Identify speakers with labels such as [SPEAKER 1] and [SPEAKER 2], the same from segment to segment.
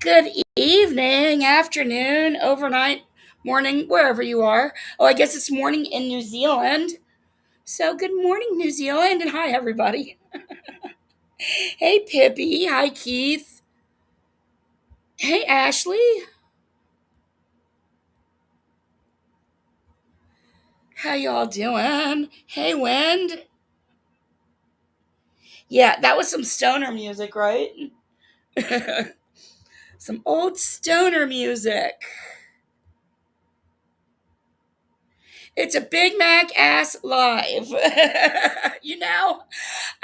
[SPEAKER 1] Good evening, afternoon, overnight, morning, wherever you are. Oh, I guess it's morning in New Zealand. So, good morning, New Zealand, and hi, everybody. Hey, Pippi. Hi, Keith. Hey, Ashley. How y'all doing? Hey, Wind. Yeah, that was some stoner music, right? Some old stoner music. It's a Big Mac ass live. I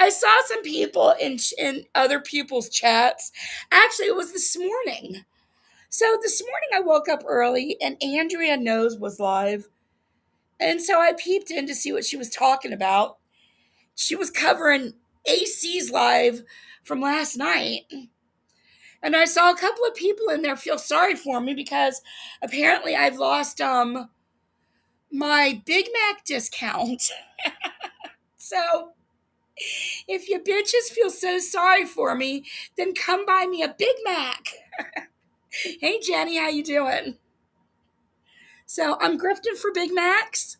[SPEAKER 1] saw some people in other people's chats. Actually, it was this morning. So this morning I woke up early and Andrea Knows was live. And so I peeped in to see what she was talking about. She was covering AC's live from last night. And I saw a couple of people in there feel sorry for me because apparently I've lost my Big Mac discount. So if you bitches feel so sorry for me, then come buy me a Big Mac. Hey Jenny, how you doing? So I'm grifting for Big Macs.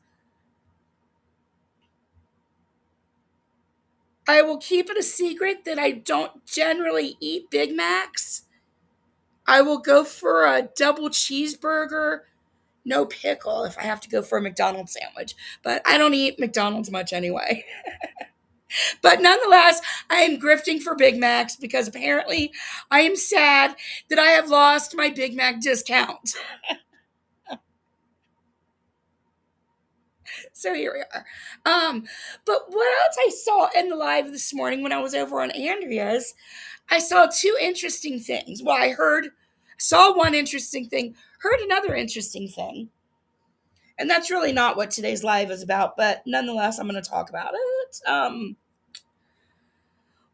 [SPEAKER 1] I will keep it a secret that I don't generally eat Big Macs. I will go for a double cheeseburger, no pickle if I have to go for a McDonald's sandwich. But I don't eat McDonald's much anyway. But nonetheless, I am grifting for Big Macs because apparently I am sad that I have lost my Big Mac discount. So here we are. But what else I saw in the live this morning when I was over on Andrea's, I saw two interesting things. Well, saw one interesting thing, heard another interesting thing. And that's really not what today's live is about, but nonetheless, I'm going to talk about it.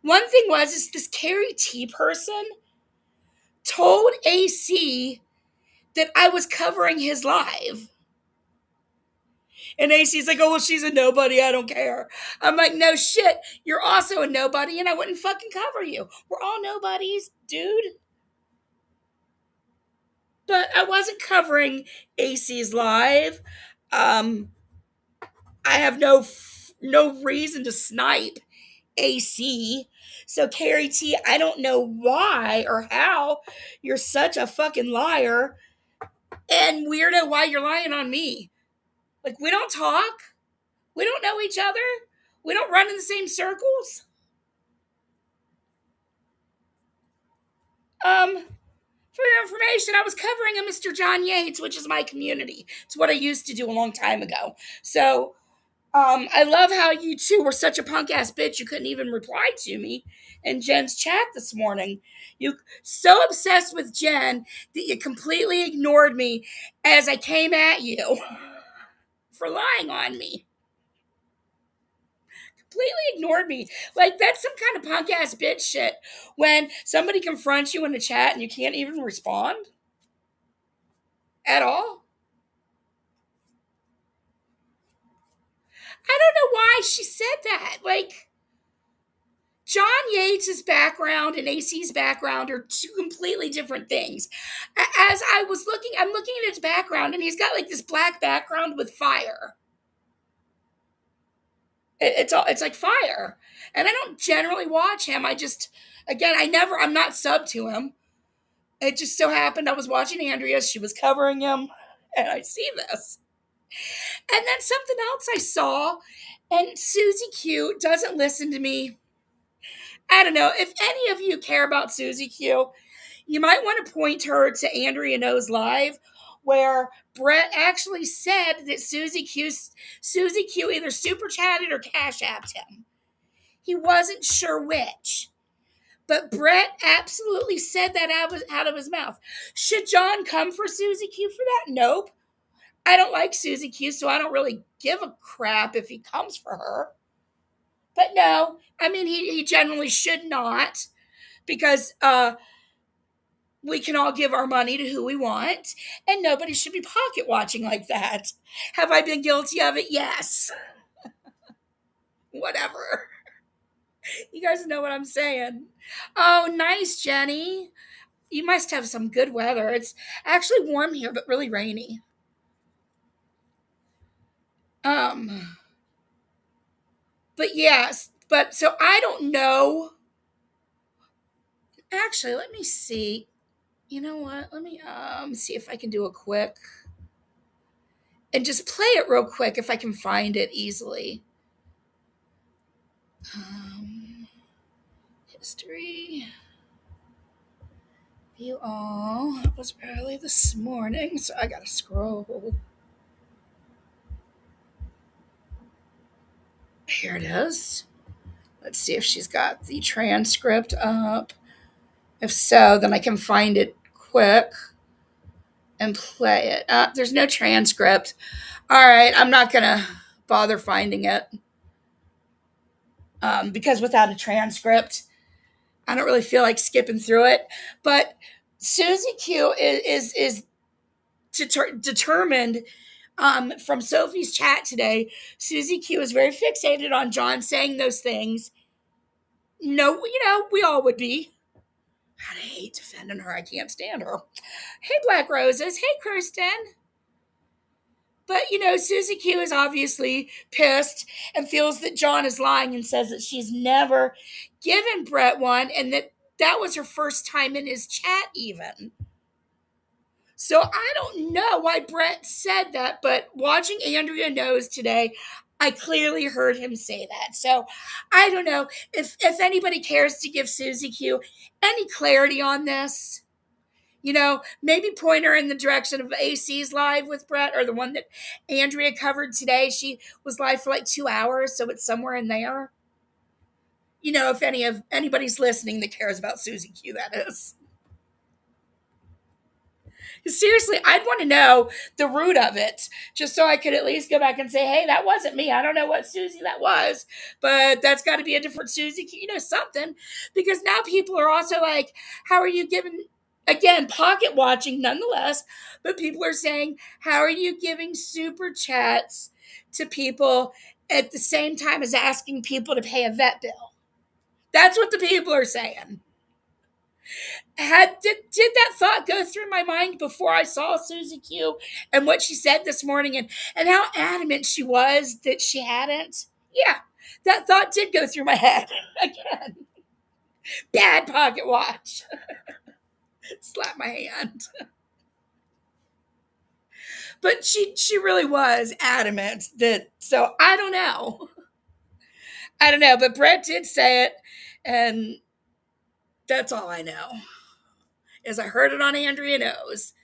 [SPEAKER 1] One thing is this Carrie T person told AC that I was covering his live. And AC's like, oh, well, she's a nobody. I don't care. I'm like, no shit. You're also a nobody, and I wouldn't fucking cover you. We're all nobodies, dude. But I wasn't covering AC's live. Um, I have no reason to snipe AC. So Carrie T, I don't know why or how you're such a fucking liar and weirdo why you're lying on me. Like, we don't talk. We don't know each other. We don't run in the same circles. For your information, I was covering a Mr. John Yates, which is my community. It's what I used to do a long time ago. So, I love how you two were such a punk ass bitch you couldn't even reply to me in Jen's chat this morning. You so obsessed with Jen that you completely ignored me as I came at you for lying on me. Completely ignored me. Like, that's some kind of punk ass bitch shit when somebody confronts you in the chat and you can't even respond at all. I don't know why she said that. Like, John Yates' background and AC's background are two completely different things. As I was looking, I'm looking at his background and he's got like this black background with fire. It's like fire. And I don't generally watch him. I'm not sub to him. It just so happened I was watching Andrea. She was covering him. And I see this. And then something else I saw. And Susie Q doesn't listen to me. I don't know. If any of you care about Susie Q, you might want to point her to Andrea Knows Live, where Brett actually said that Susie Q either super chatted or cash apped him. He wasn't sure which. But Brett absolutely said that out of his mouth. Should John come for Susie Q for that? Nope. I don't like Susie Q, so I don't really give a crap if he comes for her. But no, I mean, he generally should not, because we can all give our money to who we want, and nobody should be pocket watching like that. Have I been guilty of it? Yes. Whatever. You guys know what I'm saying. Oh, nice, Jenny. You must have some good weather. It's actually warm here, but really rainy. Um, but yes, but so I don't know. Actually, let me see. You know what? Let me see if I can do a quick and just play it real quick if I can find it easily. History. View all. It was early this morning, so I gotta scroll. Here it is. Let's see if she's got the transcript up. If so, then I can find it quick and play it. There's no transcript. All right, I'm not gonna bother finding it because without a transcript, I don't really feel like skipping through it. But Susie Q is determined from Sophie's chat today. Susie Q is very fixated on John saying those things. No, we all would be. I hate defending her. I can't stand her. Hey, Black Roses. Hey, Kirsten. But, Susie Q is obviously pissed and feels that John is lying and says that she's never given Brett one and that was her first time in his chat, even. So I don't know why Brett said that, but watching Andrea Knows today, I clearly heard him say that. So I don't know if anybody cares to give Susie Q any clarity on this. Maybe point her in the direction of AC's live with Brett or the one that Andrea covered today. She was live for like 2 hours, so it's somewhere in there. If anybody's listening that cares about Susie Q, that is. Seriously, I'd want to know the root of it, just so I could at least go back and say, hey, that wasn't me. I don't know what Susie that was, but that's got to be a different Susie, something. Because now people are also like, how are you giving, again, pocket watching nonetheless, but people are saying, how are you giving super chats to people at the same time as asking people to pay a vet bill? That's what the people are saying. Did that thought go through my mind before I saw Susie Q and what she said this morning and how adamant she was that she hadn't? Yeah, that thought did go through my head again. Bad pocket watch. Slap my hand. But she really was adamant that, so I don't know. But Brett did say it, and that's all I know. Is I heard it on Andrea Knows,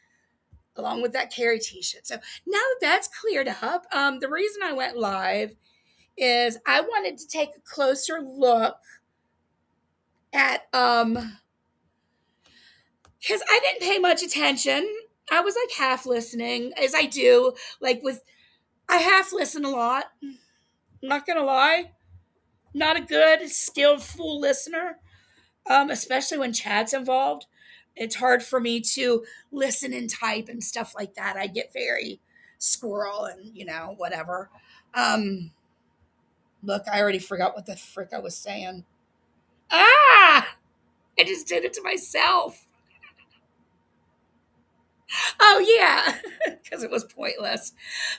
[SPEAKER 1] along with that Carrie t-shirt. So now that that's cleared up, the reason I went live is I wanted to take a closer look at because I didn't pay much attention. I was like half listening, as I do. I half listen a lot. I'm not gonna lie, not a good skillful listener, especially when chat's involved. It's hard for me to listen and type and stuff like that. I get very squirrel and whatever. Look, I already forgot what the frick I was saying. Ah, I just did it to myself. Oh yeah, because it was pointless.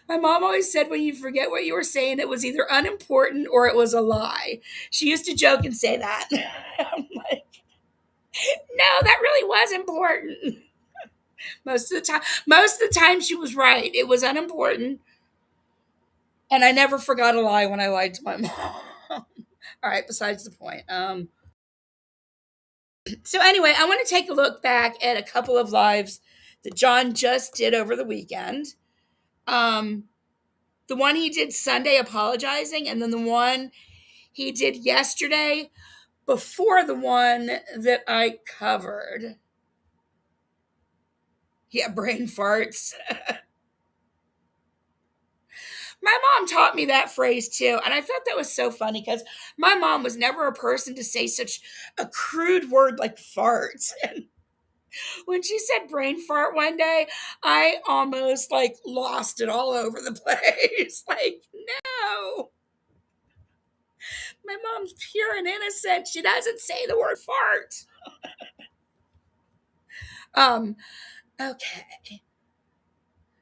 [SPEAKER 1] My mom always said when you forget what you were saying, it was either unimportant or it was a lie. She used to joke and say that. I'm like, no, that really was important. Most of the time she was right. It was unimportant. And I never forgot a lie when I lied to my mom. All right, besides the point. So anyway, I want to take a look back at a couple of lives that John just did over the weekend. The one he did Sunday apologizing, and then the one he did yesterday before the one that I covered. Yeah, brain farts. My mom taught me that phrase too, and I thought that was so funny because my mom was never a person to say such a crude word like farts. And when she said brain fart one day, I almost lost it all over the place. No. My mom's pure and innocent. She doesn't say the word fart. Um, okay.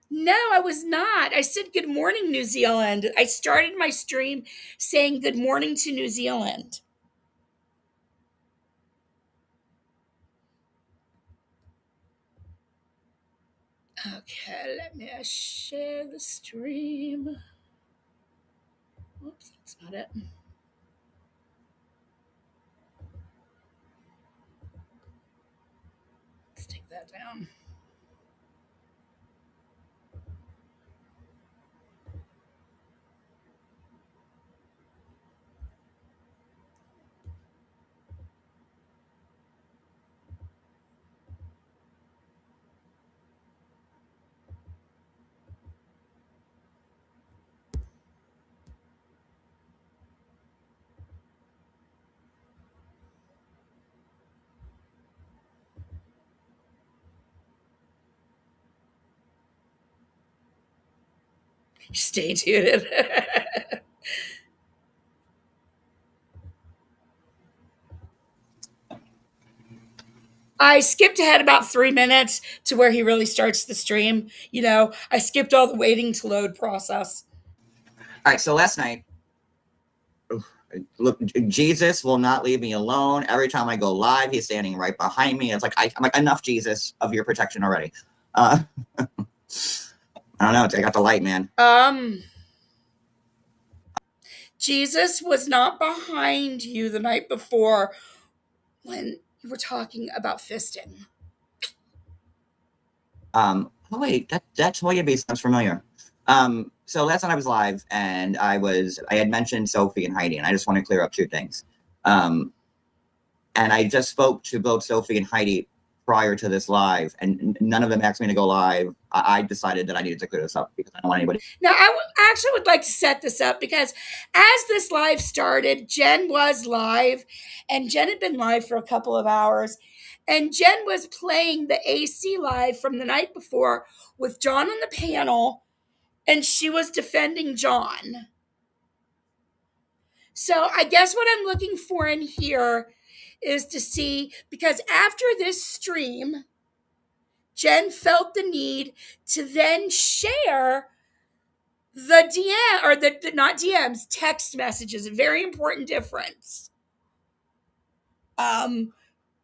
[SPEAKER 1] No, I was not. I said good morning, New Zealand. I started my stream saying good morning to New Zealand. Okay, let me share the stream. Whoops, that's not it. Let's take that down. Stay tuned. I skipped ahead about 3 minutes to where he really starts the stream. I skipped all the waiting to load process.
[SPEAKER 2] All right, so last night, look, Jesus will not leave me alone. Every time I go live, he's standing right behind me. It's like I'm like, enough, Jesus, of your protection already. I don't know. I got the light, man.
[SPEAKER 1] Jesus was not behind you the night before when you were talking about fisting.
[SPEAKER 2] Oh wait, that Toya base sounds familiar. So last night I was live and I had mentioned Sophie and Heidi, and I just want to clear up two things. And I just spoke to both Sophie and Heidi prior to this live, and none of them asked me to go live. I decided that I needed to clear this up because I don't want anybody.
[SPEAKER 1] Now, I actually would like to set this up because as this live started, Jen was live, and Jen had been live for a couple of hours, and Jen was playing the AC live from the night before with John on the panel, and she was defending John. So I guess what I'm looking for in here is to see, because after this stream, Jen felt the need to then share the DM, or the not DMs, text messages, a very important difference.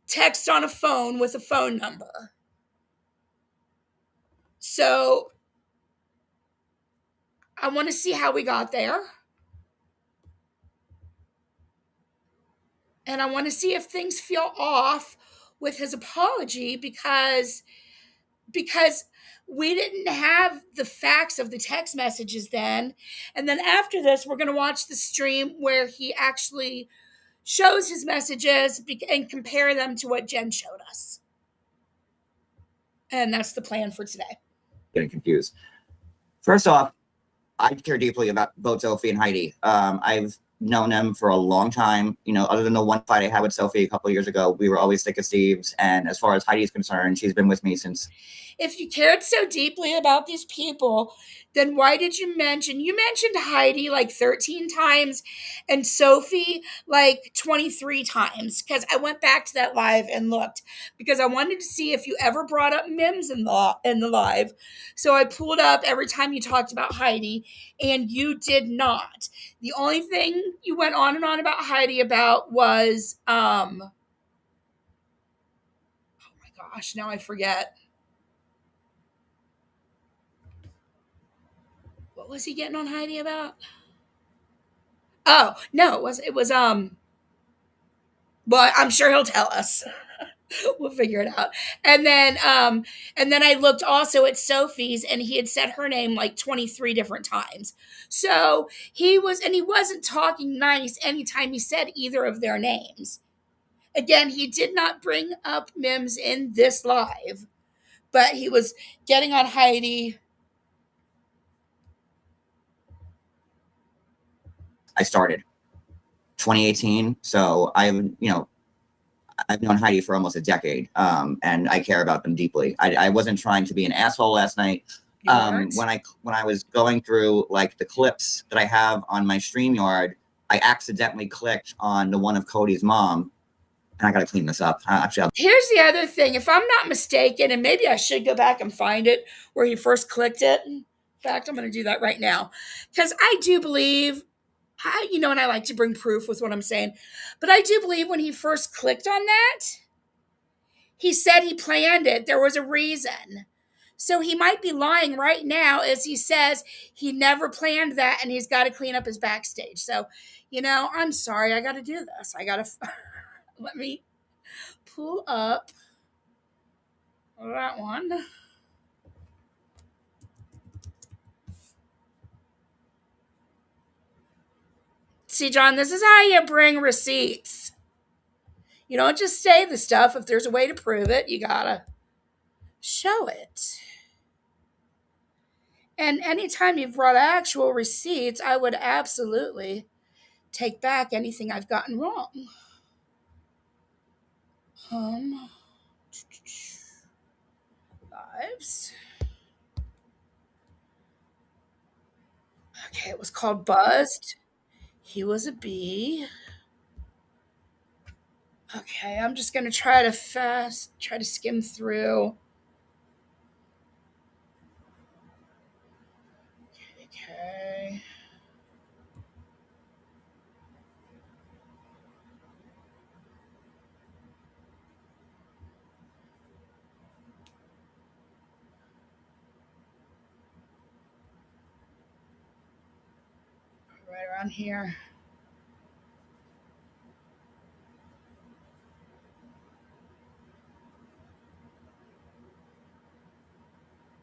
[SPEAKER 1] Text on a phone with a phone number. So I want to see how we got there. And I want to see if things feel off with his apology because we didn't have the facts of the text messages then. And then after this, we're going to watch the stream where he actually shows his messages and compare them to what Jen showed us. And that's the plan for today.
[SPEAKER 2] Getting confused. First off, I care deeply about both Sophie and Heidi. I've known them for a long time. Other than the one fight I had with Sophie a couple of years ago, we were always thick as thieves. And as far as Heidi's concerned, she's been with me since.
[SPEAKER 1] If you cared so deeply about these people, then why did you mentioned Heidi like 13 times and Sophie like 23 times? Because I went back to that live and looked because I wanted to see if you ever brought up Mims in the live. So I pulled up every time you talked about Heidi, and you did not. The only thing you went on and on about Heidi about was oh my gosh, now I forget. What was he getting on Heidi about? Oh, no, it was well, I'm sure he'll tell us. We'll figure it out. And then I looked also at Sophie's, and he had said her name like 23 different times. So he wasn't talking nice anytime he said either of their names. Again, he did not bring up Mims in this live, but he was getting on Heidi.
[SPEAKER 2] I started 2018, so I've known Heidi for almost a decade, and I care about them deeply. I wasn't trying to be an asshole last night. When I was going through like the clips that I have on my StreamYard, I accidentally clicked on the one of Cody's mom, And I got to clean this up. Actually,
[SPEAKER 1] Here's the other thing. If I'm not mistaken, and maybe I should go back and find it where he first clicked it. In fact, I'm going to do that right now because I do believe, and I like to bring proof with what I'm saying, but I do believe when he first clicked on that, he said he planned it. There was a reason. So he might be lying right now as he says he never planned that and he's got to clean up his backstage. So, I'm sorry. I got to do this. I got to let me pull up that one. See, John, this is how you bring receipts. You don't just say the stuff. If there's a way to prove it, you gotta show it. And anytime you've brought actual receipts, I would absolutely take back anything I've gotten wrong. Lives. Okay, it was called Buzzed. He was a bee. Okay, I'm just gonna try to skim through. Okay. Right around here.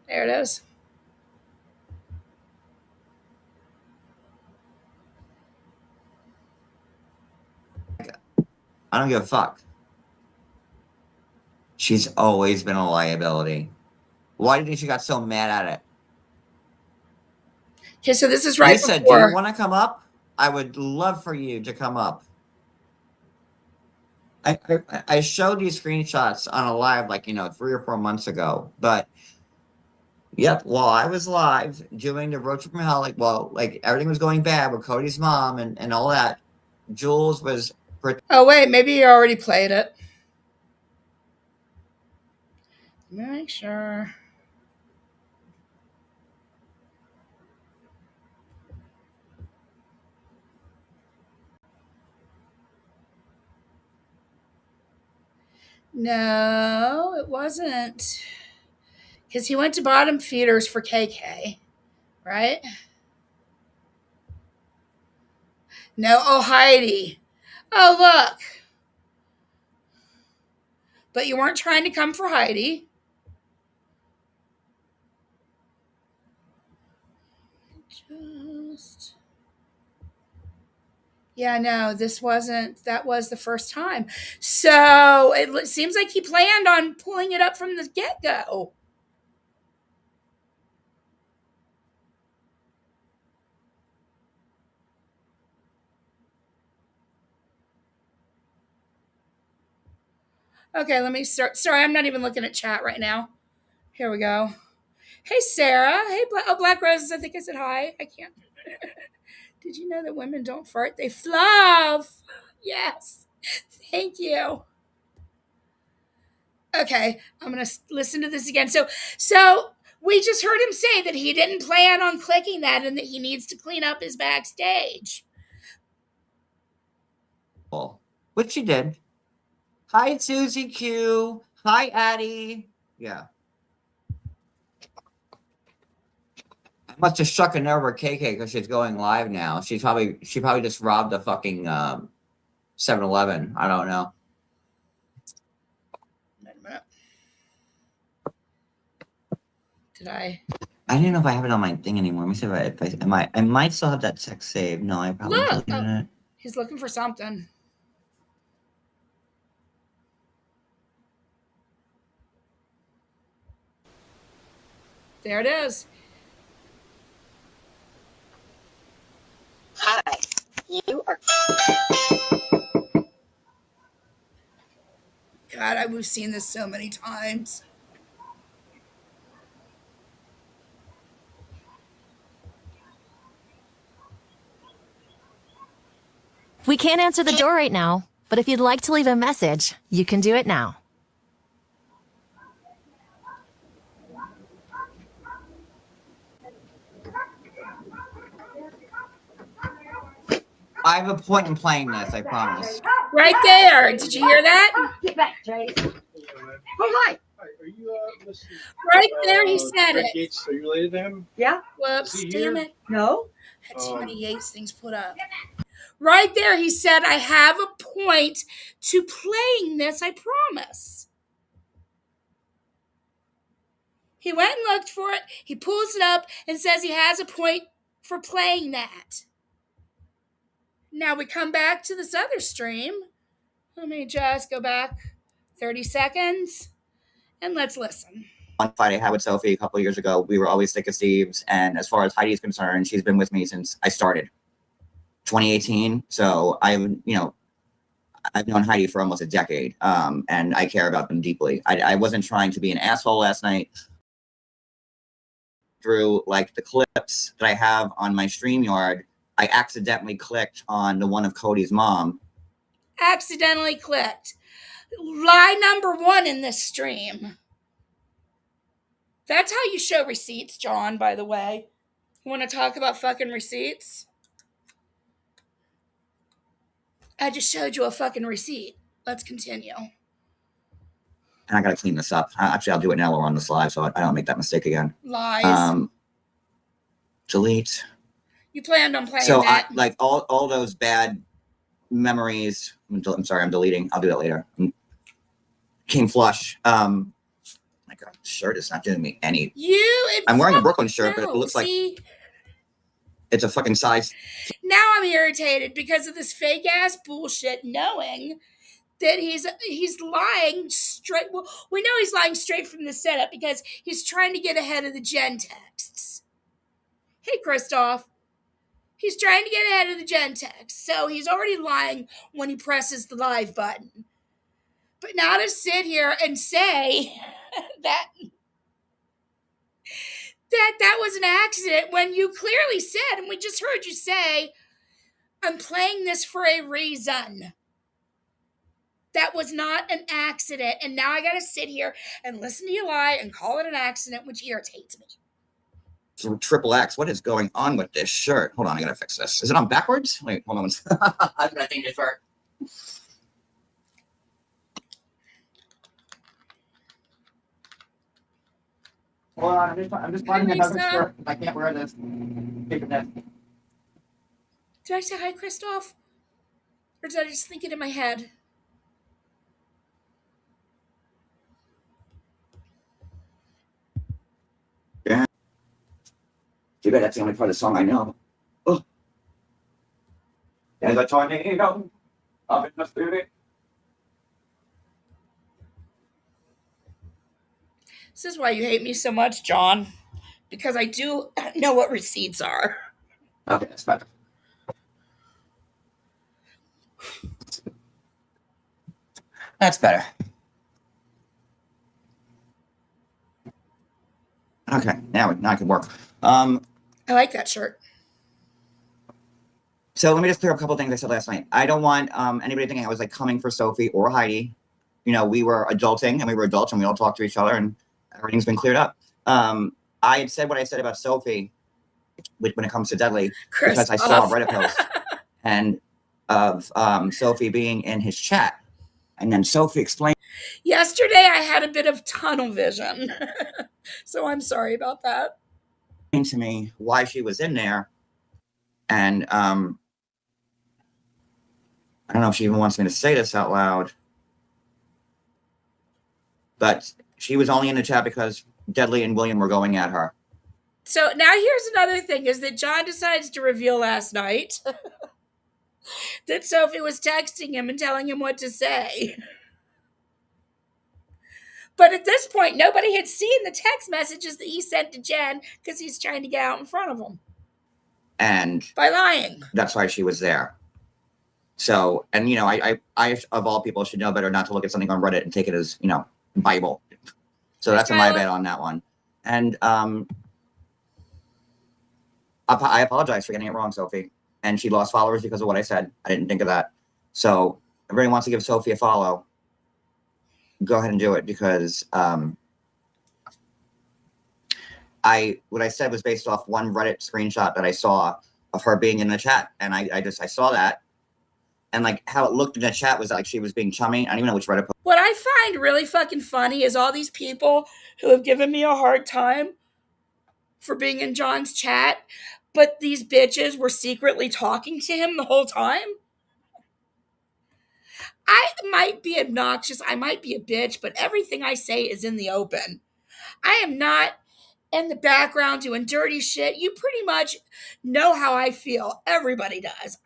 [SPEAKER 1] There it is.
[SPEAKER 2] I don't give a fuck. She's always been a liability. Why do you think she got so mad at it?
[SPEAKER 1] Okay, so this is right
[SPEAKER 2] Lisa,
[SPEAKER 1] before.
[SPEAKER 2] do you want to come up? I would love for you to come up. I showed you screenshots on a live 3 or 4 months ago, but yep, while I was live doing the road trip from hell, everything was going bad with Cody's mom and all that, Jules was.
[SPEAKER 1] Oh wait, maybe you already played it. Make sure. No, it wasn't. Because he went to bottom feeders for KK, right? No, oh, Heidi. Oh, look. But you weren't trying to come for Heidi. Yeah, no, that was the first time. So it seems like he planned on pulling it up from the get go. Okay, let me start. Sorry, I'm not even looking at chat right now. Here we go. Hey, Sarah. Hey, Black Roses. I think I said hi. I can't. Did you know that women don't fart? They fluff. Yes. Thank you. Okay, I'm going to listen to this again. So we just heard him say that he didn't plan on clicking that and that he needs to clean up his backstage.
[SPEAKER 2] Which she did. Hi, Susie Q. Hi, Addie. Yeah. I must have struck a nerve with KK because she's going live now. She probably just robbed a fucking 7-Eleven. I don't know.
[SPEAKER 1] Wait a minute. Did I?
[SPEAKER 2] I don't know if I have it on my thing anymore. Let me see if I might still have that text saved. No, I probably deleted it.
[SPEAKER 1] He's looking for something. There it is.
[SPEAKER 3] Hi, you are.
[SPEAKER 1] God, we've seen this so many times.
[SPEAKER 4] We can't answer the door right now.
[SPEAKER 3] But if you'd like to leave a message, you can do it now.
[SPEAKER 2] I have a point in playing this, I promise.
[SPEAKER 1] Right there. Did you hear that?
[SPEAKER 4] Get back, Jay. Oh, hi.
[SPEAKER 5] Hi, are you listening?
[SPEAKER 1] Right there, he said
[SPEAKER 5] Fred
[SPEAKER 1] it.
[SPEAKER 5] Gates, are you related to him?
[SPEAKER 4] Yeah?
[SPEAKER 1] Whoops,
[SPEAKER 5] Is he
[SPEAKER 1] damn
[SPEAKER 5] here?
[SPEAKER 1] it.
[SPEAKER 4] No?
[SPEAKER 1] Had too many Yates things put up. Right there, he said, I have a point to playing this, I promise. He went and looked for it. He pulls it up and says he has a point for playing that. Now we come back to this other stream. Let me just go back 30 seconds and let's listen.
[SPEAKER 2] One fight I had with Sophie a couple of years ago, we were always thick as thieves. And as far as Heidi is concerned, she's been with me since I started 2018. So I've known Heidi for almost a decade, and I care about them deeply. I wasn't trying to be an asshole last night. Through like the clips that I have on my StreamYard, I accidentally clicked on the one of Cody's mom.
[SPEAKER 1] Accidentally clicked. Lie number 1 in this stream. That's how you show receipts, John, by the way. You want to talk about fucking receipts? I just showed you a fucking receipt. Let's continue.
[SPEAKER 2] And I gotta clean this up. Actually, I'll do it now while we're on this live, so I don't make that mistake again.
[SPEAKER 1] Lies.
[SPEAKER 2] Delete.
[SPEAKER 1] You planned on playing
[SPEAKER 2] So
[SPEAKER 1] that.
[SPEAKER 2] all those bad memories. I'm sorry, I'm deleting. I'll do that later. Came flush. My God, shirt is not doing me any. I'm wearing a Brooklyn shirt, but it looks like it's a fucking size.
[SPEAKER 1] Now I'm irritated because of this fake ass bullshit, knowing that he's lying straight. Well, we know he's lying straight from the setup because he's trying to get ahead of the gen texts. Hey, Christoph. He's trying to get ahead of the gen text, so he's already lying when he presses the live button. But now to sit here and say that was an accident when you clearly said, and we just heard you say, I'm playing this for a reason. That was not an accident. And now I got to sit here and listen to you lie and call it an accident, which irritates me.
[SPEAKER 2] Triple X. What is going on with this shirt? Hold on, I gotta fix this. Is it on backwards? Wait, hold on. I've got to change this shirt. Hold on, I'm just finding another shirt. I can't wear this.
[SPEAKER 1] Did I say hi, Christoph? Or did I just think it in my head?
[SPEAKER 2] Yeah. Too bad that's the only part of the song I know. Oh. There's a tornado up in the spirit.
[SPEAKER 1] This is why you hate me so much, John. Because I do know what receipts are.
[SPEAKER 2] Okay, that's better. That's better. Okay, now I can work.
[SPEAKER 1] I like that shirt.
[SPEAKER 2] So let me just clear up a couple of things I said last night. I don't want anybody thinking I was like coming for Sophie or Heidi. You know, we were adulting and we were adults and we all talked to each other and everything's been cleared up. I had said what I said about Sophie when it comes to Deadly because I saw a Reddit post and of Sophie being in his chat. And then Sophie explained.
[SPEAKER 1] Yesterday I had a bit of tunnel vision. So I'm sorry about that.
[SPEAKER 2] To me why she was in there. And I don't know if she even wants me to say this out loud. But she was only in the chat because Deadly and William were going at her.
[SPEAKER 1] So now here's another thing is that John decides to reveal last night that Sophie was texting him and telling him what to say. But at this point, nobody had seen the text messages that he sent to Jen because he's trying to get out in front of them.
[SPEAKER 2] And
[SPEAKER 1] by lying.
[SPEAKER 2] That's why she was there. So, and you know, I of all people should know better not to look at something on Reddit and take it as, you know, Bible. So that's my bad on that one. And I apologize for getting it wrong, Sophie. And she lost followers because of what I said. I didn't think of that. So everybody wants to give Sophie a follow, go ahead and do it, because what I said was based off one Reddit screenshot that I saw of her being in the chat, and I saw that, and like how it looked in the chat was like she was being chummy. I don't even know which Reddit.
[SPEAKER 1] What I find really fucking funny is all these people who have given me a hard time for being in John's chat, but these bitches were secretly talking to him the whole time. I might be obnoxious, I might be a bitch, but everything I say is in the open. I am not in the background doing dirty shit. You pretty much know how I feel. Everybody does.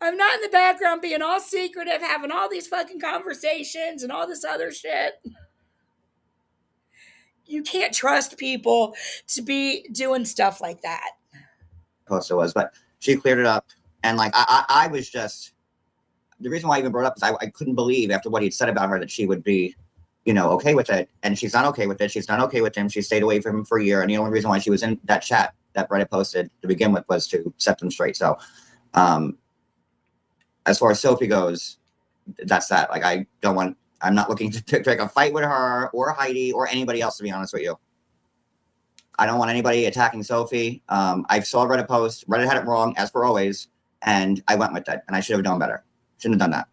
[SPEAKER 1] I'm not in the background being all secretive, having all these fucking conversations and all this other shit. You can't trust people to be doing stuff like that.
[SPEAKER 2] Post it was, but she cleared it up, and like I was just, the reason why I even brought it up is I couldn't believe after what he'd said about her that she would be, okay with it, and she's not okay with it. She's not okay with him. She stayed away from him for a year, and the only reason why she was in that chat that Reddit posted to begin with was to set them straight. So, as far as Sophie goes, that's that. Like, I'm not looking to pick a fight with her or Heidi or anybody else, to be honest with you. I don't want anybody attacking Sophie. I saw Reddit post. Reddit had it wrong, as per always, and I went with it, and I should have done better. Shouldn't have done that.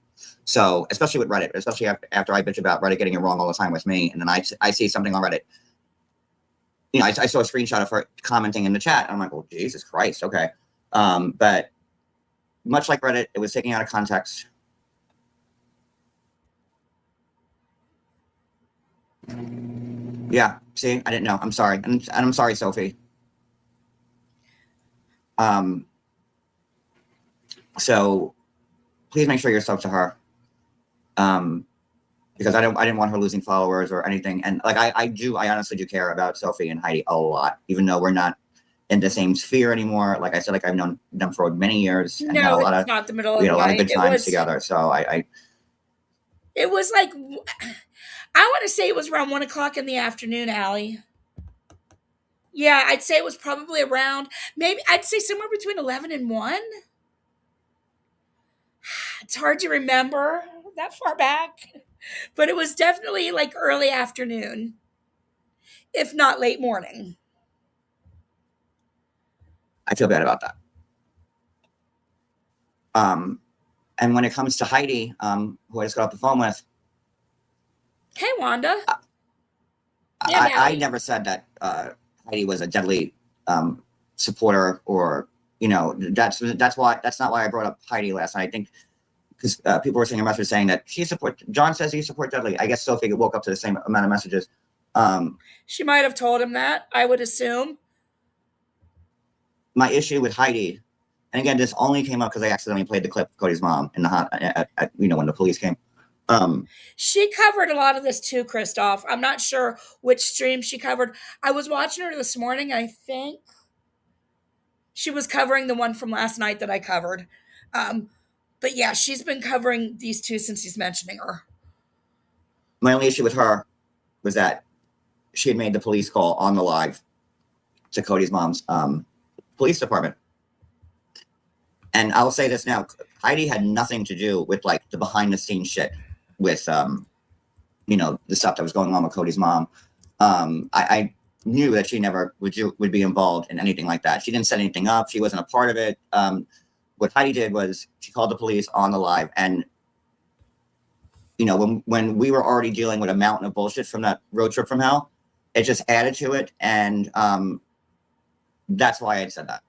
[SPEAKER 2] So, especially with Reddit, especially after I bitch about Reddit getting it wrong all the time with me, and then I see something on Reddit. I saw a screenshot of her commenting in the chat, and I'm like, oh, Jesus Christ, okay. But much like Reddit, it was taken out of context. Yeah, see, I didn't know. I'm sorry. And I'm sorry, Sophie. So please make sure you're stuck to her. Because I didn't want her losing followers or anything. And like, I honestly do care about Sophie and Heidi a lot, even though we're not in the same sphere anymore. Like I said, like I've known them for many years and had a lot of,
[SPEAKER 1] not the middle of
[SPEAKER 2] we had
[SPEAKER 1] the
[SPEAKER 2] a lot of
[SPEAKER 1] night.
[SPEAKER 2] good times together. So
[SPEAKER 1] it was like, I want to say it was around 1:00 in the afternoon, Allie. Yeah, I'd say it was probably around, maybe I'd say somewhere between 11 and 1. It's hard to remember that far back, but it was definitely like early afternoon, if not late morning.
[SPEAKER 2] I feel bad about that. And when it comes to Heidi, who I just got off the phone with.
[SPEAKER 1] Hey, Wanda.
[SPEAKER 2] I never said that Heidi was a deadly supporter, or that's not why I brought up Heidi last night. I think because people were sending a message saying that John says he support Dudley. I guess Sophie woke up to the same amount of messages.
[SPEAKER 1] She might have told him that, I would assume.
[SPEAKER 2] My issue with Heidi, and again, this only came up because I accidentally played the clip of Cody's mom in the when the police came.
[SPEAKER 1] She covered a lot of this too, Christoph. I'm not sure which stream she covered. I was watching her this morning. I think she was covering the one from last night that I covered. But yeah, she's been covering these two since he's mentioning her.
[SPEAKER 2] My only issue with her was that she had made the police call on the live to Cody's mom's police department. And I'll say this now, Heidi had nothing to do with like the behind the scenes shit with the stuff that was going on with Cody's mom. I knew that she never would be involved in anything like that. She didn't set anything up. She wasn't a part of it. What Heidi did was she called the police on the live, and when we were already dealing with a mountain of bullshit from that road trip from hell, it just added to it, and that's why I said that.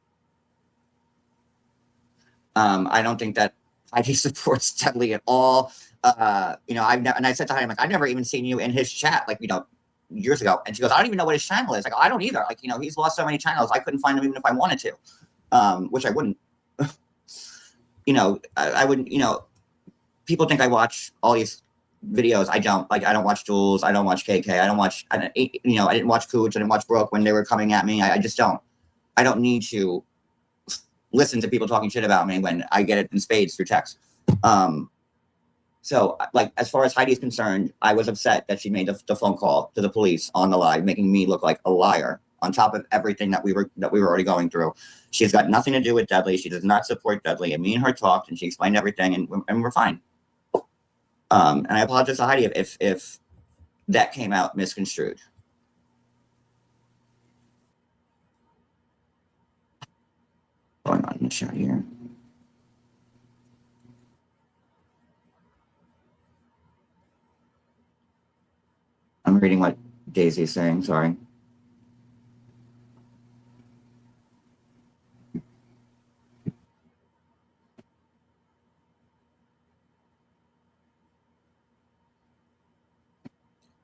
[SPEAKER 2] I don't think that Heidi supports Dudley at all. I said to Heidi, I'm like, I've never even seen you in his chat, like, years ago. And she goes, I don't even know what his channel is. Like, I don't either. Like, he's lost so many channels. I couldn't find him even if I wanted to, which I wouldn't. I wouldn't, people think I watch all these videos. I don't. Like, I don't watch Jules. I don't watch KK. I didn't watch Cooch. I didn't watch Brooke when they were coming at me. I just don't. I don't need to listen to people talking shit about me when I get it in spades through text. So, like, as far as Heidi is concerned, I was upset that she made the phone call to the police on the live, making me look like a liar on top of everything that we were already going through. She's got nothing to do with Dudley. She does not support Dudley. And me and her talked, and she explained everything, and we're fine. And I apologize to Heidi if that came out misconstrued. Going on in the shot here. I'm reading what Daisy's saying. Sorry.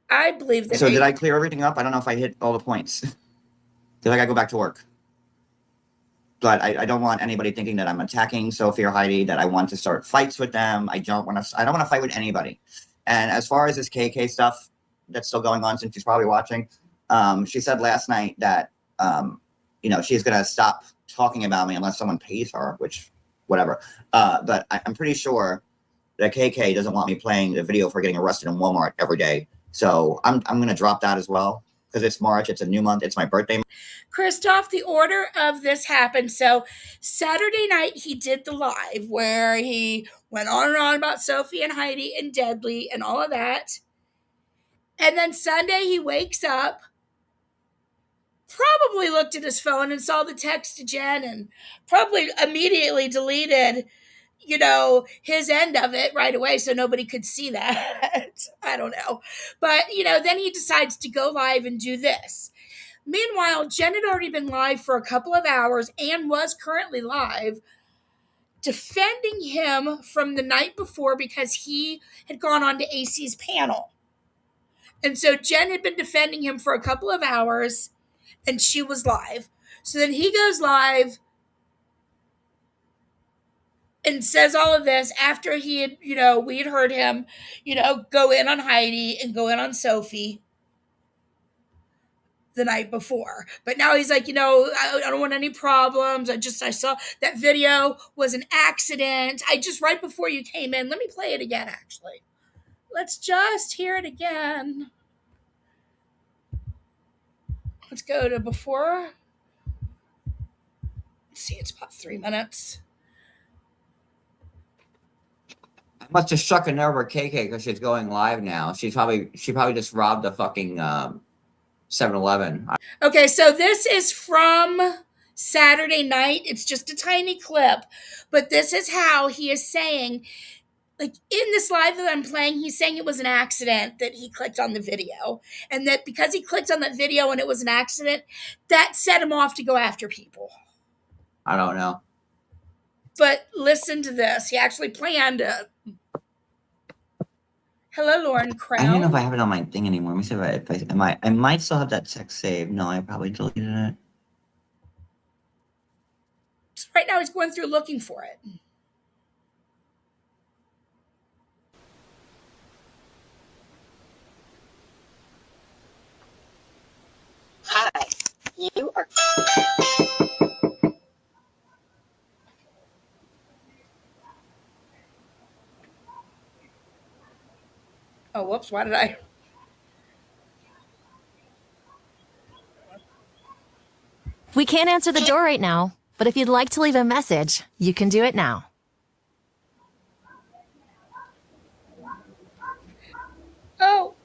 [SPEAKER 1] I believe that.
[SPEAKER 2] So did I clear everything up? I don't know if I hit all the points. Did I gotta go back to work? But I don't want anybody thinking that I'm attacking Sophie or Heidi, that I want to start fights with them. I don't want to fight with anybody. And as far as this KK stuff that's still going on, since she's probably watching, she said last night that, she's going to stop talking about me unless someone pays her, which, whatever. But I'm pretty sure that KK doesn't want me playing the video for getting arrested in Walmart every day. So I'm going to drop that as well, because it's March. It's a new month. It's my birthday.
[SPEAKER 1] Christoph, the order of this happened. So Saturday night, he did the live where he went on and on about Sophie and Heidi and Deadly and all of that. And then Sunday, he wakes up, probably looked at his phone and saw the text to Jen, and probably immediately deleted, his end of it right away so nobody could see that. I don't know. But, then he decides to go live and do this. Meanwhile, Jen had already been live for a couple of hours and was currently live, defending him from the night before because he had gone on to AC's panel. And so Jen had been defending him for a couple of hours, and she was live. So then he goes live and says all of this after he had, we had heard him, go in on Heidi and go in on Sophie the night before. But now he's like, I don't want any problems. I saw that video was an accident. Right before you came in, let me play it again, actually. Let's just hear it again. Let's go to before. Let's see, it's about 3 minutes.
[SPEAKER 2] I must have struck a nerve with KK because she's going live now. She probably just robbed a fucking 7-Eleven.
[SPEAKER 1] Okay, so this is from Saturday night. It's just a tiny clip, but this is how he is saying, like in this live that I'm playing, he's saying it was an accident that he clicked on the video, and that because he clicked on that video and it was an accident, that set him off to go after people.
[SPEAKER 2] I don't know.
[SPEAKER 1] But listen to this. He actually planned it. Hello, Lauren Crown.
[SPEAKER 2] I don't know if I have it on my thing anymore. Let me see if I might still have that text saved. No, I probably deleted it.
[SPEAKER 1] So right now he's going through looking for it.
[SPEAKER 4] Hi, you are.
[SPEAKER 1] Oh, whoops, why did I?
[SPEAKER 3] We can't answer the door right now, but if you'd like to leave a message, you can do it now.
[SPEAKER 1] Oh,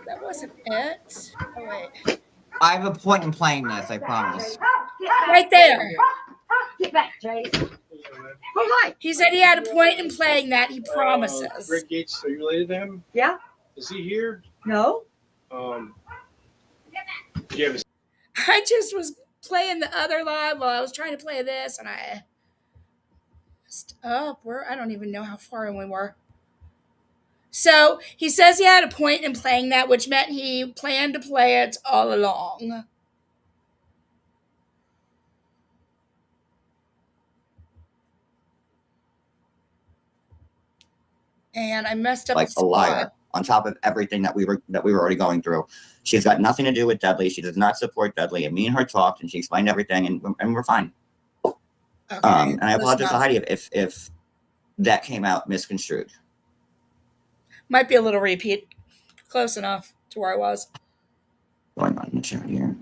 [SPEAKER 1] that wasn't it. Oh, wait.
[SPEAKER 2] I have a point in playing this, I promise.
[SPEAKER 1] Right there.
[SPEAKER 4] Get back, Jay. Oh, hi.
[SPEAKER 1] He said he had a point in playing that. He promises.
[SPEAKER 5] Greg Gates, are you related to him?
[SPEAKER 4] Yeah?
[SPEAKER 5] Is he here?
[SPEAKER 4] No?
[SPEAKER 5] Do you have a
[SPEAKER 1] I just was playing the other live while I was trying to play this, and I messed up. I don't even know how far in we were. So he says he had a point in playing that, which meant he planned to play it all along. And I messed up
[SPEAKER 2] Like a liar, on top of everything that we were already going through. She's got nothing to do with Dudley. She does not support Dudley. And me and her talked, and she explained everything, and we're fine.
[SPEAKER 1] Okay,
[SPEAKER 2] and I apologize to Heidi if that came out misconstrued.
[SPEAKER 1] Might be a little repeat. Close enough to where I was.
[SPEAKER 2] Going on. the chat here.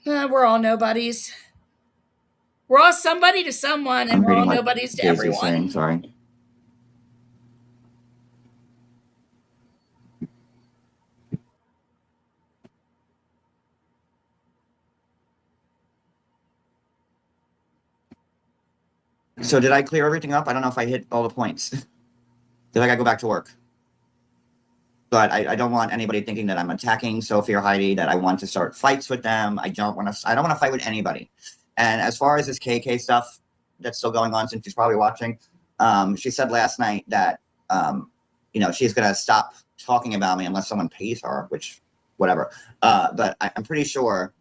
[SPEAKER 1] We're all nobodies. We're all somebody to someone, and
[SPEAKER 2] I'm
[SPEAKER 1] we're all
[SPEAKER 2] reading what
[SPEAKER 1] nobodies to
[SPEAKER 2] Daisy's
[SPEAKER 1] everyone.
[SPEAKER 2] saying, sorry. So did I clear everything up? I don't know if I hit all the points. Did I gotta go back to work? But I don't want anybody thinking that I'm attacking Sophie or Heidi, that I want to start fights with them. I don't want to fight with anybody. And as far as this KK stuff that's still going on, since she's probably watching, she said last night that, she's going to stop talking about me unless someone pays her, which, whatever. But I'm pretty sure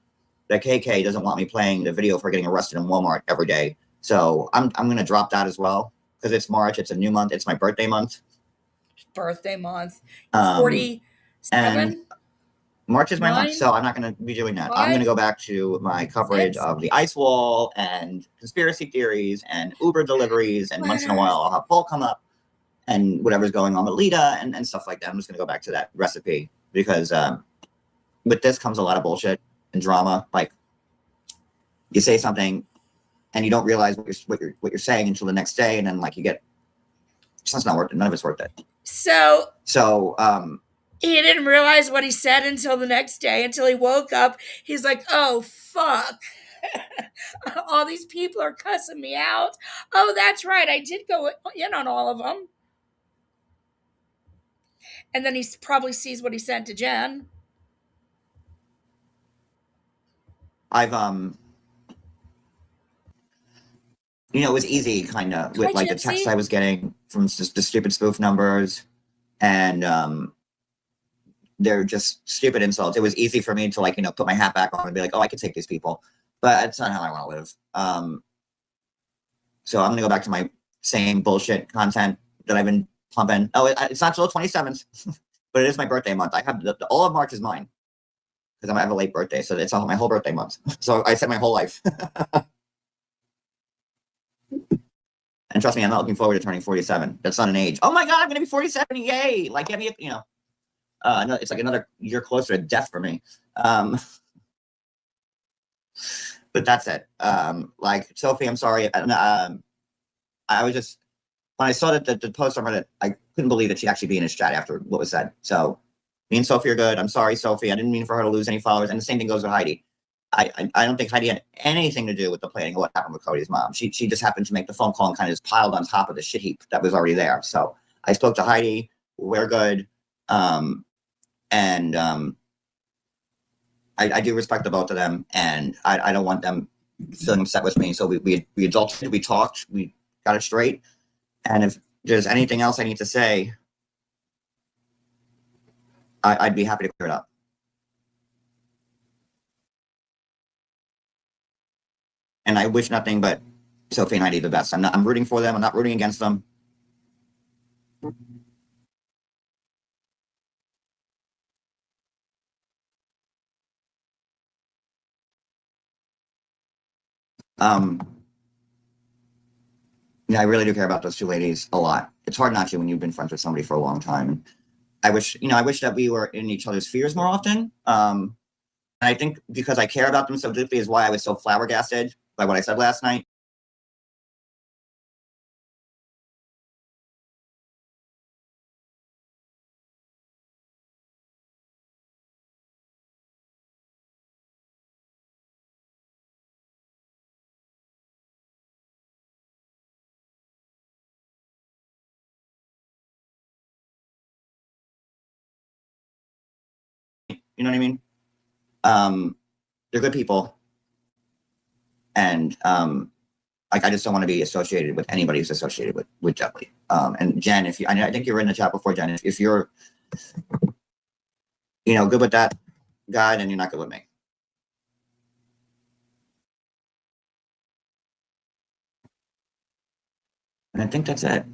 [SPEAKER 2] that KK doesn't want me playing the video for getting arrested in Walmart every day. So I'm going to drop that as well, because it's March. It's a new month. It's my birthday month.
[SPEAKER 1] Birthday month.
[SPEAKER 2] And
[SPEAKER 1] 47?
[SPEAKER 2] March is my month,
[SPEAKER 1] 9?
[SPEAKER 2] so I'm not going to be doing that.
[SPEAKER 1] 5?
[SPEAKER 2] I'm going to go back to my coverage
[SPEAKER 1] 6?
[SPEAKER 2] of the ice wall and conspiracy theories and Uber deliveries, and once in a while I'll have Paul come up and whatever's going on with Lita and stuff like that. I'm just going to go back to that recipe, because with this comes a lot of bullshit and drama. Like, you say something and you don't realize what you're saying until the next day, and then like you get, it's not worth it. None of it's worth it.
[SPEAKER 1] So
[SPEAKER 2] He
[SPEAKER 1] didn't realize what he said until the next day, until he woke up. He's like, oh, fuck. All these people are cussing me out. Oh, that's right. I did go in on all of them. And then he probably sees what he sent to Jen.
[SPEAKER 2] It was easy, kind of, with like the text
[SPEAKER 1] Gypsy.
[SPEAKER 2] I was getting from just the stupid spoof numbers, and they're just stupid insults. It was easy for me to put my hat back on and be like, oh, I can take these people, but that's not how I want to live. So I'm gonna go back to my same bullshit content that I've been pumping. Oh, it's not till the 27th, but it is my birthday month. I have all of March is mine, because I have a late birthday, so it's all my whole birthday month. So I set my whole life. And trust me, I'm not looking forward to turning 47. That's not an age. Oh my God, I'm going to be 47. Yay. Like, get me, it's like another year closer to death for me. But that's it. Like, Sophie, I'm sorry. I was just, when I saw that the post on Reddit, I couldn't believe that she'd actually be in his chat after what was said. So me and Sophie are good. I'm sorry, Sophie. I didn't mean for her to lose any followers. And the same thing goes with Heidi. I don't think Heidi had anything to do with the planning of what happened with Cody's mom. She just happened to make the phone call and kind of just piled on top of the shit heap that was already there. So I spoke to Heidi. We're good. I do respect the both of them, and I don't want them feeling upset with me. So we adulted, we talked, we got it straight. And if there's anything else I need to say, I'd be happy to clear it up. And I wish nothing but Sophie and Heidi the best. I'm rooting for them. I'm not rooting against them. I really do care about those two ladies a lot. It's hard not to when you've been friends with somebody for a long time. And I wish that we were in each other's spheres more often. And I think because I care about them so deeply is why I was so flabbergasted by what I said last night. You know what I mean? They're good people. And I just don't want to be associated with anybody who's associated with Jetley. And Jen, I think you were in the chat before, Jen. If you're, good with that guy, then you're not good with me. And I think that's it.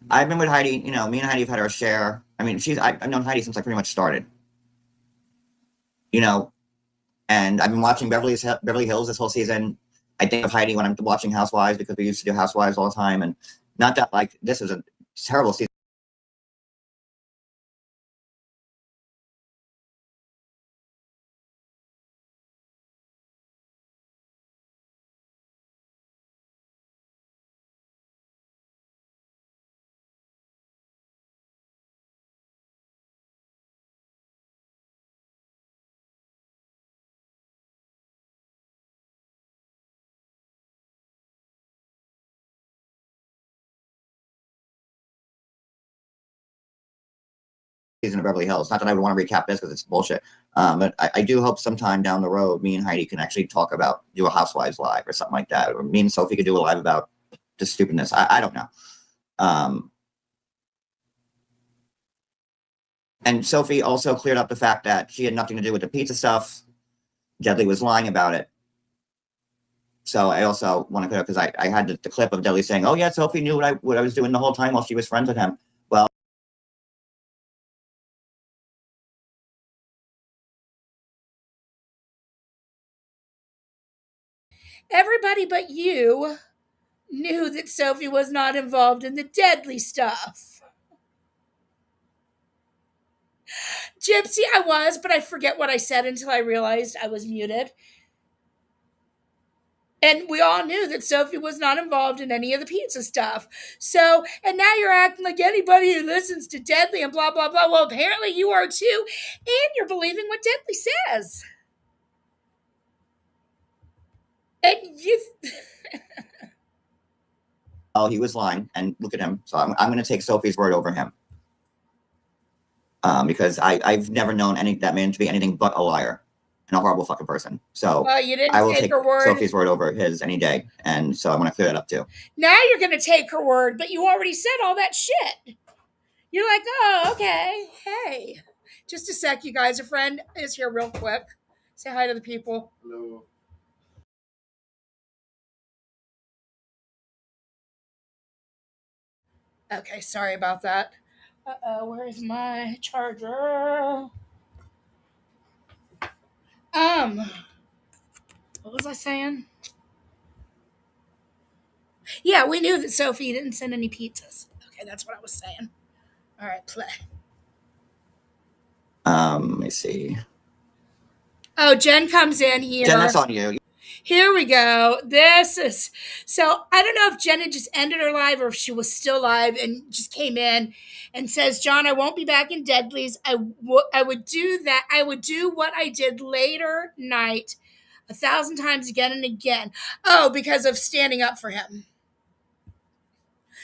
[SPEAKER 2] I've been with Heidi. Me and Heidi have had our share. I mean, I've known Heidi since I pretty much started. And I've been watching Beverly Hills this whole season. I think of Heidi when I'm watching Housewives, because we used to do Housewives all the time. And not that, this is a terrible season. season of Beverly Hills. Not that I would want to recap this because it's bullshit. But I do hope sometime down the road, me and Heidi can actually talk about, do a Housewives live or something like that. Or me and Sophie could do a live about just stupidness. I don't know. And Sophie also cleared up the fact that she had nothing to do with the pizza stuff. Deadly was lying about it. So I also want to clear up, because I had the clip of Deadly saying, "Oh yeah, Sophie knew what I was doing the whole time while she was friends with him." Well,
[SPEAKER 1] Everybody but you knew that Sophie was not involved in the Deadly stuff. Gypsy, I was, but I forget what I said until I realized I was muted. And we all knew that Sophie was not involved in any of the pizza stuff. So, and now you're acting like anybody who listens to Deadly and blah, blah, blah. Well, apparently you are too. And you're believing what Deadly says. And you...
[SPEAKER 2] oh, he was lying, and look at him. So I'm going to take Sophie's word over him. Because I've never known that man to be anything but a liar and a horrible fucking person. So
[SPEAKER 1] you didn't
[SPEAKER 2] I will
[SPEAKER 1] take
[SPEAKER 2] take
[SPEAKER 1] her word.
[SPEAKER 2] Sophie's word over his any day. And so I'm going to clear that up too.
[SPEAKER 1] Now you're going to take her word, but you already said all that shit. You're like, oh, okay. Hey. Just a sec, you guys. A friend is here real quick. Say hi to the people.
[SPEAKER 5] Hello.
[SPEAKER 1] Okay, sorry about that. Where's my charger? What was I saying? Yeah, we knew that Sophie didn't send any pizzas. Okay, that's what I was saying. All right, play.
[SPEAKER 2] Let me see.
[SPEAKER 1] Oh, Jen comes in here.
[SPEAKER 2] Jen, that's on you.
[SPEAKER 1] Here we go. This is so. I don't know if Jenna just ended her live or if she was still live and just came in and says, "John, I won't be back in Deadly's. I would do that. I would do what I did later night 1,000 times again and again. Oh, because of standing up for him."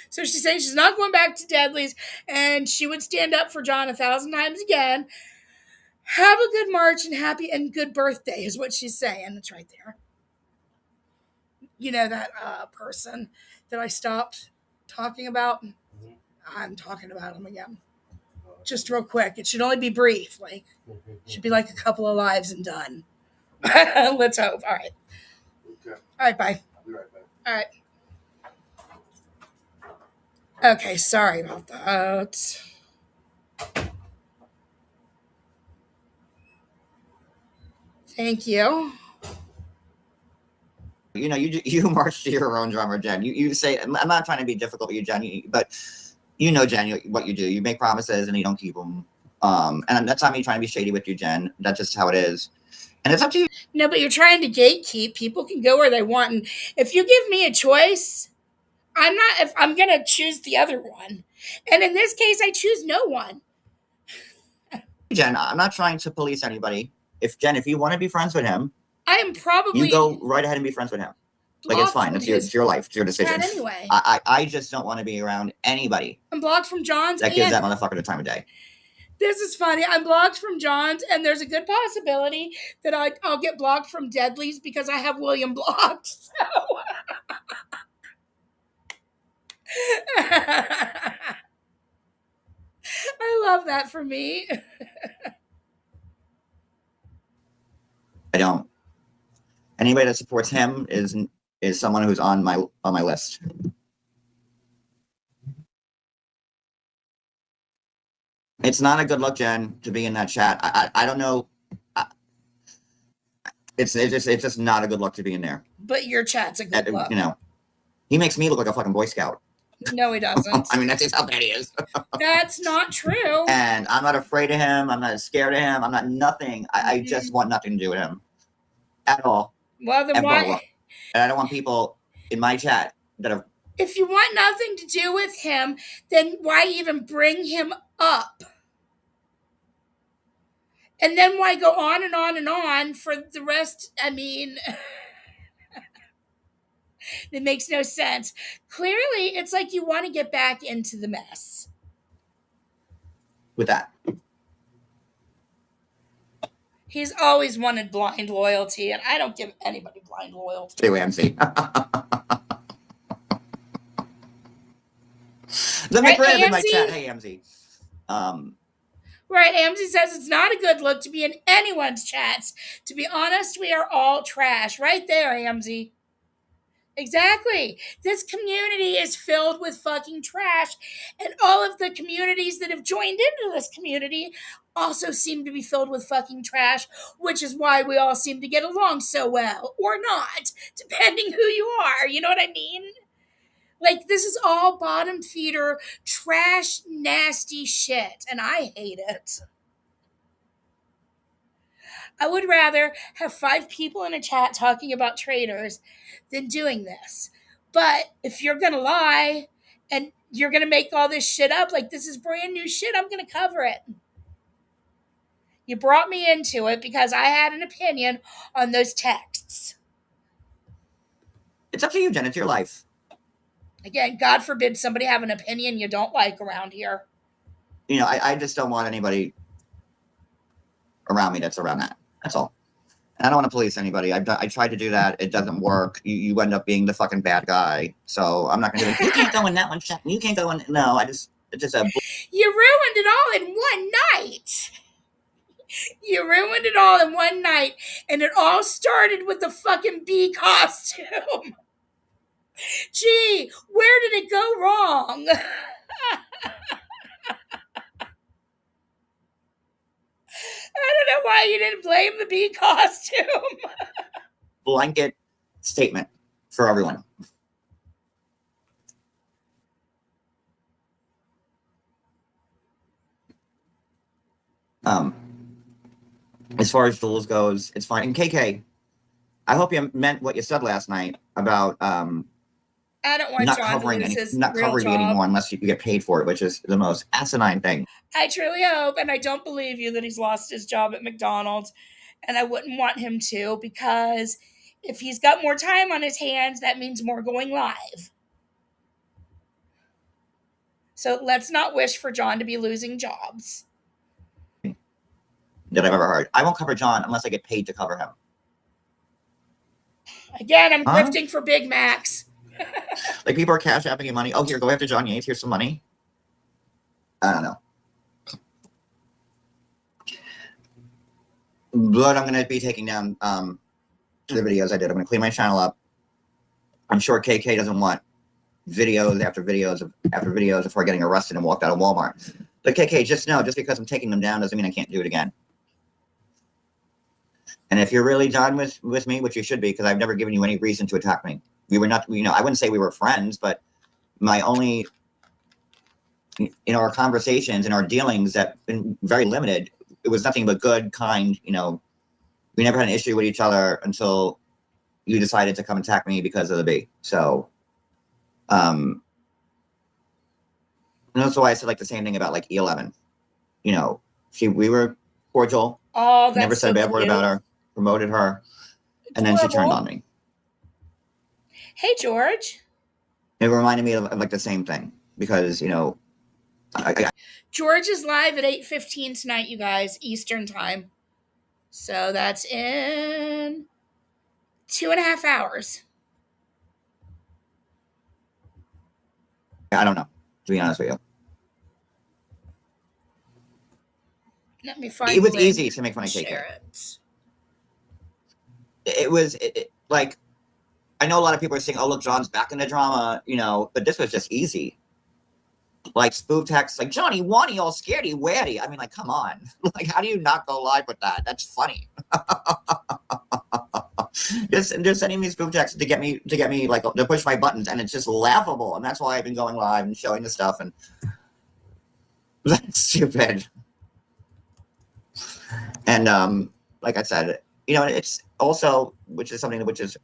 [SPEAKER 1] So she's saying she's not going back to Deadly's and she would stand up for John 1,000 times again. Have a good March and happy and good birthday is what she's saying. It's right there. You know that person that I stopped talking about? Mm-hmm. I'm talking about him again. Just real quick. It should only be brief. Like, it should be like a couple of lives and done. Let's hope. All right.
[SPEAKER 5] Okay.
[SPEAKER 1] All right, bye.
[SPEAKER 5] I'll be right back.
[SPEAKER 1] All right. Okay, sorry about that. Thank you.
[SPEAKER 2] You know, you march to your own drummer, Jen. You say, I'm not trying to be difficult with you, Jen, but you know, Jen, what you do. You make promises and you don't keep them. And that's not me trying to be shady with you, Jen. That's just how it is. And it's up to you.
[SPEAKER 1] No, but you're trying to gatekeep. People can go where they want. And if you give me a choice, I'm going to choose the other one. And in this case, I choose no one.
[SPEAKER 2] Jen, I'm not trying to police anybody. If you want to be friends with him,
[SPEAKER 1] I am probably...
[SPEAKER 2] You go right ahead and be friends with him. Like, it's fine. It's your life. It's your decision.
[SPEAKER 1] Anyway.
[SPEAKER 2] I just don't want to be around anybody.
[SPEAKER 1] I'm blocked from John's.
[SPEAKER 2] That gives that motherfucker the time of day.
[SPEAKER 1] This is funny. I'm blocked from John's, and there's a good possibility that I'll get blocked from Deadly's because I have William blocked. So. I love that for me.
[SPEAKER 2] I don't. Anybody that supports him is someone who's on my list. It's not a good look, Jen, to be in that chat. I don't know. It's just not a good look to be in there.
[SPEAKER 1] But your chat's a good look.
[SPEAKER 2] You know, he makes me look like a fucking Boy Scout.
[SPEAKER 1] No, he doesn't.
[SPEAKER 2] I mean, that's just how bad he is.
[SPEAKER 1] That's not true.
[SPEAKER 2] And I'm not afraid of him. I'm not scared of him. I'm not nothing. I just want nothing to do with him at all.
[SPEAKER 1] Well, then why?
[SPEAKER 2] And I don't want people in my chat that are...
[SPEAKER 1] If you want nothing to do with him, then why even bring him up? And then why go on and on and on for the rest? I mean, it makes no sense. Clearly, it's like you want to get back into the mess.
[SPEAKER 2] With that.
[SPEAKER 1] He's always wanted blind loyalty, and I don't give anybody blind loyalty.
[SPEAKER 2] To AMC. The
[SPEAKER 1] Right,
[SPEAKER 2] McRib in my
[SPEAKER 1] AMC?
[SPEAKER 2] chat. Hey, AMC.
[SPEAKER 1] Right, AMC says it's not a good look to be in anyone's chats. To be honest, we are all trash. Right there, AMC. Exactly. This community is filled with fucking trash, and all of the communities that have joined into this community also seem to be filled with fucking trash, which is why we all seem to get along so well, or not, depending who you are. You know what I mean? Like, this is all bottom feeder, trash, nasty shit, and I hate it. I would rather have 5 people in a chat talking about traders than doing this. But if you're going to lie and you're going to make all this shit up, like this is brand new shit, I'm going to cover it. You brought me into it because I had an opinion on those texts.
[SPEAKER 2] It's up to you, Jen. It's your life.
[SPEAKER 1] Again, God forbid somebody have an opinion you don't like around here.
[SPEAKER 2] You know, I just don't want anybody around me that's around that. That's all. And I don't want to police anybody. I tried to do that. It doesn't work. You end up being the fucking bad guy. So I'm not going to be like, you can't go in that one chat. You can't go in. No, it's just a.
[SPEAKER 1] You ruined it all in one night. You ruined it all in one night. And it all started with the fucking bee costume. Gee, where did it go wrong? I don't know why you didn't blame the bee costume.
[SPEAKER 2] Blanket statement for everyone. As far as duels goes, it's fine. And KK, I hope you meant what you said last night about
[SPEAKER 1] I don't want
[SPEAKER 2] not
[SPEAKER 1] John
[SPEAKER 2] covering
[SPEAKER 1] to lose his
[SPEAKER 2] not
[SPEAKER 1] real
[SPEAKER 2] covering
[SPEAKER 1] job.
[SPEAKER 2] you anymore unless you get paid for it, which is the most asinine thing.
[SPEAKER 1] I truly hope, and I don't believe you, that he's lost his job at McDonald's, and I wouldn't want him to, because if he's got more time on his hands, that means more going live. So let's not wish for John to be losing jobs.
[SPEAKER 2] That I've ever heard. I won't cover John unless I get paid to cover him.
[SPEAKER 1] Again, I'm grifting for Big Macs.
[SPEAKER 2] Like, people are cash apping you money. Oh, here, go after John Yates. Here's some money. I don't know. But I'm going to be taking down the videos I did. I'm going to clean my channel up. I'm sure KK doesn't want videos after videos of her getting arrested and walked out of Walmart. But KK, just know, just because I'm taking them down doesn't mean I can't do it again. And if you're really done with me, which you should be, because I've never given you any reason to attack me. We were not, I wouldn't say we were friends, but my only, our conversations and our dealings that been very limited. It was nothing but good, kind, we never had an issue with each other until you decided to come attack me because of the bee. So, and that's why I said like the same thing about like E11. We were cordial.
[SPEAKER 1] Oh, that's
[SPEAKER 2] never said a bad word about her, promoted her, and then she turned on me.
[SPEAKER 1] Hey, George.
[SPEAKER 2] It reminded me of like the same thing because,
[SPEAKER 1] George is live at 8:15 tonight, you guys, Eastern time. So that's in 2.5 hours.
[SPEAKER 2] I don't know, to be honest with you.
[SPEAKER 1] Let me find
[SPEAKER 2] it was easy to make fun of KK.
[SPEAKER 1] it.
[SPEAKER 2] It was like, I know a lot of people are saying, oh, look, John's back in the drama, but this was just easy. Like spoof text, like Johnny Wanny all scaredy waddy. I mean, like, come on. Like, how do you not go live with that? That's funny. Just sending me spoof texts to get me like to push my buttons, and it's just laughable. And that's why I've been going live and showing the stuff, and that's stupid. And like I said, it's also, which is something which is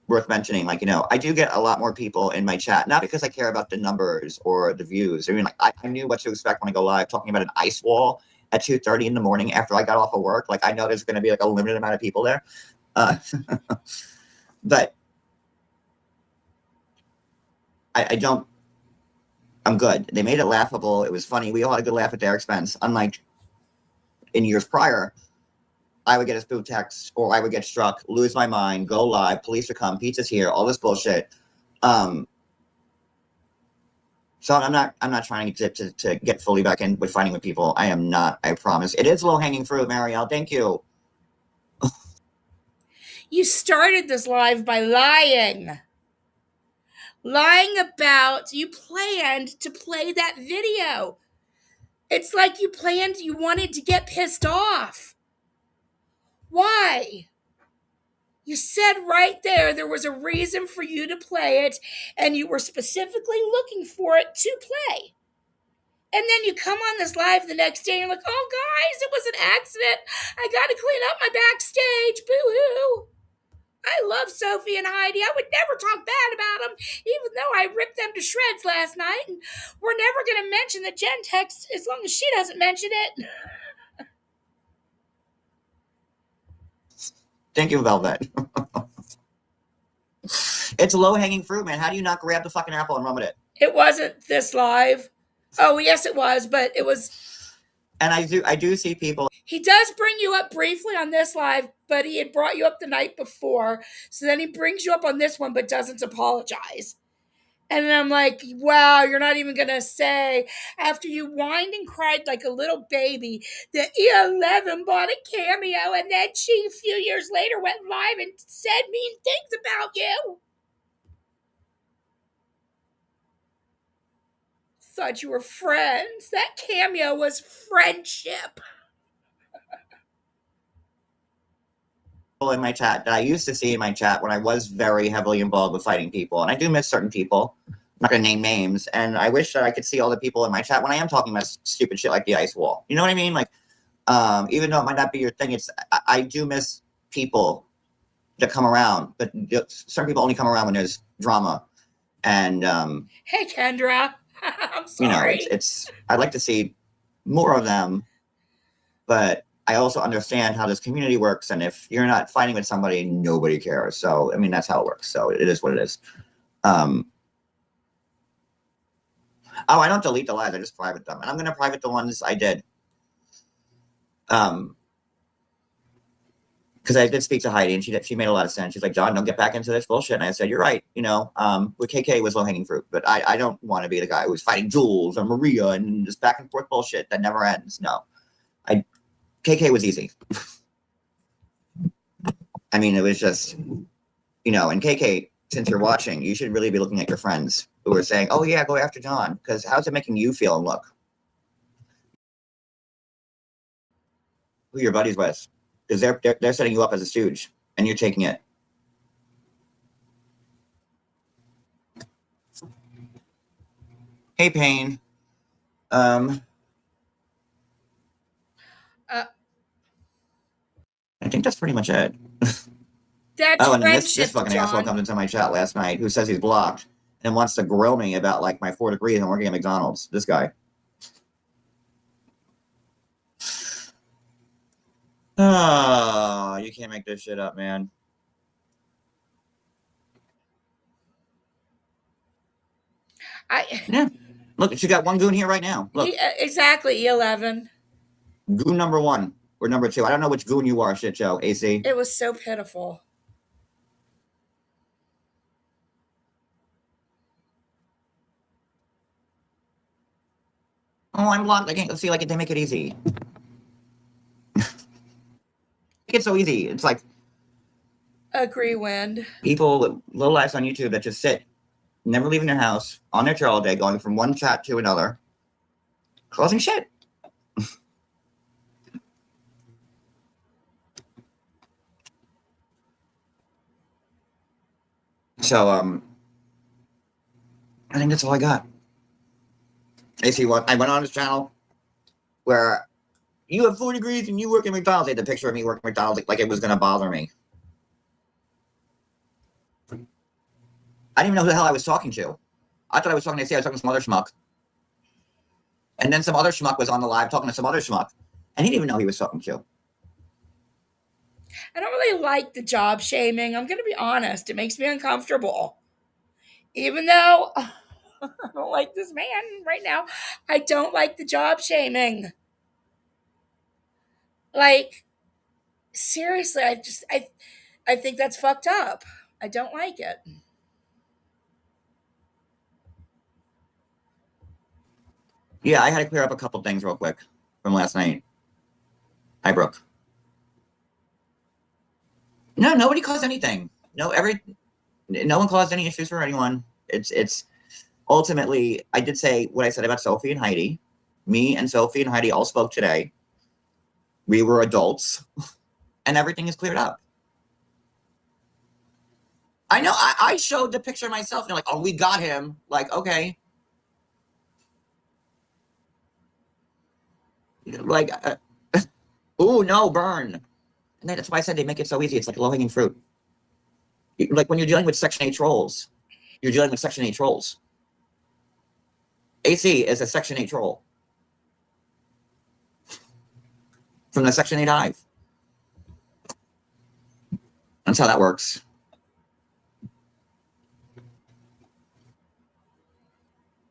[SPEAKER 2] worth mentioning, like, I do get a lot more people in my chat, not because I care about the numbers or the views. I mean, like, I knew what to expect when I go live talking about an ice wall at 2:30 in the morning after I got off of work. Like, I know there's going to be like a limited amount of people there. But I'm good. They made it laughable. It was funny. We all had a good laugh at their expense. Unlike in years prior, I would get a spoof text, or I would get struck, lose my mind, go live, police would come, pizza's here, all this bullshit. So I'm not trying to get fully back in with fighting with people. I am not, I promise. It is low-hanging fruit, Marielle. Thank you.
[SPEAKER 1] You started this live by lying. Lying about you planned to play that video. It's like you wanted to get pissed off. Why? You said right there was a reason for you to play it, and you were specifically looking for it to play. And then you come on this live the next day and you're like, oh, guys, it was an accident. I got to clean up my backstage. Boo-hoo. I love Sophie and Heidi. I would never talk bad about them, even though I ripped them to shreds last night. And we're never going to mention the Gen text as long as she doesn't mention it.
[SPEAKER 2] Thank you, Velvet. It's low-hanging fruit, man. How do you not grab the fucking apple and run with it?
[SPEAKER 1] It wasn't this live. Oh, yes, it was, but it was.
[SPEAKER 2] And I do see people.
[SPEAKER 1] He does bring you up briefly on this live, but he had brought you up the night before. So then he brings you up on this one, but doesn't apologize. And then I'm like, wow, you're not even going to say, after you whined and cried like a little baby, that E11 bought a cameo, and then she, a few years later, went live and said mean things about you. Thought you were friends. That cameo was friendship.
[SPEAKER 2] In my chat that I used to see in my chat when I was very heavily involved with fighting people, and I do miss certain people. I'm not gonna name names, and I wish that I could see all the people in my chat when I am talking about stupid shit like the ice wall. You know what I mean? Like, even though it might not be your thing, I do miss people that come around, but certain people only come around when there's drama. And
[SPEAKER 1] hey, Kendra, I'm sorry.
[SPEAKER 2] You know, it's I'd like to see more of them, but I also understand how this community works, and if you're not fighting with somebody, nobody cares. So, I mean, that's how it works. So it is what it is. Oh, I don't delete the lives. I just private them. And I'm going to private the ones I did. Because I did speak to Heidi, and she made a lot of sense. She's like, John, don't get back into this bullshit. And I said, you're right. You know, with KK was low-hanging fruit. But I don't want to be the guy who's fighting Jules or Maria and just back and forth bullshit that never ends. No. KK was easy. I mean, it was just, you know, and KK, since you're watching, you should really be looking at your friends who are saying, oh, yeah, go after John. Because how's it making you feel and look? Who your buddies with? Because they're setting you up as a stooge, and you're taking it. Hey, Payne. I think that's pretty much it.
[SPEAKER 1] That's
[SPEAKER 2] oh, and then this
[SPEAKER 1] friendship,
[SPEAKER 2] fucking
[SPEAKER 1] John.
[SPEAKER 2] asshole comes into my chat last night who says he's blocked and wants to grill me about like my 4 degrees and working at McDonald's. This guy. Oh, you can't make this shit up, man. Yeah. Look, she got one goon here right now. Look.
[SPEAKER 1] Exactly, E11.
[SPEAKER 2] Goon number 1 or number 2. I don't know which goon you are, shit show, AC.
[SPEAKER 1] It was so pitiful.
[SPEAKER 2] Oh, I'm blocked. I can't see. Like, they make it easy. It's so easy. It's like
[SPEAKER 1] agree, Wind.
[SPEAKER 2] People with low lives on YouTube that just sit, never leaving their house, on their chair all day, going from one chat to another, causing shit. So, I think that's all I got. AC, what? I went on his channel where you have 4 degrees and you work at McDonald's. They had the picture of me working at McDonald's like it was going to bother me. I didn't even know who the hell I was talking to. I thought I was talking to AC. I was talking to some other schmuck. And then some other schmuck was on the live talking to some other schmuck. And he didn't even know he was talking to.
[SPEAKER 1] I don't really like the job shaming. I'm going to be honest. It makes me uncomfortable. Even though I don't like this man right now, I don't like the job shaming. Like, seriously, I think that's fucked up. I don't like it.
[SPEAKER 2] Yeah, I had to clear up a couple things real quick from last night. Hi, Brooke. No, nobody caused anything. No one caused any issues for anyone. It's ultimately, I did say what I said about Sophie and Heidi. Me and Sophie and Heidi all spoke today. We were adults, and everything is cleared up. I know. I showed the picture myself. And they're like, "Oh, we got him." Like, okay. Like, oh no, burn. And that's why I said they make it so easy. It's like low hanging fruit. Like when you're dealing with Section 8 trolls, you're dealing with Section 8 trolls. AC is a Section 8 troll from the Section 8 hive. That's how that works.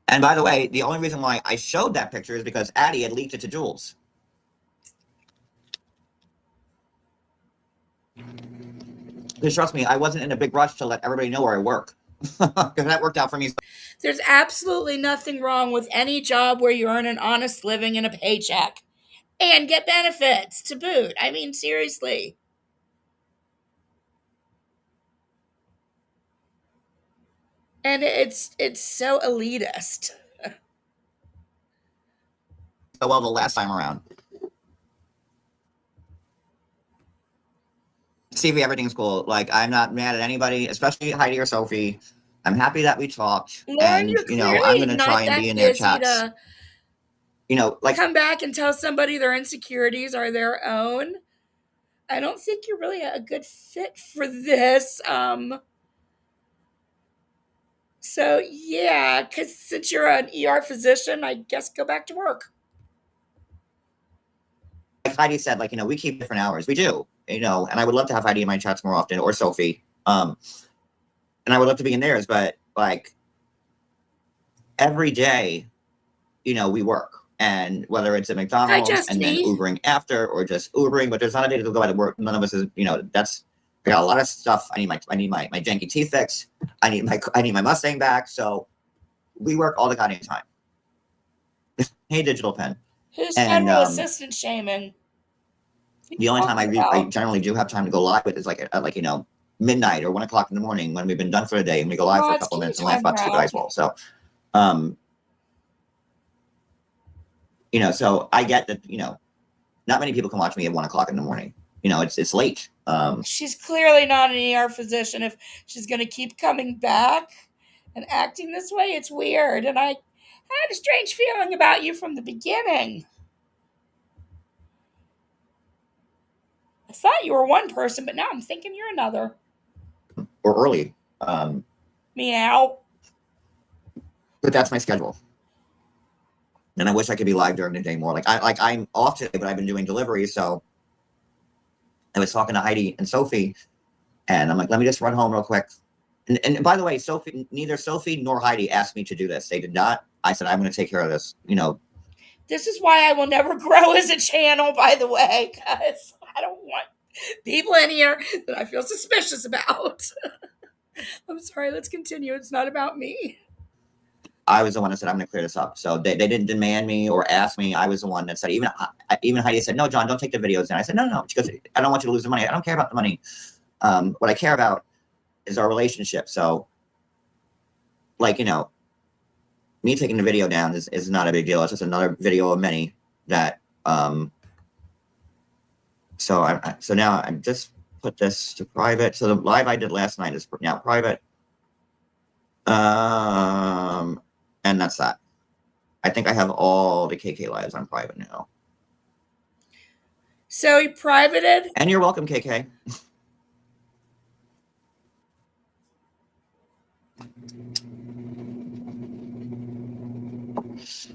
[SPEAKER 2] And by the way, the only reason why I showed that picture is because Addie had leaked it to Jules. Because trust me, I wasn't in a big rush to let everybody know where I work. Because that worked out for me.
[SPEAKER 1] There's absolutely nothing wrong with any job where you earn an honest living and a paycheck and get benefits to boot. I mean, seriously. And it's so elitist.
[SPEAKER 2] So well the last time around. Stevie, everything's cool. Like, I'm not mad at anybody, especially Heidi or Sophie. I'm happy that we talked.
[SPEAKER 1] Lauren,
[SPEAKER 2] And,
[SPEAKER 1] you're
[SPEAKER 2] I'm
[SPEAKER 1] clearly
[SPEAKER 2] going to try
[SPEAKER 1] not
[SPEAKER 2] and be
[SPEAKER 1] that
[SPEAKER 2] in their
[SPEAKER 1] busy
[SPEAKER 2] chats.
[SPEAKER 1] to
[SPEAKER 2] Like,
[SPEAKER 1] come back and tell somebody their insecurities are their own. I don't think you're really a good fit for this. So yeah, because since you're an ER physician, I guess go back to work.
[SPEAKER 2] like Heidi said, we keep different hours. We do, and I would love to have Heidi in my chats more often, or Sophie. And I would love to be in theirs, but like every day, we work. And whether it's at
[SPEAKER 1] Hi,
[SPEAKER 2] McDonald's and then
[SPEAKER 1] Justine.
[SPEAKER 2] Ubering after, or just Ubering, but there's not a day to go to work. None of us is, I got a lot of stuff. I need my janky teeth fixed. I need my Mustang back. So we work all the goddamn time. Hey, digital pen.
[SPEAKER 1] Who's
[SPEAKER 2] And
[SPEAKER 1] federal assistant shaming?
[SPEAKER 2] the only time I generally do have time to go live is like midnight or 1 o'clock in the morning when we've been done for the day and we go live for a couple minutes and laugh about stupid ice wall. So, so I get that, not many people can watch me at 1 o'clock in the morning. It's late.
[SPEAKER 1] She's clearly not an ER physician. If she's going to keep coming back and acting this way, it's weird. And I had a strange feeling about you from the beginning. I thought you were one person, but now I'm thinking you're another.
[SPEAKER 2] Or early.
[SPEAKER 1] Meow.
[SPEAKER 2] But that's my schedule. And I wish I could be live during the day more. I'm off today, but I've been doing deliveries. So I was talking to Heidi and Sophie, and I'm like, let me just run home real quick. And by the way, neither Sophie nor Heidi asked me to do this. They did not. I said, I'm going to take care of this.
[SPEAKER 1] This is why I will never grow as a channel, by the way, because I don't want people in here that I feel suspicious about. I'm sorry, let's continue. It's not about me.
[SPEAKER 2] I was the one that said, I'm going to clear this up. So they didn't demand me or ask me. I was the one that said, even Heidi said, no, John, don't take the videos in. I said, no. She goes, I don't want you to lose the money. I don't care about the money. What I care about is our relationship. So, me taking the video down is not a big deal. It's just another video of many that, so now I just put this to private. So the live I did last night is now private. And that's that. I think I have all the KK lives on private now.
[SPEAKER 1] So you privated?
[SPEAKER 2] And you're welcome, KK.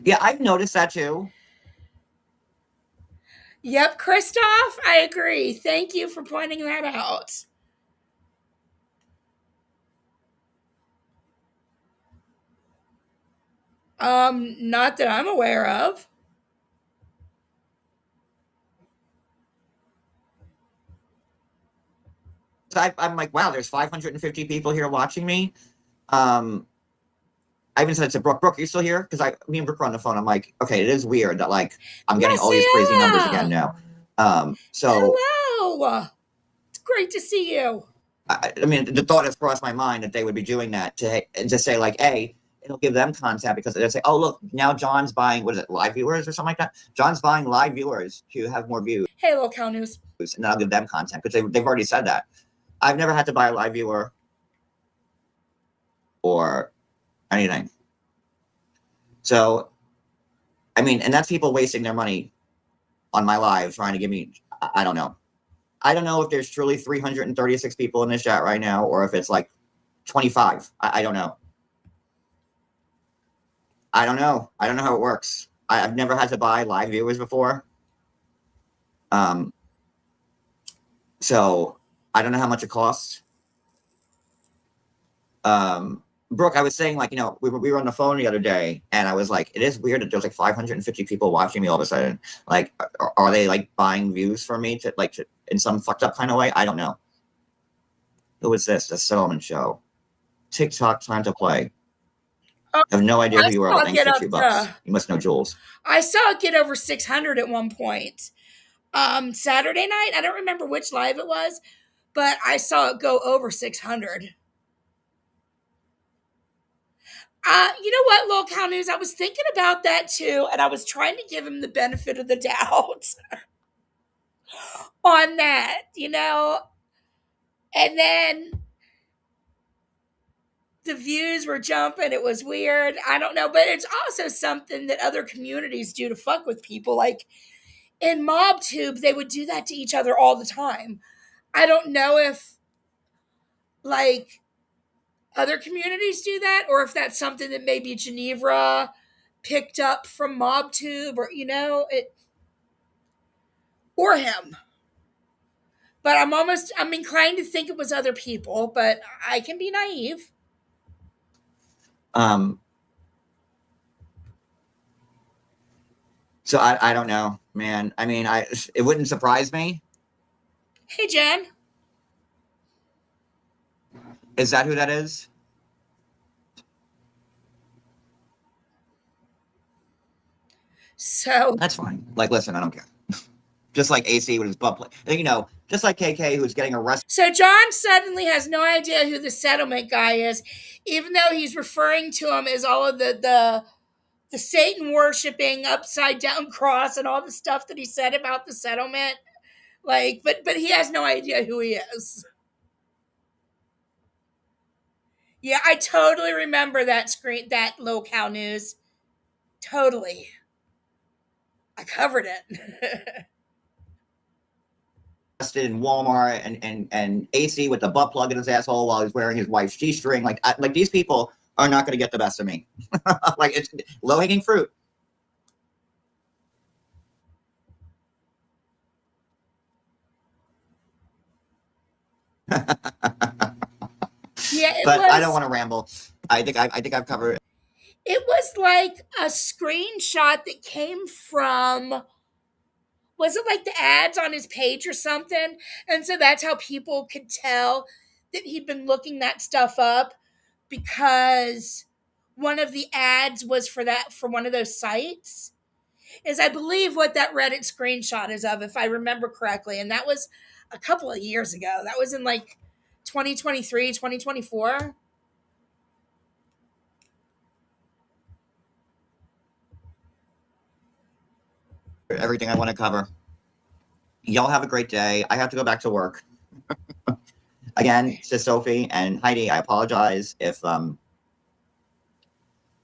[SPEAKER 2] Yeah, I've noticed that too.
[SPEAKER 1] Yep, Christoph, I agree. Thank you for pointing that out. Not that I'm aware of.
[SPEAKER 2] I'm like, wow, there's 550 people here watching me. I even said to Brooke, are you still here? Because me and Brooke were on the phone. I'm like, okay, it is weird that like I'm getting
[SPEAKER 1] Yes,
[SPEAKER 2] all these crazy numbers
[SPEAKER 1] yeah.
[SPEAKER 2] again now. So
[SPEAKER 1] Hello. It's great to see you.
[SPEAKER 2] I mean, the thought has crossed my mind that they would be doing that to say like, hey, it'll give them content because they'll say, oh look, now John's buying what is it, live viewers or something like that. John's buying live viewers to have more views,
[SPEAKER 1] Hey, little cow news.
[SPEAKER 2] and that'll give them content because they've already said that. I've never had to buy a live viewer or anything. So, I mean, and that's people wasting their money on my live trying to give me, I don't know. I don't know if there's truly 336 people in this chat right now or if it's like 25. I don't know. I don't know. I don't know how it works. I've never had to buy live viewers before. So I don't know how much it costs. Brooke, I was saying, like, you know, we were on the phone the other day, and I was like, it is weird that there's like 550 people watching me all of a sudden. Like, are they like buying views for me to in some fucked up kind of way? I don't know. Who is this? The Settlement Show. TikTok time to play. I have no idea who you are, but thanks for $2. You must know Jules.
[SPEAKER 1] I saw it get over 600 at one point. Saturday night, I don't remember which live it was, but I saw it go over 600. You know what, Lil Cow News? I was thinking about that too, and I was trying to give him the benefit of the doubt on that, you know? And then the views were jumping. It was weird. I don't know, but it's also something that other communities do to fuck with people. Like in MobTube, they would do that to each other all the time. I don't know if like other communities do that or if that's something that maybe Geneva picked up from MobTube or, you know, it or him. But I'm inclined to think it was other people, but I can be naive.
[SPEAKER 2] So I don't know, man. I mean, it wouldn't surprise me.
[SPEAKER 1] Hey, Jen.
[SPEAKER 2] Is that who that is?
[SPEAKER 1] So
[SPEAKER 2] that's fine. Like, listen, I don't care. Just like AC with his butt play, you know, just like KK who's getting arrested.
[SPEAKER 1] So John suddenly has no idea who the settlement guy is, even though he's referring to him as all of the Satan worshiping upside down cross and all the stuff that he said about the settlement. Like, but he has no idea who he is. Yeah, I totally remember that Low Cow News. Totally. I covered it.
[SPEAKER 2] In Walmart and AC with the butt plug in his asshole while he's wearing his wife's G-string. Like these people are not going to get the best of me. Like, it's low-hanging fruit.
[SPEAKER 1] Yeah,
[SPEAKER 2] but I don't want to ramble. I think I've covered it.
[SPEAKER 1] It was like a screenshot that came from, was it like the ads on his page or something? And so that's how people could tell that he'd been looking that stuff up, because one of the ads was for one of those sites, is I believe what that Reddit screenshot is of, if I remember correctly. And that was a couple of years ago. That was in like 2023, 2024.
[SPEAKER 2] Everything I want to cover. Y'all have a great day. I have to go back to work. Again, to Sophie and Heidi, I apologize if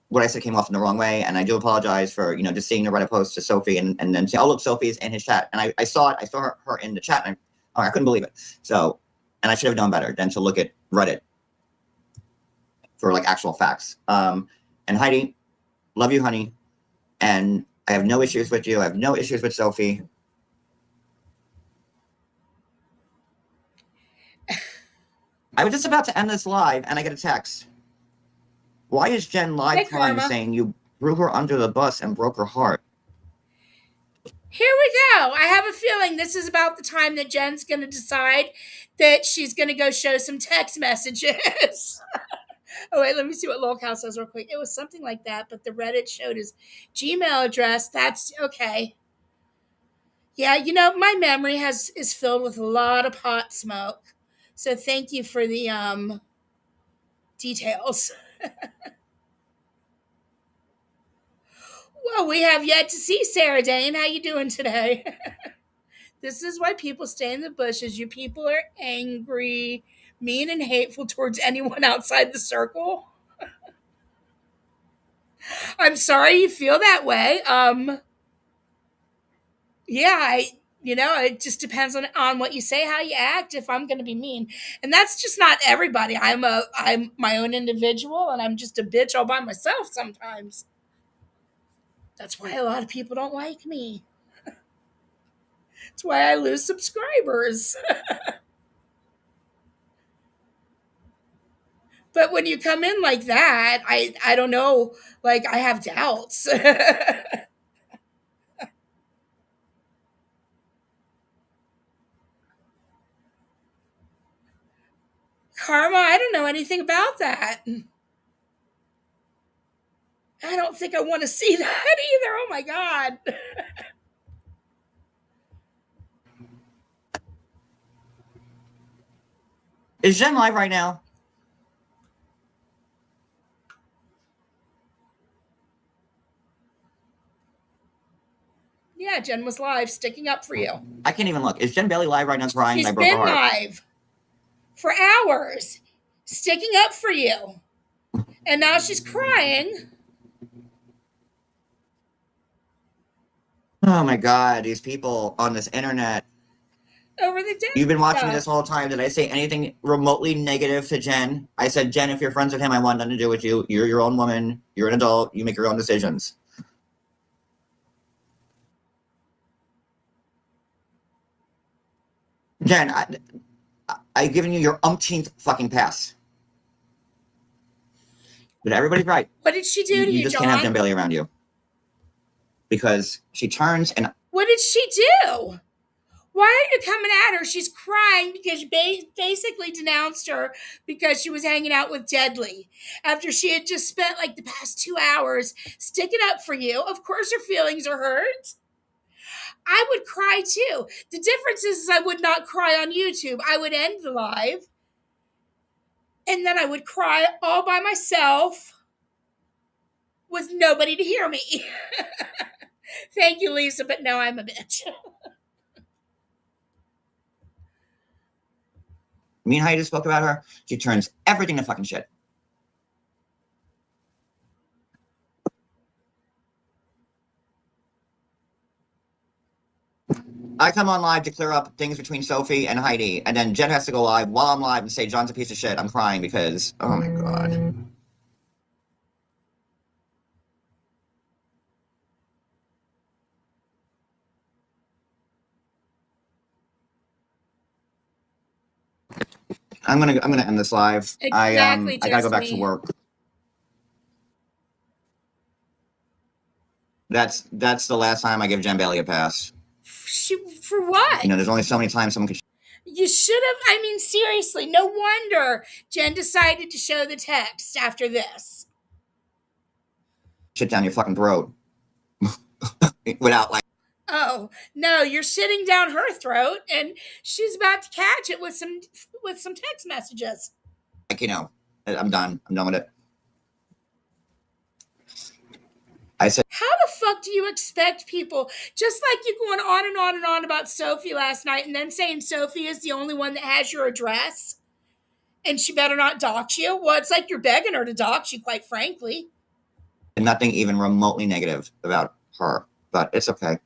[SPEAKER 2] what I said came off in the wrong way, and I do apologize for, you know, just seeing the Reddit post to Sophie and then saying, oh look, Sophie's in his chat, and I saw it. I saw her in the chat, and I couldn't believe it. So, and I should have known better than to look at Reddit for like actual facts. And Heidi, love you, honey, and I have no issues with you. I have no issues with Sophie. I was just about to end this live, and I get a text. Why is Jen live crying saying you threw her under the bus and broke her heart?
[SPEAKER 1] Here we go. I have a feeling this is about the time that Jen's going to decide that she's going to go show some text messages. Oh, wait, let me see what Lolcow says real quick. It was something like that, but the Reddit showed his Gmail address. That's okay. Yeah, you know, my memory is filled with a lot of pot smoke. So thank you for the details. Well, we have yet to see Sarah Dane. How you doing today? This is why people stay in the bushes. You people are angry, mean, and hateful towards anyone outside the circle. I'm sorry you feel that way. Yeah, it just depends on what you say, how you act, if I'm gonna be mean. And that's just not everybody. I'm my own individual and I'm just a bitch all by myself sometimes. That's why a lot of people don't like me. That's why I lose subscribers. But when you come in like that, I don't know, like I have doubts. Karma, I don't know anything about that. I don't think I want to see that either. Oh my God.
[SPEAKER 2] Is Jen live right now?
[SPEAKER 1] Yeah, Jen was live, sticking up for you.
[SPEAKER 2] I can't even look. Is Jen Bailey live right now crying?
[SPEAKER 1] She's
[SPEAKER 2] I broke her
[SPEAKER 1] been
[SPEAKER 2] heart.
[SPEAKER 1] live for hours, sticking up for you. And now she's crying.
[SPEAKER 2] Oh my God, these people on this internet.
[SPEAKER 1] Over the day.
[SPEAKER 2] You've been watching me this whole time. Did I say anything remotely negative to Jen? I said, Jen, if you're friends with him, I want nothing to do with you. You're your own woman. You're an adult. You make your own decisions. Jen, I've given you your umpteenth fucking pass. But everybody's right.
[SPEAKER 1] What did she do to you,
[SPEAKER 2] You just
[SPEAKER 1] John?
[SPEAKER 2] can't have Jen Bailey around you. Because she turns and...
[SPEAKER 1] What did she do? Why are you coming at her? She's crying because you basically denounced her because she was hanging out with Deadly. After she had just spent like the past 2 hours sticking up for you. Of course her feelings are hurt. I would cry too. The difference is I would not cry on YouTube. I would end the live and then I would cry all by myself with nobody to hear me. Thank you, Lisa, but no, I'm a bitch.
[SPEAKER 2] mean how you just spoke about her? She turns everything to fucking shit. I come on live to clear up things between Sophie and Heidi, and then Jen has to go live while I'm live and say John's a piece of shit. I'm crying because, oh my God. I'm gonna end this live.
[SPEAKER 1] Exactly,
[SPEAKER 2] I gotta go back to work. That's the last time I give Jen Bailey a pass.
[SPEAKER 1] For what?
[SPEAKER 2] You know, there's only so many times someone can...
[SPEAKER 1] You should have, I mean, seriously, no wonder Jen decided to show the text after this.
[SPEAKER 2] shit down your fucking throat. Without like...
[SPEAKER 1] Oh, no, you're sitting down her throat and she's about to catch it with some text messages.
[SPEAKER 2] Like, you know, I'm done. I'm done with it. I said,
[SPEAKER 1] how the fuck do you expect people, just like you going on and on and on about Sophie last night and then saying Sophie is the only one that has your address and she better not dox you? Well, it's like you're begging her to dox you, quite frankly.
[SPEAKER 2] nothing even remotely negative about her, but it's okay.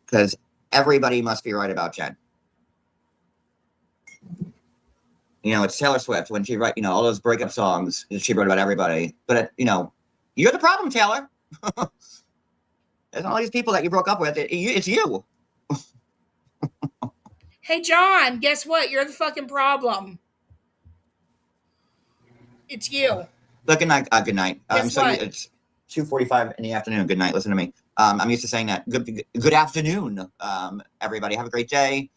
[SPEAKER 2] Because everybody must be right about Jen. You know, it's Taylor Swift when she wrote, you know, all those breakup songs she wrote about everybody. But, you know, you're the problem, Taylor. There's all these people that you broke up with. It's you.
[SPEAKER 1] Hey, John, guess what? You're the fucking problem. It's you.
[SPEAKER 2] Look, good night. Good night.
[SPEAKER 1] Guess
[SPEAKER 2] So
[SPEAKER 1] what?
[SPEAKER 2] 2:45 in the afternoon. Good night. Listen to me. I'm used to saying that. Good afternoon, everybody. Have a great day.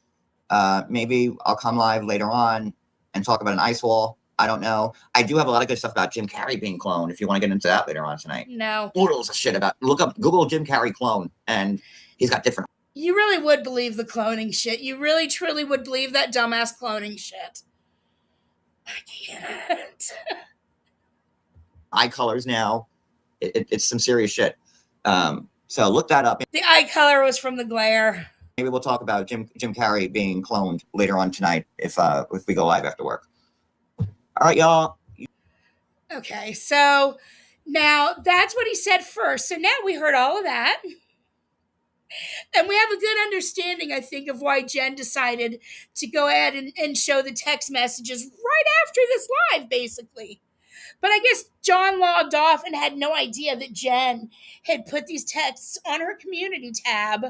[SPEAKER 2] Maybe I'll come live later on and talk about an ice wall. I don't know. I do have a lot of good stuff about Jim Carrey being cloned. If you want to get into that later on tonight.
[SPEAKER 1] No.
[SPEAKER 2] Oodles of shit about. Google Jim Carrey clone, and he's got different.
[SPEAKER 1] You really would believe the cloning shit. You really, truly would believe that dumbass cloning shit. I can't.
[SPEAKER 2] Eye colors now. It's some serious shit. So look that up.
[SPEAKER 1] The eye color was from the glare.
[SPEAKER 2] Maybe we'll talk about Jim Carrey being cloned later on tonight if we go live after work. All right, y'all.
[SPEAKER 1] Okay, so now that's what he said first. So now we heard all of that. And we have a good understanding, I think, of why Jen decided to go ahead and show the text messages right after this live, basically. But I guess John logged off and had no idea that Jen had put these texts on her community tab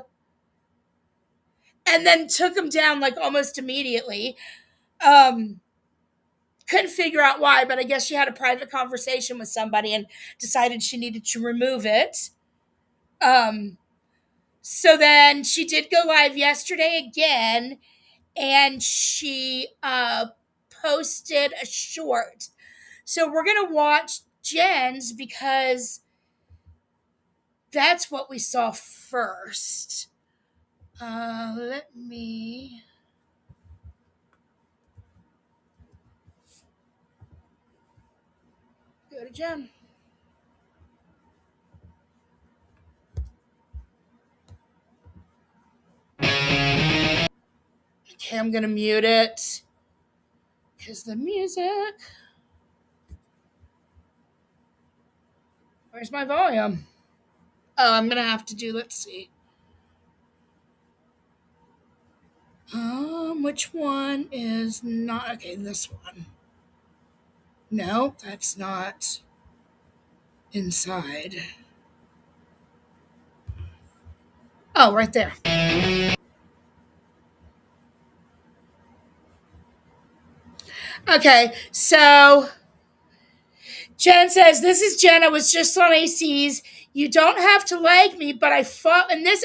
[SPEAKER 1] and then took them down like almost immediately. Couldn't figure out why, but I guess she had a private conversation with somebody and decided she needed to remove it. So then she did go live yesterday again, and she posted a short. So we're going to watch Jen's because that's what we saw first. Let me... go to Jen. Okay, I'm going to mute it because the music... Where's my volume? Oh, I'm going to have to do, let's see. Which one is not... Okay, this one. No, that's not inside. Oh, right there. Okay, so Jen says, this is Jen. I was just on AC's. You don't have to like me, but I fought. And this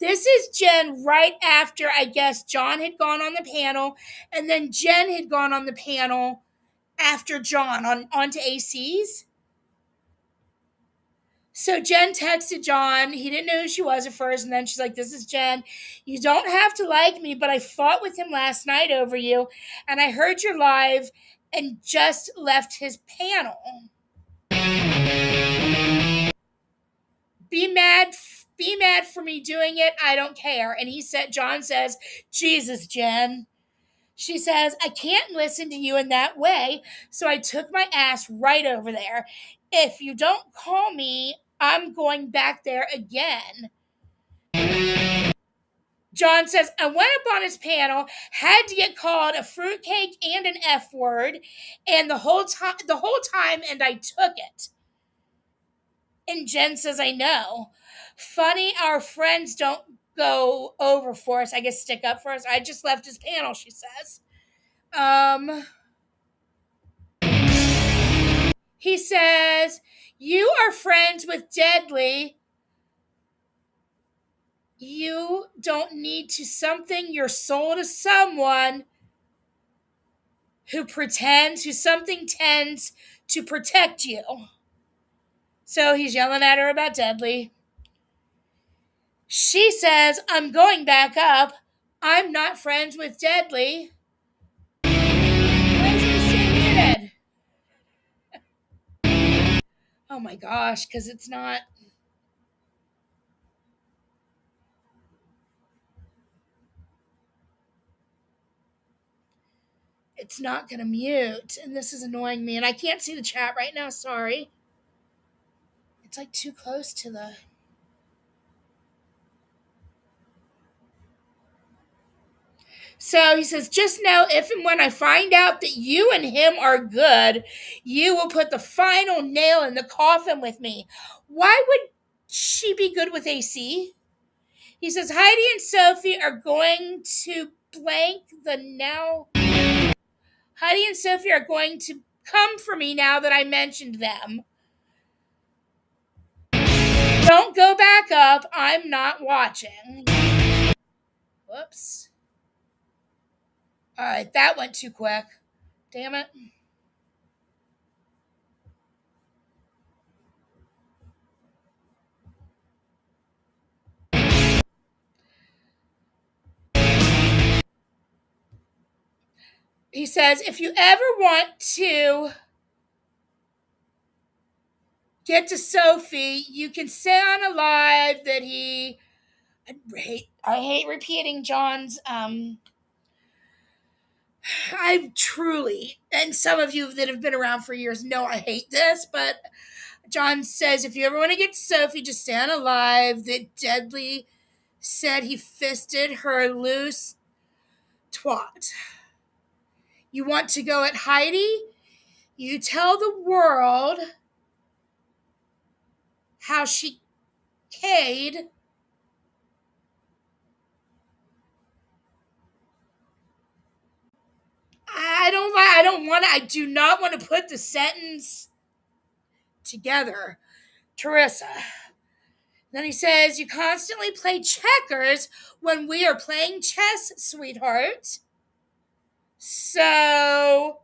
[SPEAKER 1] is Jen right after, I guess, John had gone on the panel, and then Jen had gone on the panel after John onto AC's. So Jen texted John. He didn't know who she was at first, and then she's like, this is Jen. You don't have to like me, but I fought with him last night over you, and I heard your live and just left his panel. Be mad for me doing it. I don't care. And John says, Jesus, Jen. She says, I can't listen to you in that way, so I took my ass right over there. If you don't call me, I'm going back there again. John says, I went up on his panel, had to get called a fruitcake and an F word, and the whole time, and I took it. And Jen says, I know. Funny, our friends don't go over for us. I guess stick up for us. I just left his panel, she says. He says, you are friends with Deadly. You don't need to something your soul to someone who something tends to protect you. So he's yelling at her about Deadly. She says, I'm going back up. I'm not friends with Deadly. Why is he stay muted? Oh my gosh, because it's not... It's not going to mute, and this is annoying me, and I can't see the chat right now, sorry. It's like too close to the... So he says, just know if and when I find out that you and him are good, you will put the final nail in the coffin with me. Why would she be good with AC? He says, Heidi and Sophie are going to blank the now... Heidi and Sophie are going to come for me now that I mentioned them. Don't go back up. I'm not watching. Whoops. All right, that went too quick. Damn it. He says, if you ever want to get to Sophie, you can say on a live that he. I hate repeating John's. I truly, and some of you that have been around for years know I hate this, but John says, if you ever want to get to Sophie, just stay on a live that Deadly said he fisted her loose twat. You want to go at Heidi? You tell the world how she Cade I do not want to put the sentence together. Teresa. Then he says, you constantly play checkers when we are playing chess, sweetheart. So,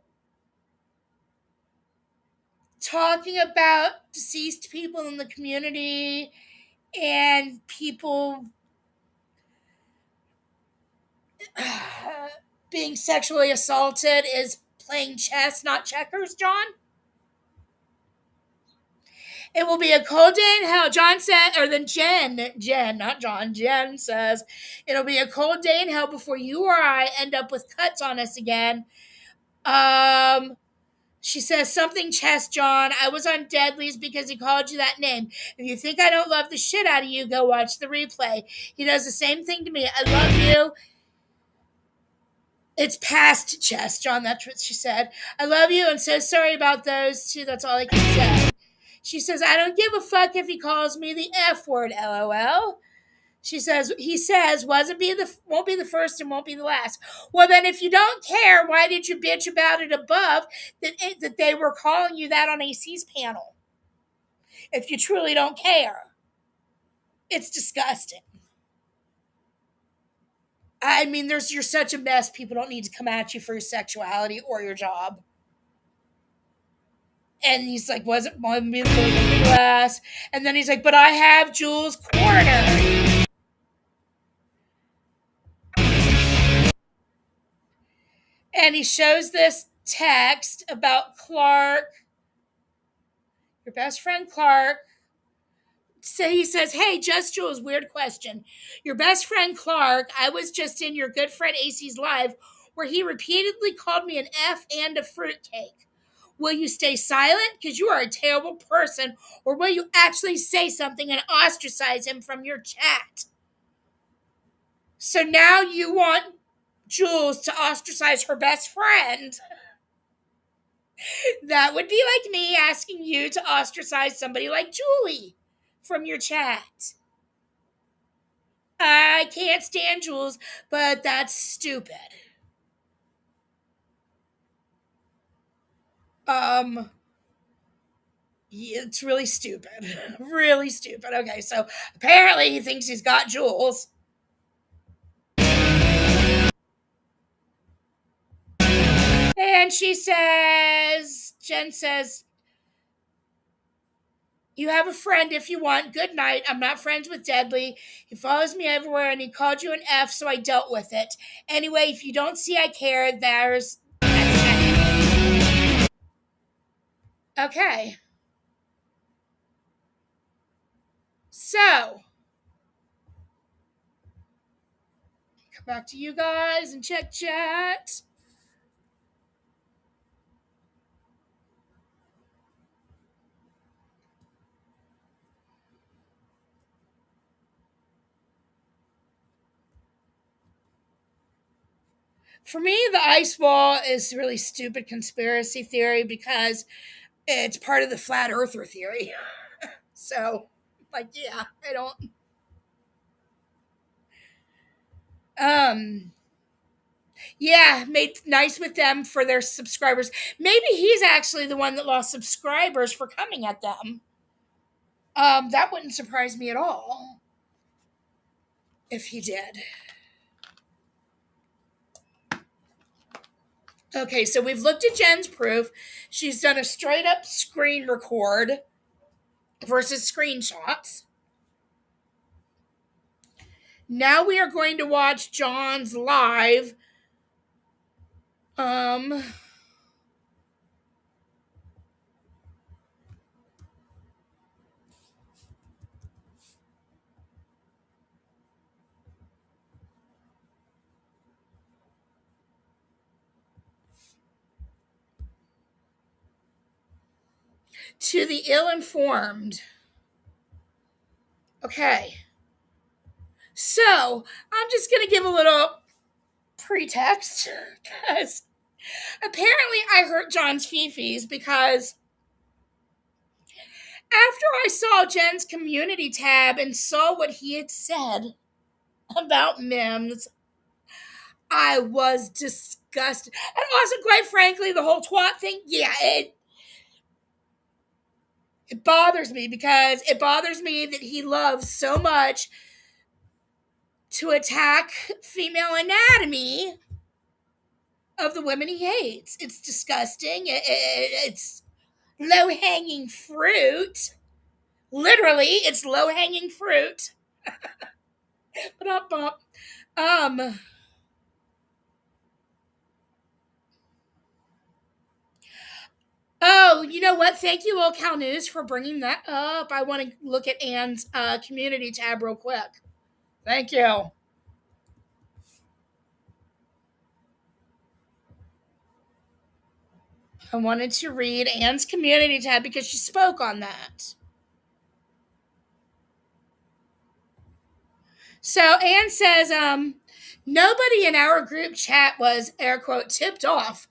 [SPEAKER 1] talking about deceased people in the community and people being sexually assaulted is playing chess, not checkers, John? It will be a cold day in hell. John said, or then Jen, not John, Jen says, it'll be a cold day in hell before you or I end up with cuts on us again. She says, something chess, John. I was on Deadly's because he called you that name. If you think I don't love the shit out of you, go watch the replay. He does the same thing to me. I love you. It's past chess, John. That's what she said. I love you. I'm so sorry about those two. That's all I can say. She says, I don't give a fuck if he calls me the F word, LOL. She says, he says, won't be the first and won't be the last. Well, then if you don't care, why did you bitch about it above that they were calling you that on AC's panel? If you truly don't care. It's disgusting. I mean, you're such a mess. People don't need to come at you for your sexuality or your job. And he's like, wasn't be the last. And then he's like, but I have Jules cornered. And he shows this text about Clark, your best friend Clark. So he says, hey, just Jules, weird question. Your best friend Clark, I was just in your good friend AC's live where he repeatedly called me an F and a fruitcake. Will you stay silent because you are a terrible person, or will you actually say something and ostracize him from your chat? So now you want Jules to ostracize her best friend. That would be like me asking you to ostracize somebody like Julie from your chat. I can't stand Jules, but that's stupid. It's really stupid. Really stupid. Okay, so apparently he thinks he's got Jules. And Jen says, you have a friend if you want. Good night. I'm not friends with Deadly. He follows me everywhere and he called you an F, so I dealt with it. Anyway, if you don't see I care, there's... Okay. So, come back to you guys and check chat. For me, the ice wall is really stupid conspiracy theory because it's part of the flat earther theory. So, like, yeah, I don't... Yeah, made nice with them for their subscribers. Maybe he's actually the one that lost subscribers for coming at them. That wouldn't surprise me at all if he did. Okay, so we've looked at Jen's proof. She's done a straight up screen record versus screenshots. Now we are going to watch John's live. To the ill-informed. Okay. So, I'm just going to give a little pretext because apparently I hurt John's fifis because after I saw Jen's community tab and saw what he had said about Mims, I was disgusted. And also, quite frankly, the whole twat thing, yeah, it bothers me because it bothers me that he loves so much to attack female anatomy of the women he hates. It's disgusting. It's low-hanging fruit. Literally, it's low-hanging fruit. But oh, you know what? Thank you, Locale News, for bringing that up. I want to look at Anne's community tab real quick. Thank you. I wanted to read Anne's community tab because she spoke on that. So Anne says, nobody in our group chat was, air quote, tipped off.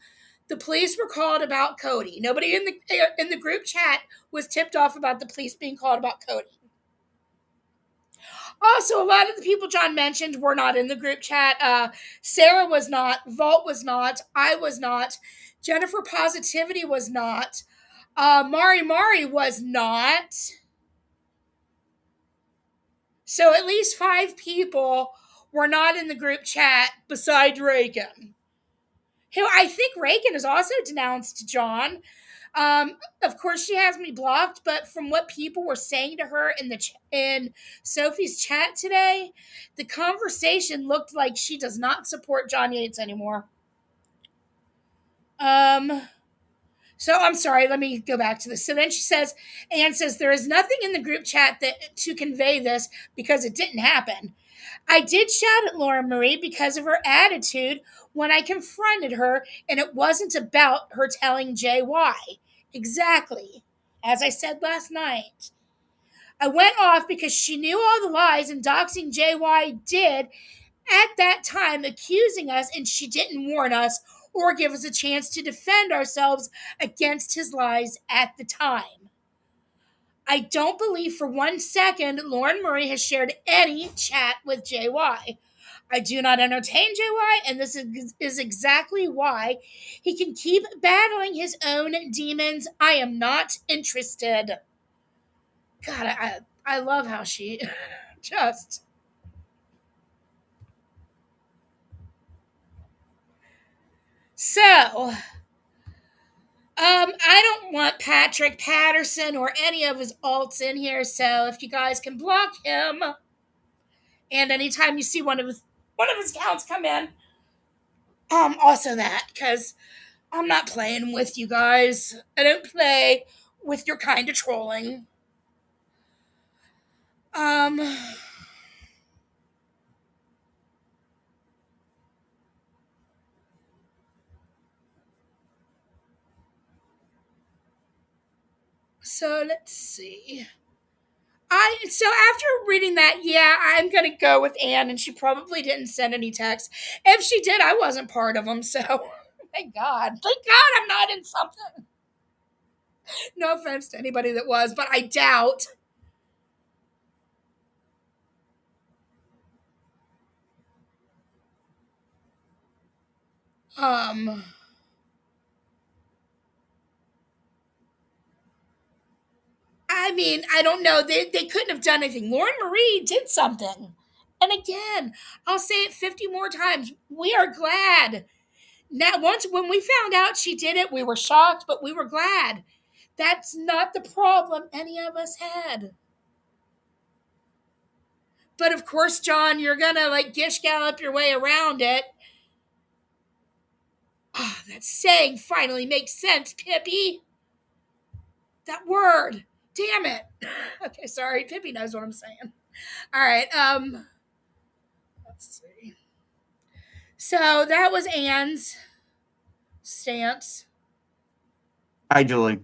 [SPEAKER 1] The police were called about Cody. Nobody in the group chat was tipped off about the police being called about Cody. Also, a lot of the people John mentioned were not in the group chat. Sarah was not. Vault was not. I was not. Jennifer Positivity was not. Mari was not. So at least 5 people were not in the group chat besides Reagan, who I think Reagan has also denounced John. Of course, she has me blocked, but from what people were saying to her in Sophie's chat today, the conversation looked like she does not support John Yates anymore. So I'm sorry, let me go back to this. So then she says, Anne says, there is nothing in the group chat to convey this because it didn't happen. I did shout at Lauren Marie because of her attitude when I confronted her, and it wasn't about her telling Jay why. Exactly. As I said last night. I went off because she knew all the lies and doxing JY did at that time, accusing us, and she didn't warn us or give us a chance to defend ourselves against his lies at the time. I don't believe for 1 second Lauren Murray has shared any chat with JY. I do not entertain JY, and this is exactly why he can keep battling his own demons. I am not interested. God, I love how she just... So, I don't want Patrick Patterson or any of his alts in here, so if you guys can block him, and anytime you see one of his accounts come in, also that, because I'm not playing with you guys. I don't play with your kind of trolling. So let's see. So after reading that, yeah, I'm gonna go with Anne, and she probably didn't send any texts. If she did, I wasn't part of them, so thank God I'm not in something. No offense to anybody that was, but I doubt. I mean, I don't know. They couldn't have done anything. Lauren Marie did something. And again, I'll say it 50 more times. We are glad. Now, once when we found out she did it, we were shocked, but we were glad. That's not the problem any of us had. But of course, John, you're gonna like gish gallop your way around it. Oh, that saying finally makes sense, Pippi. That word. Damn it. Okay, sorry. Pippi knows what I'm saying. All right. Let's see. So that was Anne's stance.
[SPEAKER 2] Hi, Julie.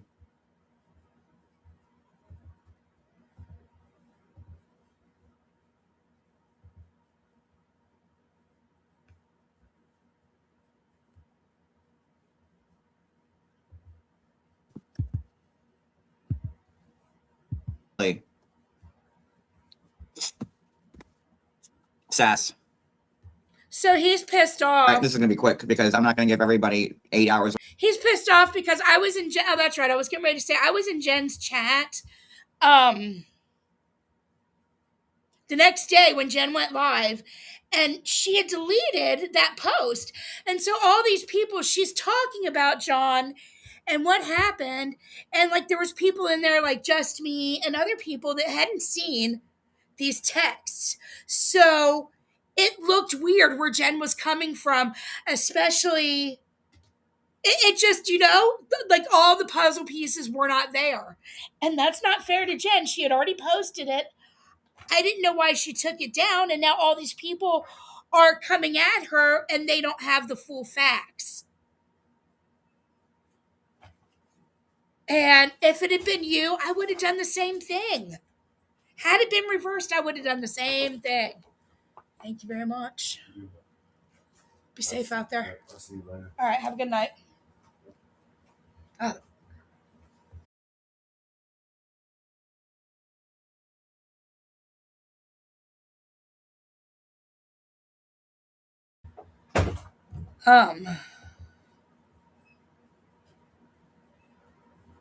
[SPEAKER 2] Sass.
[SPEAKER 1] So he's pissed off.
[SPEAKER 2] This is going to be quick because I'm not going to give everybody 8 hours.
[SPEAKER 1] He's pissed off because I was in oh, that's right. I was getting ready to say I was in Jen's chat. The next day when Jen went live, and she had deleted that post. And so all these people, she's talking about John and what happened. And like there was people in there like Just Me and other people that hadn't seen these texts. So it looked weird where Jen was coming from, especially it just, like all the puzzle pieces were not there. And that's not fair to Jen. She had already posted it. I didn't know why she took it down, and now all these people are coming at her and they don't have the full facts. And if it had been you, I would have done the same thing. Had it been reversed, I would have done the same thing. Thank you very much. Be safe out there.
[SPEAKER 6] I'll see you later.
[SPEAKER 1] All right, have a good night. Oh.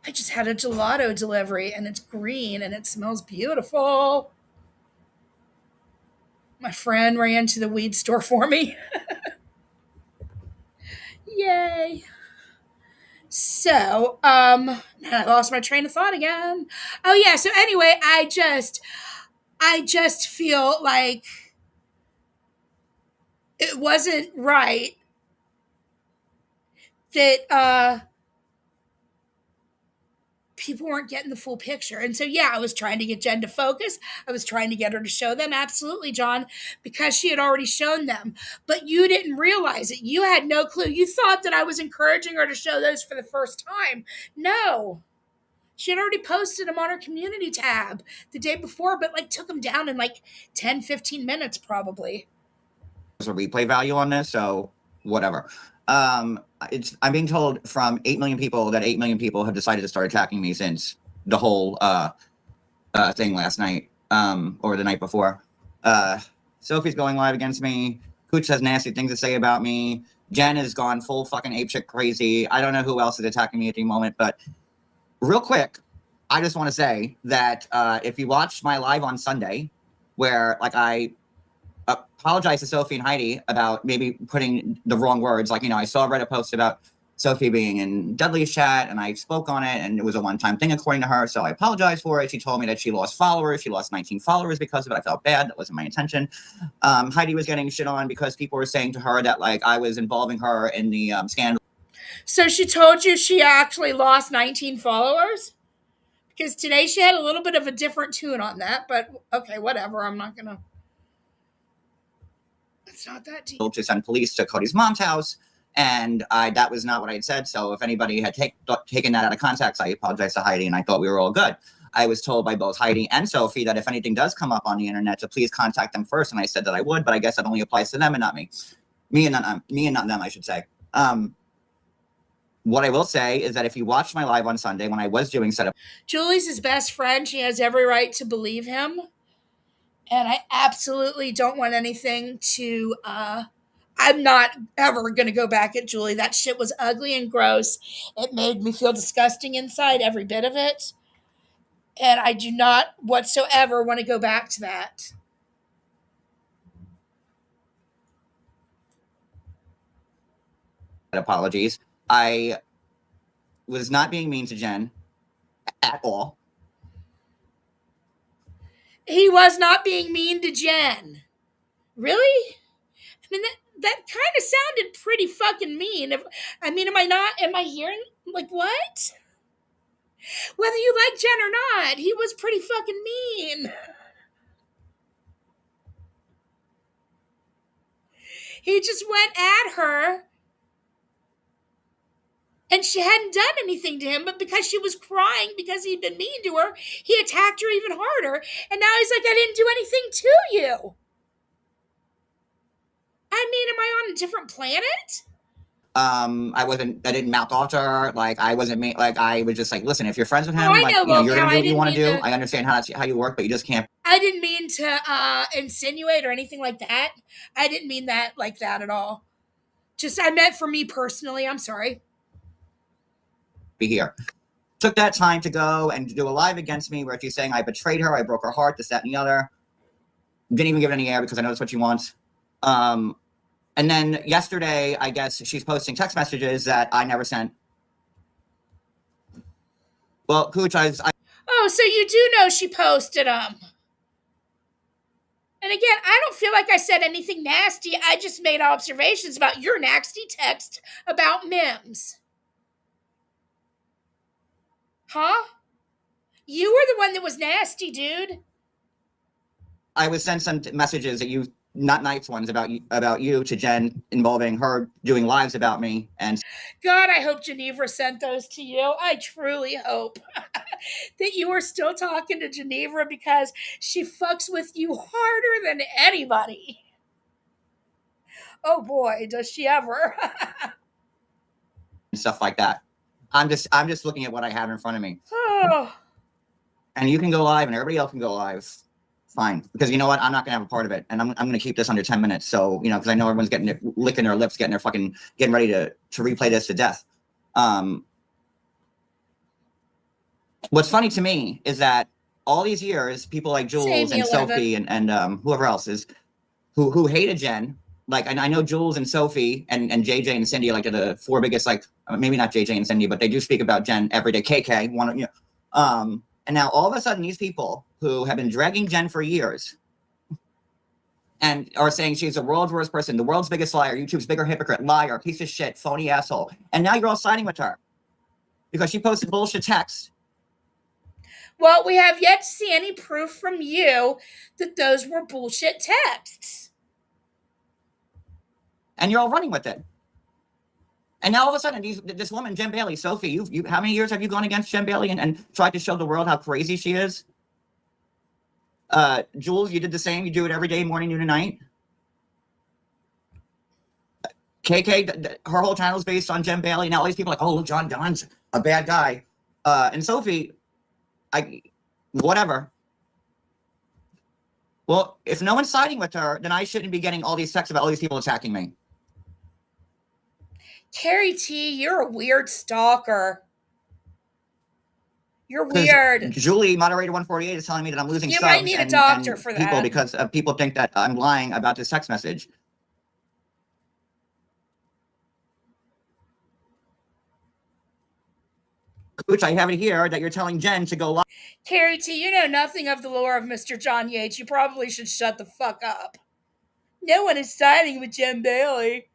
[SPEAKER 1] I just had a gelato delivery and it's green and it smells beautiful. My friend ran to the weed store for me. Yay. So, I lost my train of thought again. Oh yeah, so anyway, I just feel like it wasn't right that people weren't getting the full picture. And so, yeah, I was trying to get Jen to focus. I was trying to get her to show them. Absolutely, John, because she had already shown them. But you didn't realize it. You had no clue. You thought that I was encouraging her to show those for the first time. No. She had already posted them on her community tab the day before, but like took them down in like 10, 15 minutes probably.
[SPEAKER 2] There's a replay value on this, so whatever. I'm being told from 8 million people that 8 million people have decided to start attacking me since the whole thing last night or the night before. Sophie's going live against me. Cooch has nasty things to say about me. Jen has gone full fucking apeshit crazy. I don't know who else is attacking me at the moment, but real quick, I just want to say that if you watched my live on Sunday, where like I apologize to Sophie and Heidi about maybe putting the wrong words. Like, I saw Reddit post about Sophie being in Dudley's chat and I spoke on it and it was a one-time thing according to her. So I apologize for it. She told me that she lost followers. She lost 19 followers because of it. I felt bad. That wasn't my intention. Heidi was getting shit on because people were saying to her that like I was involving her in the scandal.
[SPEAKER 1] So she told you she actually lost 19 followers? Because today she had a little bit of a different tune on that, but okay, whatever. I'm not going to. It's not that deep.
[SPEAKER 2] To send police to Cody's mom's house, and that was not what I had said. So if anybody had taken that out of context, I apologize to Heidi, and I thought we were all good. I was told by both Heidi and Sophie that if anything does come up on the internet, to please contact them first, and I said that I would, but I guess that only applies to them and not me. Me and not them, I should say. What I will say is that if you watched my live on Sunday when I was doing setup,
[SPEAKER 1] Julie's his best friend. She has every right to believe him. And I absolutely don't want anything to, I'm not ever going to go back at Julie. That shit was ugly and gross. It made me feel disgusting inside, every bit of it. And I do not whatsoever want to go back to that.
[SPEAKER 2] Apologies. I was not being mean to Jen at all.
[SPEAKER 1] He was not being mean to Jen. Really? I mean, that kind of sounded pretty fucking mean. Am I hearing, like, what? Whether you like Jen or not, he was pretty fucking mean. He just went at her, and she hadn't done anything to him, but because she was crying because he'd been mean to her, he attacked her even harder, and now he's like, I didn't do anything to you. I mean, am I on a different planet?
[SPEAKER 2] I didn't mouth off to her. Like, I wasn't like, I was just like, listen, if you're friends with him,
[SPEAKER 1] I
[SPEAKER 2] like,
[SPEAKER 1] know,
[SPEAKER 2] you know, you're
[SPEAKER 1] Locale,
[SPEAKER 2] gonna do
[SPEAKER 1] I
[SPEAKER 2] what you
[SPEAKER 1] didn't
[SPEAKER 2] want to
[SPEAKER 1] mean
[SPEAKER 2] do.
[SPEAKER 1] to-
[SPEAKER 2] I understand how you work, but you just can't.
[SPEAKER 1] I didn't mean to insinuate or anything like that. I didn't mean that like that at all. Just, I meant for me personally. I'm sorry.
[SPEAKER 2] Be here. Took that time to go and do a live against me where she's saying I betrayed her, I broke her heart, this, that, and the other. Didn't even give it any air because I know that's what she wants. And then yesterday, I guess she's posting text messages that I never sent. Well, Cooch,
[SPEAKER 1] Oh, so you do know she posted them. And again, I don't feel like I said anything nasty. I just made observations about your nasty text about Mims. Huh? You were the one that was nasty, dude.
[SPEAKER 2] I was sent some messages that you, not nice ones, about you to Jen involving her doing lives about me. And
[SPEAKER 1] God, I hope Geneva sent those to you. I truly hope that you are still talking to Geneva because she fucks with you harder than anybody. Oh boy, does she ever.
[SPEAKER 2] stuff like that. I'm just looking at what I have in front of me.
[SPEAKER 1] Oh.
[SPEAKER 2] And you can go live and everybody else can go live. Fine. Because you know what? I'm not going to have a part of it. And I'm going to keep this under 10 minutes. So, you know, because I know everyone's licking their lips, getting ready to replay this to death. What's funny to me is that all these years, people like Jules and Sophie and whoever else is who hated Jen, like, and I know Jules and Sophie and JJ and Cindy are like the four biggest, like, maybe not JJ and Cindy, but they do speak about Jen every day. KK, one of, you know, and now all of a sudden these people who have been dragging Jen for years and are saying she's the world's worst person, the world's biggest liar, YouTube's bigger hypocrite, liar, piece of shit, phony asshole. And now you're all siding with her because she posted bullshit text.
[SPEAKER 1] Well, we have yet to see any proof from you that those were bullshit texts.
[SPEAKER 2] And you're all running with it. And now all of a sudden, this woman, Jen Bailey, Sophie, you how many years have you gone against Jen Bailey and tried to show the world how crazy she is? Jules, you did the same. You do it every day, morning, noon, and night. KK, her whole channel is based on Jen Bailey. Now all these people are like, oh, look, Don's a bad guy. And Sophie, whatever. Well, if no one's siding with her, then I shouldn't be getting all these texts about all these people attacking me.
[SPEAKER 1] Carrie T, you're a weird stalker. You're weird.
[SPEAKER 2] Julie, moderator 148, is telling me that I'm losing subs.
[SPEAKER 1] You might need a doctor for
[SPEAKER 2] people
[SPEAKER 1] that.
[SPEAKER 2] Because people think that I'm lying about this text message. Which I have it here that you're telling Jen to go live.
[SPEAKER 1] Carrie T, you know nothing of the lore of Mr. John Yates. You probably should shut the fuck up. No one is siding with Jen Bailey.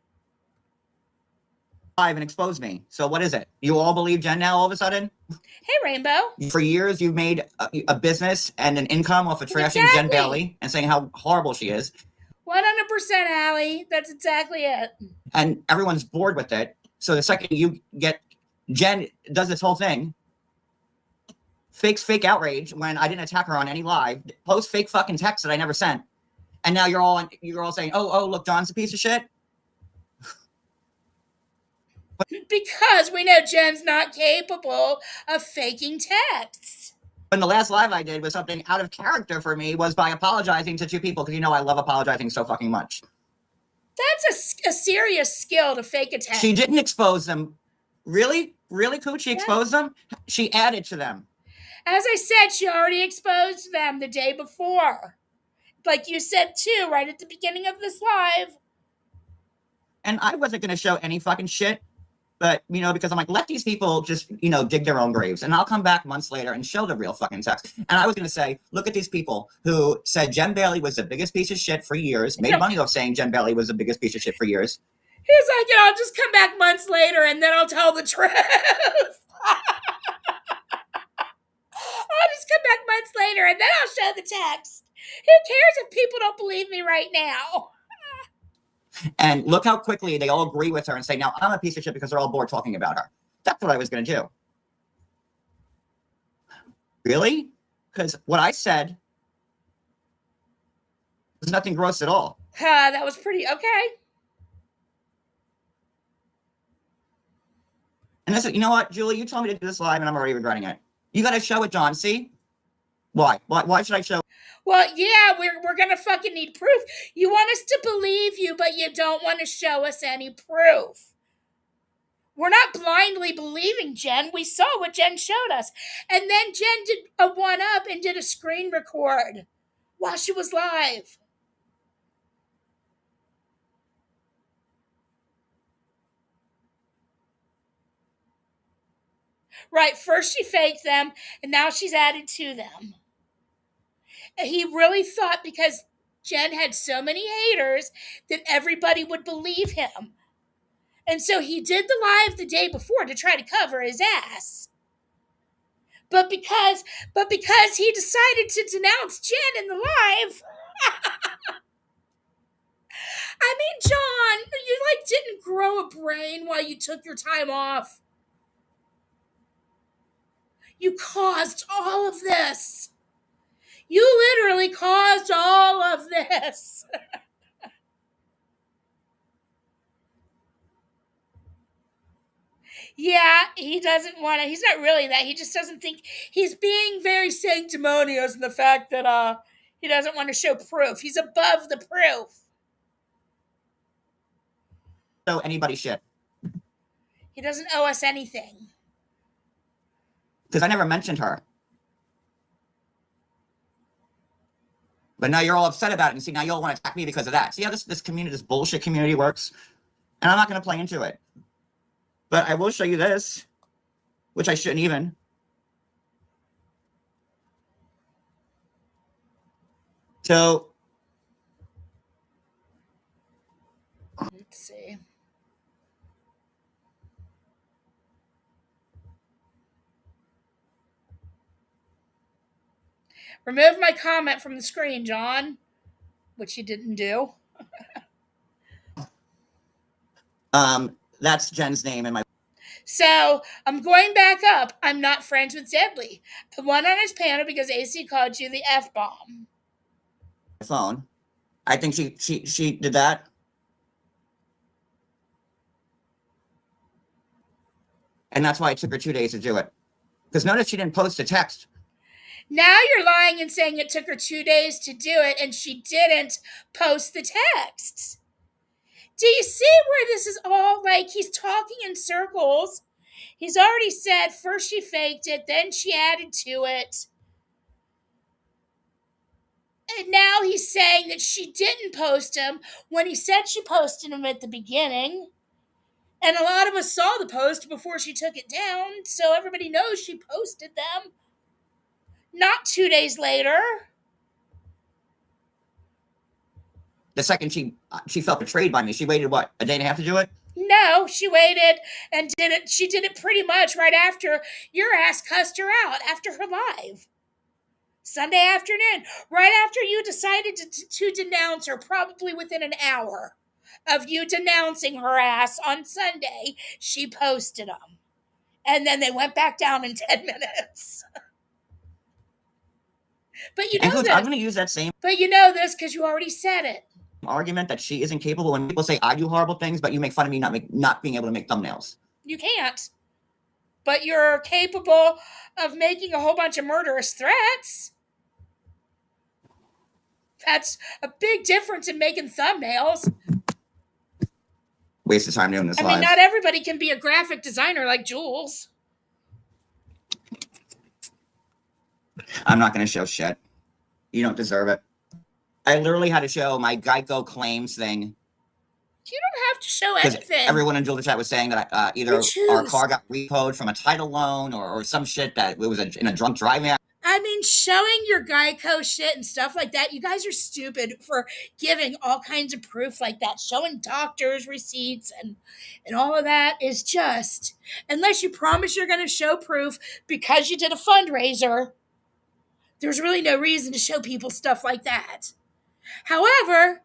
[SPEAKER 2] Live and expose me. So what is it? You all believe Jen now all of a sudden?
[SPEAKER 1] Hey, Rainbow.
[SPEAKER 2] For years, you've made a business and an income off of trashing Jen Bailey and saying how horrible she is.
[SPEAKER 1] 100%, Allie. That's exactly it.
[SPEAKER 2] And everyone's bored with it. So the second you get Jen does this whole thing, fakes fake outrage when I didn't attack her on any live, post fake fucking text that I never sent, and now you're all saying, oh look, John's a piece of shit.
[SPEAKER 1] Because we know Jen's not capable of faking texts.
[SPEAKER 2] And the last live I did was something out of character for me, was by apologizing to two people, because you know I love apologizing so fucking much.
[SPEAKER 1] That's a serious skill to fake a text.
[SPEAKER 2] She didn't expose them. Really? Really, Cooch? She exposed them? She added to them.
[SPEAKER 1] As I said, she already exposed them the day before. Like you said, too, right at the beginning of this live.
[SPEAKER 2] And I wasn't going to show any fucking shit. But, because I'm like, let these people just, dig their own graves. And I'll come back months later and show the real fucking text. And I was going to say, look at these people who said Jen Bailey was the biggest piece of shit for years, made money off saying Jen Bailey was the biggest piece of shit for years.
[SPEAKER 1] He's like, I'll just come back months later and then I'll tell the truth. I'll just come back months later and then I'll show the text. Who cares if people don't believe me right now?
[SPEAKER 2] And look how quickly they all agree with her and say, now I'm a piece of shit because they're all bored talking about her. That's what I was going to do. Really? Because what I said was nothing gross at all.
[SPEAKER 1] That was pretty okay.
[SPEAKER 2] And I said, you know what, Julie, you told me to do this live and I'm already regretting it. You got to show it, John. See? Why? Why should I show?
[SPEAKER 1] Well, yeah, we're going to fucking need proof. You want us to believe you, but you don't want to show us any proof. We're not blindly believing Jen. We saw what Jen showed us. And then Jen did a one-up and did a screen record while she was live. Right, first she faked them, and now she's added to them. He really thought because Jen had so many haters that everybody would believe him. And so he did the live the day before to try to cover his ass. But because he decided to denounce Jen in the live, I mean, John, you didn't grow a brain while you took your time off. You caused all of this. You literally caused all of this. Yeah, he doesn't want to. He's not really that. He just doesn't think. He's being very sanctimonious in the fact that he doesn't want to show proof. He's above the proof.
[SPEAKER 2] Show anybody shit.
[SPEAKER 1] He doesn't owe us anything.
[SPEAKER 2] Because I never mentioned her. But now you're all upset about it, and see, now you all want to attack me because of that. See how this community, this bullshit community works? And I'm not going to play into it. But I will show you this, which I shouldn't even. So.
[SPEAKER 1] Let's see. Remove my comment from the screen, John, which you didn't do.
[SPEAKER 2] That's Jen's name in my.
[SPEAKER 1] So I'm going back up. I'm not friends with Deadly. I went on his panel because AC called you the F-bomb.
[SPEAKER 2] Phone. I think she did that. And that's why it took her 2 days to do it. Because notice she didn't post a text.
[SPEAKER 1] Now you're lying and saying it took her 2 days to do it and she didn't post the texts. Do you see where this is all he's talking in circles? He's already said first she faked it, then she added to it. And now he's saying that she didn't post him when he said she posted him at the beginning. And a lot of us saw the post before she took it down, so everybody knows she posted them. Not 2 days later.
[SPEAKER 2] The second she felt betrayed by me, she waited, what, a day and a half to do it?
[SPEAKER 1] No, she waited and did it. She did it pretty much right after your ass cussed her out after her live. Sunday afternoon, right after you decided to denounce her, probably within an hour of you denouncing her ass on Sunday, she posted them. And then they went back down in 10 minutes. But you know this.
[SPEAKER 2] I'm going to use that same.
[SPEAKER 1] But you know this because you already said it.
[SPEAKER 2] Argument that she isn't capable when people say I do horrible things, but you make fun of me not being able to make thumbnails.
[SPEAKER 1] You can't. But you're capable of making a whole bunch of murderous threats. That's a big difference in making thumbnails.
[SPEAKER 2] Waste of time doing this live.
[SPEAKER 1] I mean, not everybody can be a graphic designer like Jules.
[SPEAKER 2] I'm not going to show shit. You don't deserve it. I literally had to show my Geico claims thing.
[SPEAKER 1] You don't have to show
[SPEAKER 2] Because
[SPEAKER 1] anything.
[SPEAKER 2] everyone in Julia chat was saying that either our car got repoed from a title loan or some shit that it was in a drunk driving.
[SPEAKER 1] I mean, showing your Geico shit and stuff like that, you guys are stupid for giving all kinds of proof like that. Showing doctors' receipts and all of that is just, unless you promise you're going to show proof because you did a fundraiser, there's really no reason to show people stuff like that. However,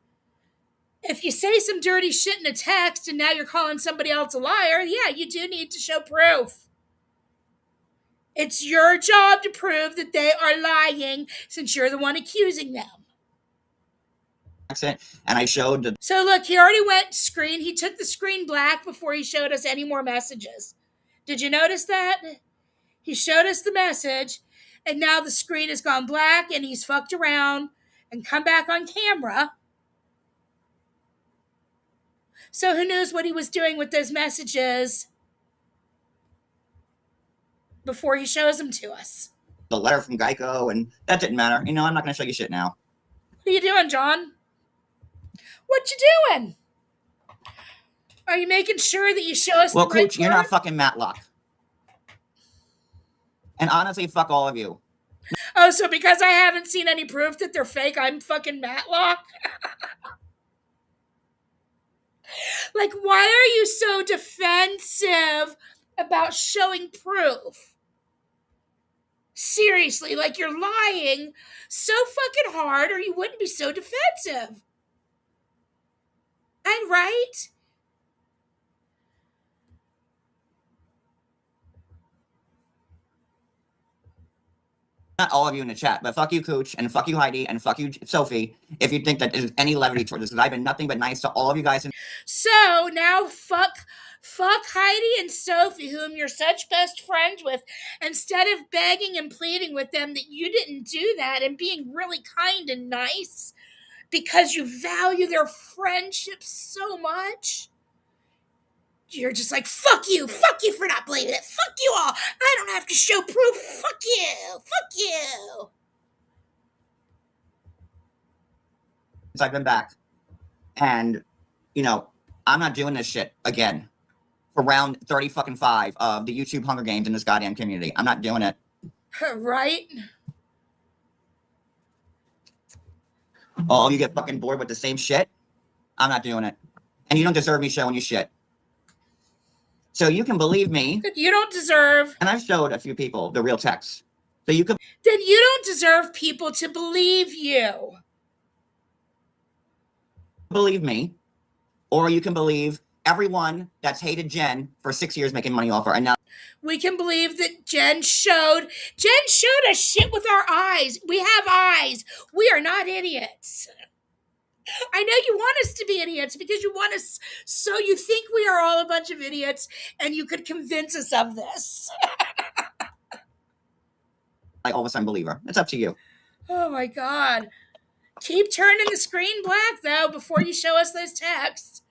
[SPEAKER 1] if you say some dirty shit in a text and now you're calling somebody else a liar, yeah, you do need to show proof. It's your job to prove that they are lying since you're the one accusing them.
[SPEAKER 2] And I showed the.
[SPEAKER 1] So look, he already went screen. He took the screen black before he showed us any more messages. Did you notice that? He showed us the message, and now the screen has gone black, and he's fucked around and come back on camera. So who knows what he was doing with those messages before he shows them to us.
[SPEAKER 2] The letter from Geico, and that didn't matter. You know, I'm not going to show you shit now.
[SPEAKER 1] What are you doing, John? What you doing? Are you making sure that you show us
[SPEAKER 2] Well,
[SPEAKER 1] the right
[SPEAKER 2] Cooch, you're not fucking Matlock. And honestly, fuck all of you.
[SPEAKER 1] Oh, so because I haven't seen any proof that they're fake, I'm fucking Matlock? Like, why are you so defensive about showing proof? Seriously, like you're lying so fucking hard or you wouldn't be so defensive. I'm right.
[SPEAKER 2] Not all of you in the chat, but fuck you, Cooch, and fuck you, Heidi, and fuck you, Sophie, if you think that there's any levity towards this, because I've been nothing but nice to all of you guys.
[SPEAKER 1] So now fuck Heidi and Sophie, whom you're such best friends with, instead of begging and pleading with them that you didn't do that and being really kind and nice because you value their friendship so much. You're just like, fuck you for not believing it, fuck you all, I don't have to show proof, fuck you.
[SPEAKER 2] Since I've been back, and, you know, I'm not doing this shit again for round 35 of the YouTube Hunger Games in this goddamn community. I'm not doing it.
[SPEAKER 1] Right?
[SPEAKER 2] All of you get fucking bored with the same shit. I'm not doing it. And you don't deserve me showing you shit. So you can believe me.
[SPEAKER 1] You don't deserve.
[SPEAKER 2] And I've showed a few people the real text. So you can.
[SPEAKER 1] Then you don't deserve people to believe you.
[SPEAKER 2] Believe me. Or you can believe everyone that's hated Jen for 6 years making money off her. And now
[SPEAKER 1] we can believe that Jen showed us shit with our eyes. We have eyes. We are not idiots. I know you want us to be idiots because you want us, so you think we are all a bunch of idiots and you could convince us of this.
[SPEAKER 2] I all of a sudden believe her. It's up to you.
[SPEAKER 1] Oh my God. Keep turning the screen black though before you show us those texts.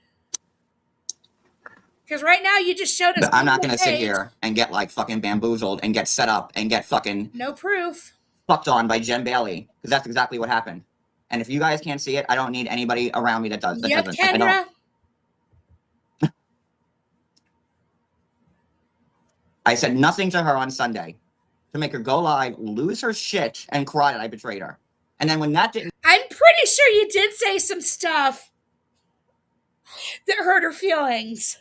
[SPEAKER 1] Because right now you just showed us.
[SPEAKER 2] But I'm not going to sit here and get like fucking bamboozled and get set up and get fucking.
[SPEAKER 1] No proof.
[SPEAKER 2] Fucked on by Jen Bailey. Because that's exactly what happened. And if you guys can't see it, I don't need anybody around me that does. That doesn't.
[SPEAKER 1] Kendra.
[SPEAKER 2] I said nothing to her on Sunday to make her go live, lose her shit, and cry that I betrayed her. And then when that didn't...
[SPEAKER 1] I'm pretty sure you did say some stuff that hurt her feelings.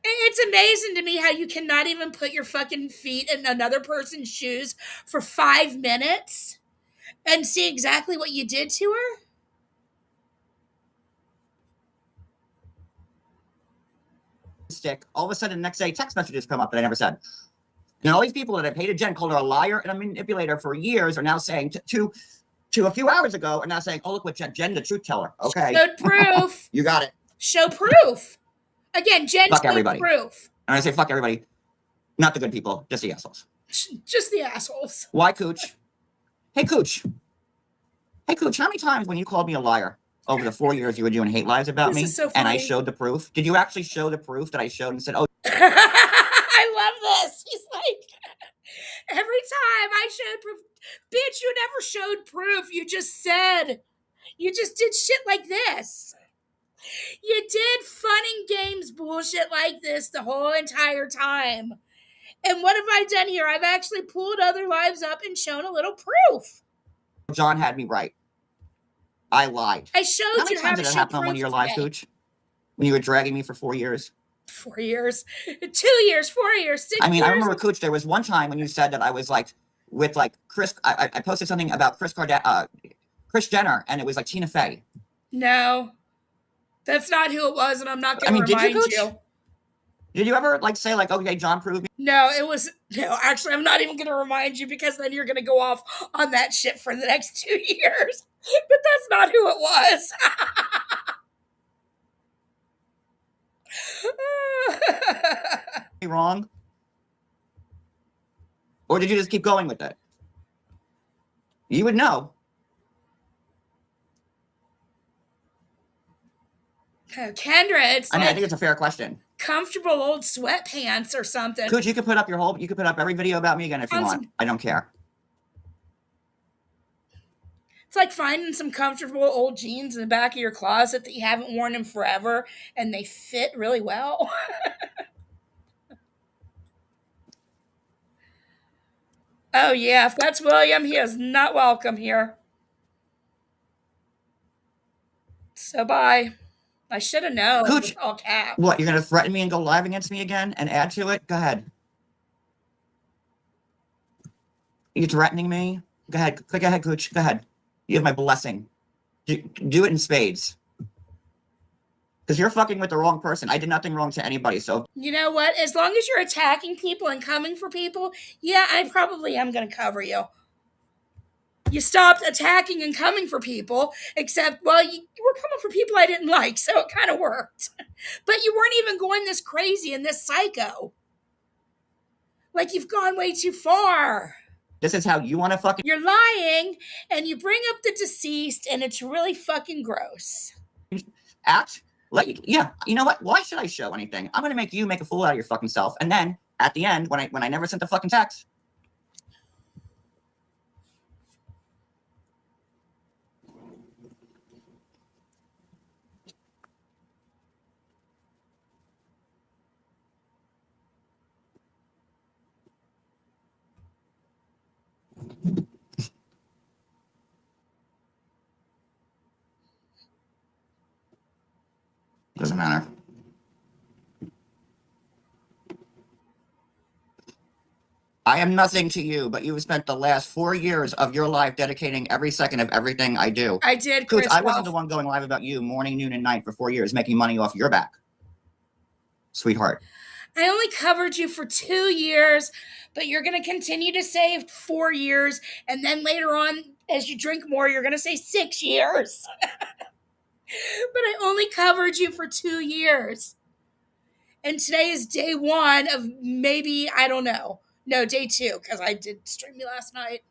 [SPEAKER 1] It's amazing to me how you cannot even put your fucking feet in another person's shoes for 5 minutes and see exactly what you did to her.
[SPEAKER 2] Stick. All of a sudden, the next day, text messages come up that I never said. And all these people that have hated Jen, called her a liar and a manipulator for years, are now saying to a few hours ago, are now saying, "Oh, look what Jen, the truth teller." Okay,
[SPEAKER 1] showed proof.
[SPEAKER 2] You got it.
[SPEAKER 1] Show proof. Again, Jen
[SPEAKER 2] fuck
[SPEAKER 1] showed
[SPEAKER 2] everybody.
[SPEAKER 1] Proof.
[SPEAKER 2] And I say, fuck everybody, not the good people, just the assholes.
[SPEAKER 1] Just the assholes.
[SPEAKER 2] Why, Cooch? Hey, Cooch. Hey, Cooch. How many times when you called me a liar over the 4 years you were doing hate lives about me,
[SPEAKER 1] so
[SPEAKER 2] and I showed the proof? Did you actually show the proof that I showed and said, "Oh"?
[SPEAKER 1] I love this. He's like, showed proof. You just said. You just did shit like this. You did fun and games bullshit like this the whole entire time. And what have I done here? I've actually pulled other lives up and shown a little proof.
[SPEAKER 2] John had me right. I lied.
[SPEAKER 1] I showed
[SPEAKER 2] How many
[SPEAKER 1] you how
[SPEAKER 2] times
[SPEAKER 1] to
[SPEAKER 2] did that
[SPEAKER 1] show
[SPEAKER 2] happen on one of
[SPEAKER 1] proof
[SPEAKER 2] your lives,
[SPEAKER 1] today.
[SPEAKER 2] Cooch? When you were dragging me for 4 years?
[SPEAKER 1] 4 years, 2 years, 4 years, 6 years.
[SPEAKER 2] I mean, I remember, Cooch, there was one time when you said that I was like, with like Chris, I posted something about Kris Jenner, and it was like Tina Fey.
[SPEAKER 1] No, that's not who it was, and I'm not going to
[SPEAKER 2] did you,
[SPEAKER 1] remind
[SPEAKER 2] Cooch?
[SPEAKER 1] you.
[SPEAKER 2] Did you ever like say like, okay, John proved me?
[SPEAKER 1] No, it was no. Actually, I'm not even going to remind you because then you're going to go off on that shit for the next 2 years. But that's not who it was.
[SPEAKER 2] Wrong? Or did you just keep going with it? You would know.
[SPEAKER 1] Kendra, it's
[SPEAKER 2] I think it's a fair question.
[SPEAKER 1] Comfortable old sweatpants or something.
[SPEAKER 2] Cooch, you could put up every video about me again if you want. I don't care.
[SPEAKER 1] It's like finding some comfortable old jeans in the back of your closet that you haven't worn in forever and they fit really well. Oh yeah, if that's William, he is not welcome here. So bye. I should have known.
[SPEAKER 2] Cooch,
[SPEAKER 1] all caps.
[SPEAKER 2] What, you're going to threaten me and go live against me again and add to it? Go ahead. Are you threatening me? Go ahead. Go ahead, Cooch. Go ahead. You have my blessing. Do it in spades. Because you're fucking with the wrong person. I did nothing wrong to anybody, so...
[SPEAKER 1] You know what? As long as you're attacking people and coming for people, yeah, I probably am going to cover you. You stopped attacking and coming for people, except, well, you were coming for people I didn't like, so it kind of worked. But you weren't even going this crazy and this psycho. Like, you've gone way too far.
[SPEAKER 2] This is how you want to fucking...
[SPEAKER 1] You're lying, and you bring up the deceased, and it's really fucking gross.
[SPEAKER 2] Act? Yeah, you know what? Why should I show anything? I'm going to make you make a fool out of your fucking self. And then, at the end, when I never sent the fucking text... Doesn't matter. I am nothing to you, but you have spent the last 4 years of your life dedicating every second of everything I do.
[SPEAKER 1] I did,
[SPEAKER 2] Cooch, I wasn't the one going live about you morning, noon, and night for 4 years, making money off your back. Sweetheart.
[SPEAKER 1] I only covered you for 2 years, but you're going to continue to say 4 years, and then later on, as you drink more, you're going to say 6 years. But I only covered you for 2 years. And today is day 1 of maybe, I don't know. No, day 2, because I did stream you last night.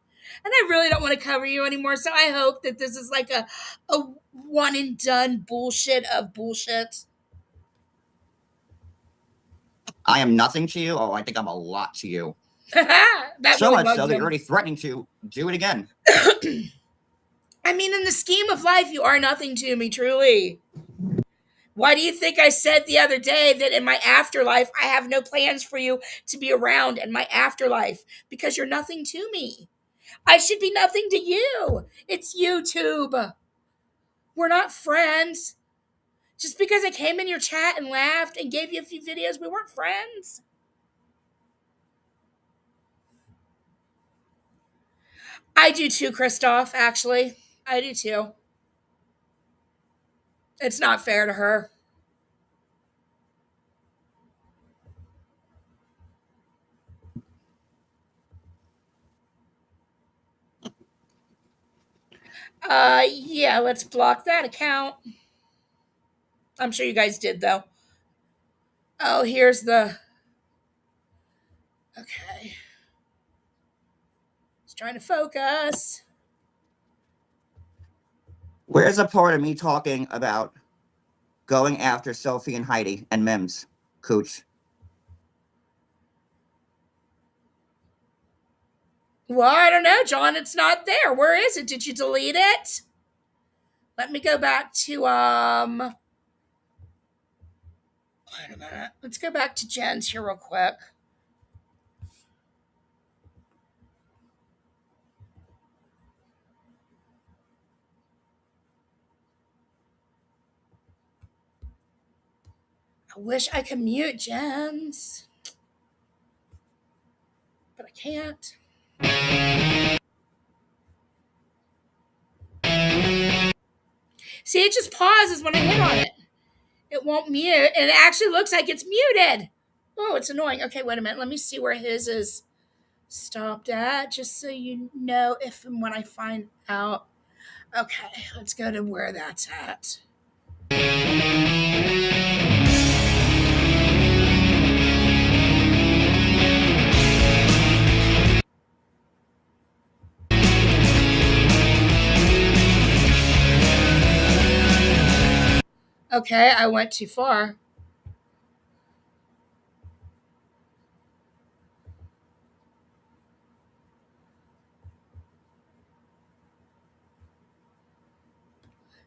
[SPEAKER 1] And I really don't want to cover you anymore, so I hope that this is like a one and done bullshit of bullshit.
[SPEAKER 2] I am nothing to you. Oh, I think I'm a lot to you.
[SPEAKER 1] That
[SPEAKER 2] so
[SPEAKER 1] really
[SPEAKER 2] much so
[SPEAKER 1] bugged
[SPEAKER 2] that
[SPEAKER 1] him.
[SPEAKER 2] you're already threatening to do it again.
[SPEAKER 1] I mean, in the scheme of life, you are nothing to me, truly. Why do you think I said the other day that in my afterlife, I have no plans for you to be around in my afterlife? Because you're nothing to me. I should be nothing to you. It's YouTube. We're not friends. Just because I came in your chat and laughed and gave you a few videos, we weren't friends. I do too, Christoph, actually. I do too. It's not fair to her. Yeah, let's block that account. I'm sure you guys did, though. Oh, here's the... Okay. Just trying to focus.
[SPEAKER 2] Where's a part of me talking about going after Sophie and Heidi and Mims, Cooch?
[SPEAKER 1] Well, I don't know, John. It's not there. Where is it? Did you delete it? Let me go back to wait a minute. Let's go back to Jen's here real quick. I wish I could mute Jen's, but I can't. See, it just pauses when I hit on it. It won't mute, and it actually looks like it's muted. Oh, it's annoying. Okay, wait a minute. Let me see where his is stopped at, just so you know if and when I find out. Okay, let's go to where that's at. Okay, I went too far.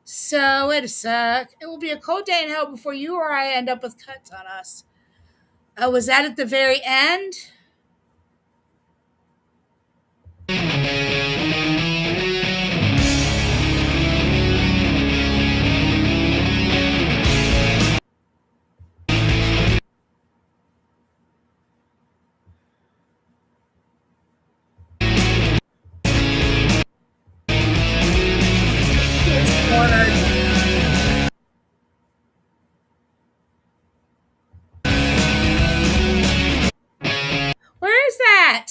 [SPEAKER 1] So, wait a sec. It will be a cold day in hell before you or I end up with cuts on us. Oh, was that at the very end? It's cornered. Where is that?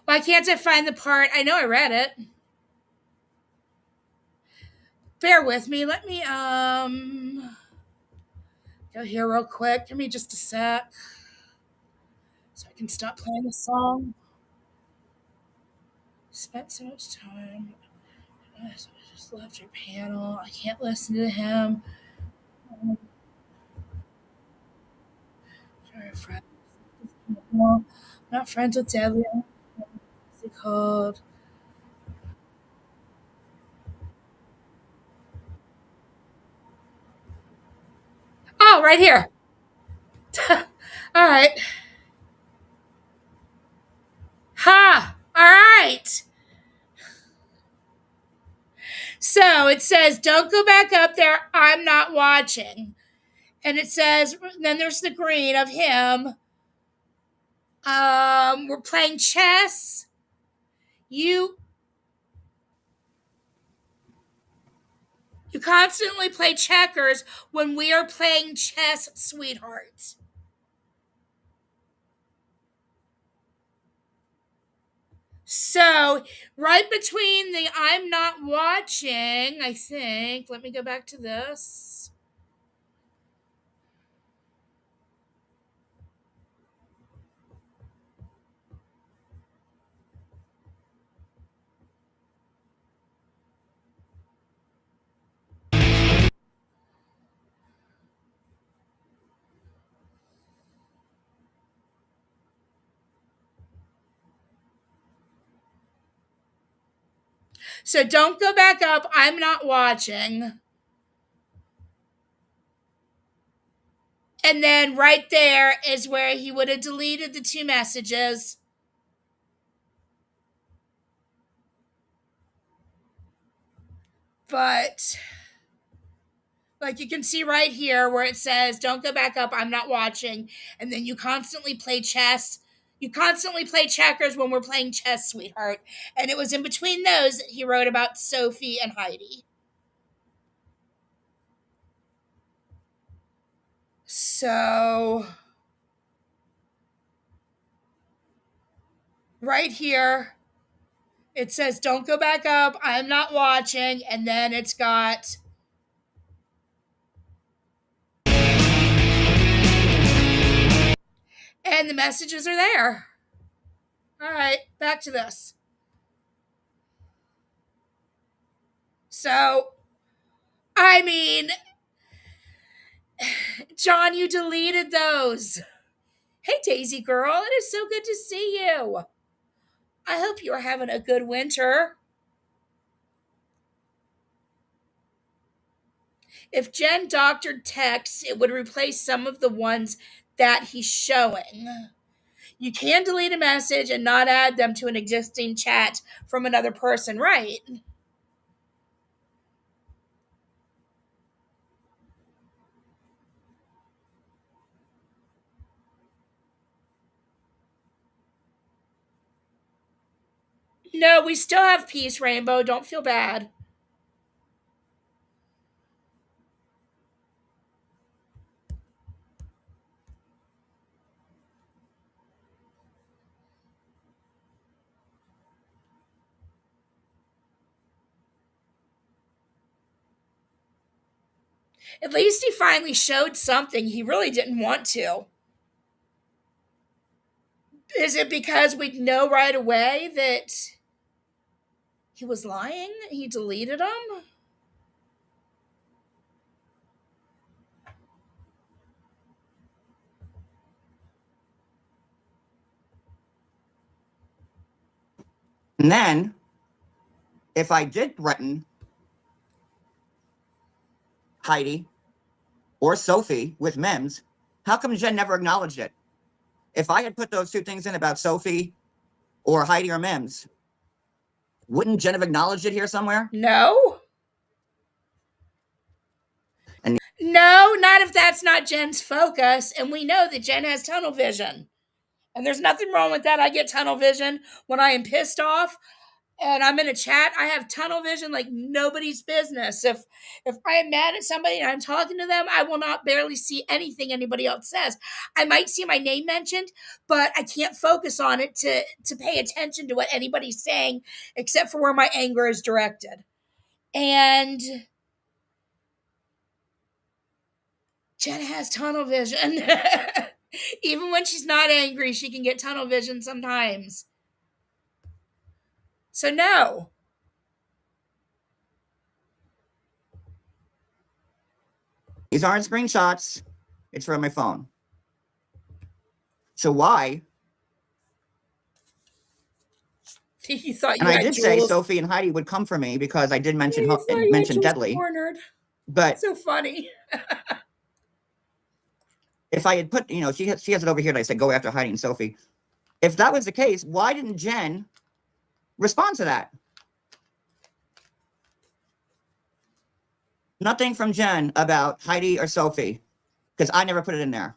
[SPEAKER 1] Why can't I find the part? I know I read it. Bear with me. Let me go here real quick. Give me just a sec so I can stop playing the song. Spent so much time. I just left your panel. I can't listen to him. Sorry, friend. Not friends with Deadly. What's it called? Oh, right here. All right. Ha! All right. So it says, don't go back up there. I'm not watching. And it says, then there's the green of him. We're playing chess. You constantly play checkers when we are playing chess, sweetheart. So, right between the I'm not watching, I think, let me go back to this. So, don't go back up. I'm not watching. And then right there is where he would have deleted the two messages. But like you can see right here where it says, don't go back up, I'm not watching. And then you constantly play chess. You constantly play checkers when we're playing chess, sweetheart. And it was in between those that he wrote about Sophie and Heidi. So, right here, it says, don't go back up, I'm not watching. And then it's got and the messages are there. All right, back to this. So, I mean, John, you deleted those. Hey, Daisy girl, it is so good to see you. I hope you are having a good winter. If Jen doctored texts, it would replace some of the ones that he's showing. You can delete a message and not add them to an existing chat from another person, right? No, we still have peace, Rainbow. Don't feel bad. At least he finally showed something he really didn't want to. Is it because we'd know right away that he was lying? He deleted them?
[SPEAKER 2] And then, if I did threaten Heidi or Sophie with memes, how come Jen never acknowledged it? If I had put those two things in about Sophie or Heidi or memes, wouldn't Jen have acknowledged it here somewhere?
[SPEAKER 1] No.
[SPEAKER 2] And
[SPEAKER 1] No, not if that's not Jen's focus. And we know that Jen has tunnel vision. And there's nothing wrong with that. I get tunnel vision when I am pissed off and I'm in a chat. I have tunnel vision like nobody's business. If I am mad at somebody and I'm talking to them, I will not barely see anything anybody else says. I might see my name mentioned, but I can't focus on it to pay attention to what anybody's saying except for where my anger is directed. And Jen has tunnel vision. Even when she's not angry, she can get tunnel vision sometimes. So no.
[SPEAKER 2] these aren't screenshots. It's from my phone. So why?
[SPEAKER 1] You thought you
[SPEAKER 2] And I
[SPEAKER 1] had
[SPEAKER 2] did say
[SPEAKER 1] Jules.
[SPEAKER 2] Sophie and Heidi would come for me because I did mention
[SPEAKER 1] You thought you had
[SPEAKER 2] mention
[SPEAKER 1] Jules
[SPEAKER 2] Deadly.
[SPEAKER 1] cornered.
[SPEAKER 2] But
[SPEAKER 1] So funny.
[SPEAKER 2] if I had put, she has it over here that I said go after Heidi and Sophie. If that was the case, why didn't Jen respond to that? Nothing from Jen about Heidi or Sophie, because I never put it in there.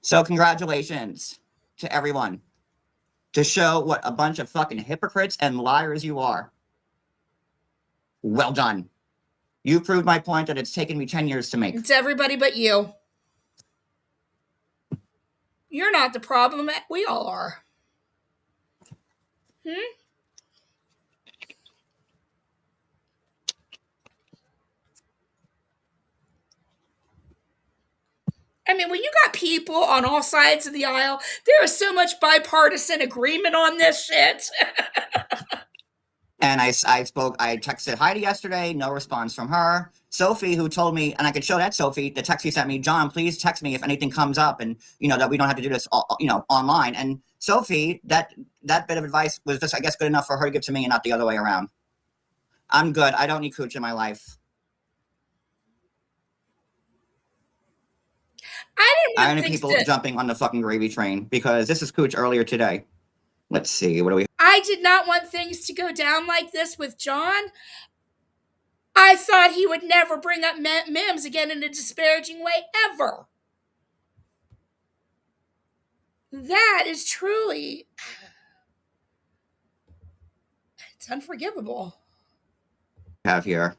[SPEAKER 2] So congratulations to everyone to show what a bunch of fucking hypocrites and liars you are. Well done. You proved my point that it's taken me 10 years to make.
[SPEAKER 1] It's everybody but you. You're not the problem. We all are. I mean, when you got people on all sides of the aisle, there is so much bipartisan agreement on this shit.
[SPEAKER 2] And I texted Heidi yesterday, no response from her. Sophie, who told me, and I could show that Sophie, the text he sent me, John, please text me if anything comes up and, that we don't have to do this, online. And Sophie, that bit of advice was just, I guess, good enough for her to give to me and not the other way around. I'm good. I don't need cooch in my life. I didn't people jumping on the fucking gravy train because this is cooch earlier today. Let's see. What do we?
[SPEAKER 1] I did not want things to go down like this with John. I thought he would never bring up Mims again in a disparaging way ever. That is truly... It's unforgivable.
[SPEAKER 2] Have here.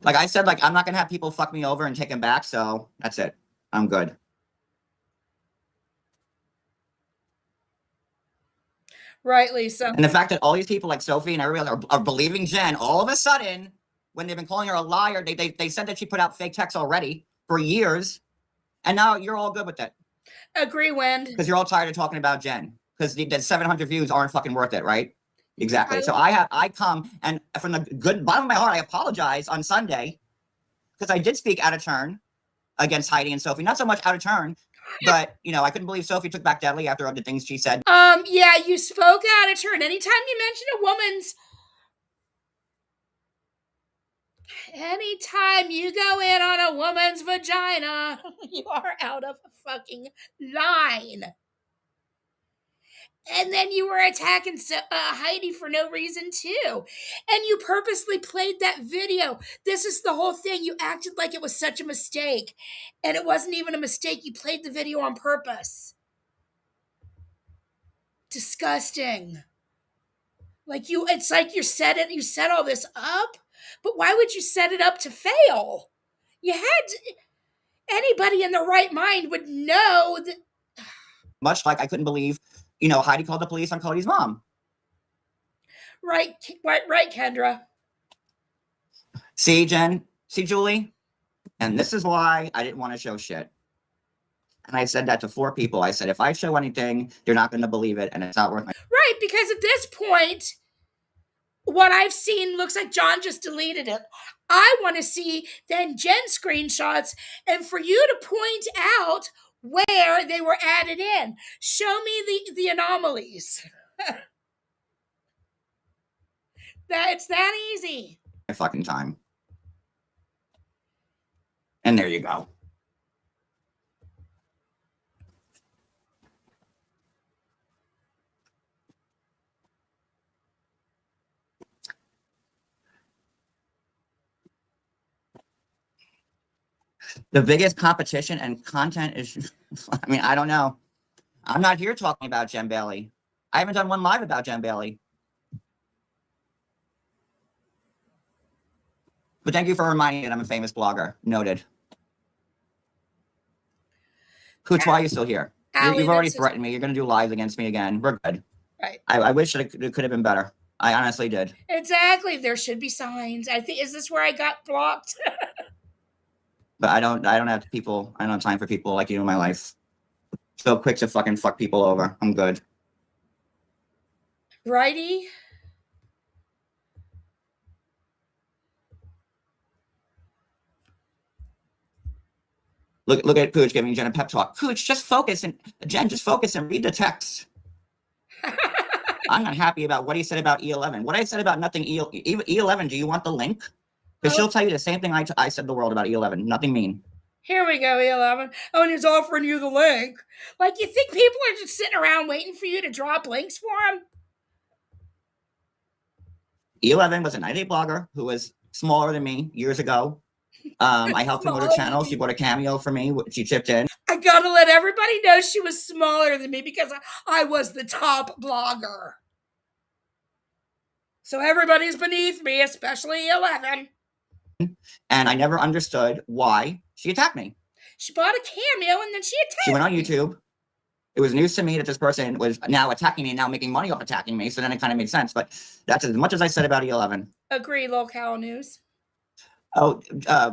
[SPEAKER 2] Like I said, I'm not going to have people fuck me over and take him back, so that's it. I'm good.
[SPEAKER 1] Right, Lisa.
[SPEAKER 2] And the fact that all these people like Sophie and everybody are believing Jen all of a sudden, when they've been calling her a liar, they said that she put out fake texts already for years, and now you're all good with it.
[SPEAKER 1] Agree, Wind.
[SPEAKER 2] Because you're all tired of talking about Jen. Because the 700 views aren't fucking worth it, right? Exactly. So I come, and from the good bottom of my heart, I apologize on Sunday because I did speak out of turn against Heidi and Sophie. Not so much out of turn, but I couldn't believe Sophie took back Deadly after all the things she said.
[SPEAKER 1] Yeah, you spoke out of turn. Anytime you mention a woman's, anytime you go in on a woman's vagina, you are out of fucking line. And then you were attacking Heidi for no reason, too. And you purposely played that video. This is the whole thing. You acted like it was such a mistake. And it wasn't even a mistake. You played the video on purpose. Disgusting. It's like you set all this up. But why would you set it up to fail? Anybody in their right mind would know that.
[SPEAKER 2] Much like I couldn't believe, Heidi called the police on Cody's mom.
[SPEAKER 1] Right, Kendra.
[SPEAKER 2] See, Jen? See, Julie? And this is why I didn't want to show shit. And I said that to 4 people. I said, if I show anything, they're not going to believe it, and it's not worth my...
[SPEAKER 1] Right, because at this point, what I've seen looks like John just deleted it. I want to see then Jen screenshots, and for you to point out where they were added in. Show me the anomalies. It's that easy.
[SPEAKER 2] My fucking time. And there you go. The biggest competition and content is, I don't know. I'm not here talking about Jen Bailey. I haven't done one live about Jen Bailey. But thank you for reminding me that I'm a famous blogger. Noted. Cooch, why are you still here? You've already threatened me. You're going to do lives against me again. We're good.
[SPEAKER 1] Right.
[SPEAKER 2] I wish it could have been better. I honestly did.
[SPEAKER 1] Exactly. There should be signs. Is this where I got blocked?
[SPEAKER 2] But I don't have people. I don't have time for people like you in my life. So quick to fucking fuck people over. I'm good.
[SPEAKER 1] Righty.
[SPEAKER 2] Look at Cooch giving Jen a pep talk. Cooch, just focus and Jen, just focus and read the text. I'm not happy about what he said about E11. What I said about nothing E11. Do you want the link? Because she'll tell you the same thing I said to the world about E11. Nothing mean.
[SPEAKER 1] Here we go, E11. Oh, and he's offering you the link. Like, you think people are just sitting around waiting for you to drop links for them?
[SPEAKER 2] E11 was a 98 blogger who was smaller than me years ago. I helped promote her channel. She bought a cameo for me. She chipped in.
[SPEAKER 1] I gotta let everybody know she was smaller than me because I was the top blogger. So everybody's beneath me, especially 11.
[SPEAKER 2] And I never understood why she attacked me.
[SPEAKER 1] She bought a cameo and then she attacked me.
[SPEAKER 2] She went on YouTube. It was news to me that this person was now attacking me and now making money off attacking me. So then it kind of made sense. But that's as much as I said about E11.
[SPEAKER 1] Agree, locale news.
[SPEAKER 2] Oh,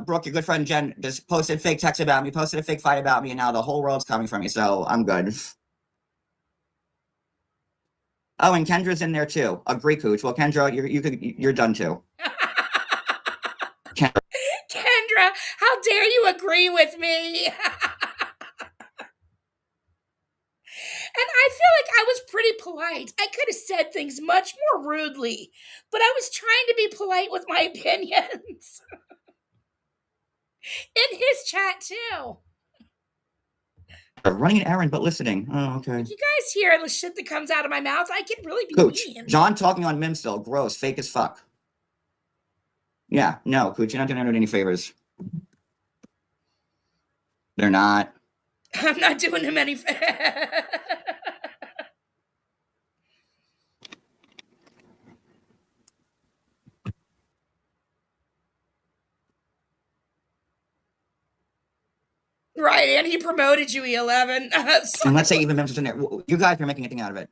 [SPEAKER 2] Brooke, your good friend Jen just posted fake text about me, posted a fake fight about me, and now the whole world's coming for me. So I'm good. Oh, and Kendra's in there too. Agree, Cooch. Well, Kendra, you're done too.
[SPEAKER 1] Kendra, how dare you agree with me? And I feel like I was pretty polite. I could have said things much more rudely, but I was trying to be polite with my opinions. In his chat, too.
[SPEAKER 2] Running an errand, but listening. Oh, okay.
[SPEAKER 1] If you guys hear the shit that comes out of my mouth, I can really be
[SPEAKER 2] Cooch,
[SPEAKER 1] mean.
[SPEAKER 2] John talking on Mim still. Gross. Fake as fuck. Yeah, no, Cooch, you're not doing any favors. They're not.
[SPEAKER 1] I'm not doing him any favors. Right, and he promoted you, E11.
[SPEAKER 2] And let's say even Mim's in there. You guys are making anything out of it.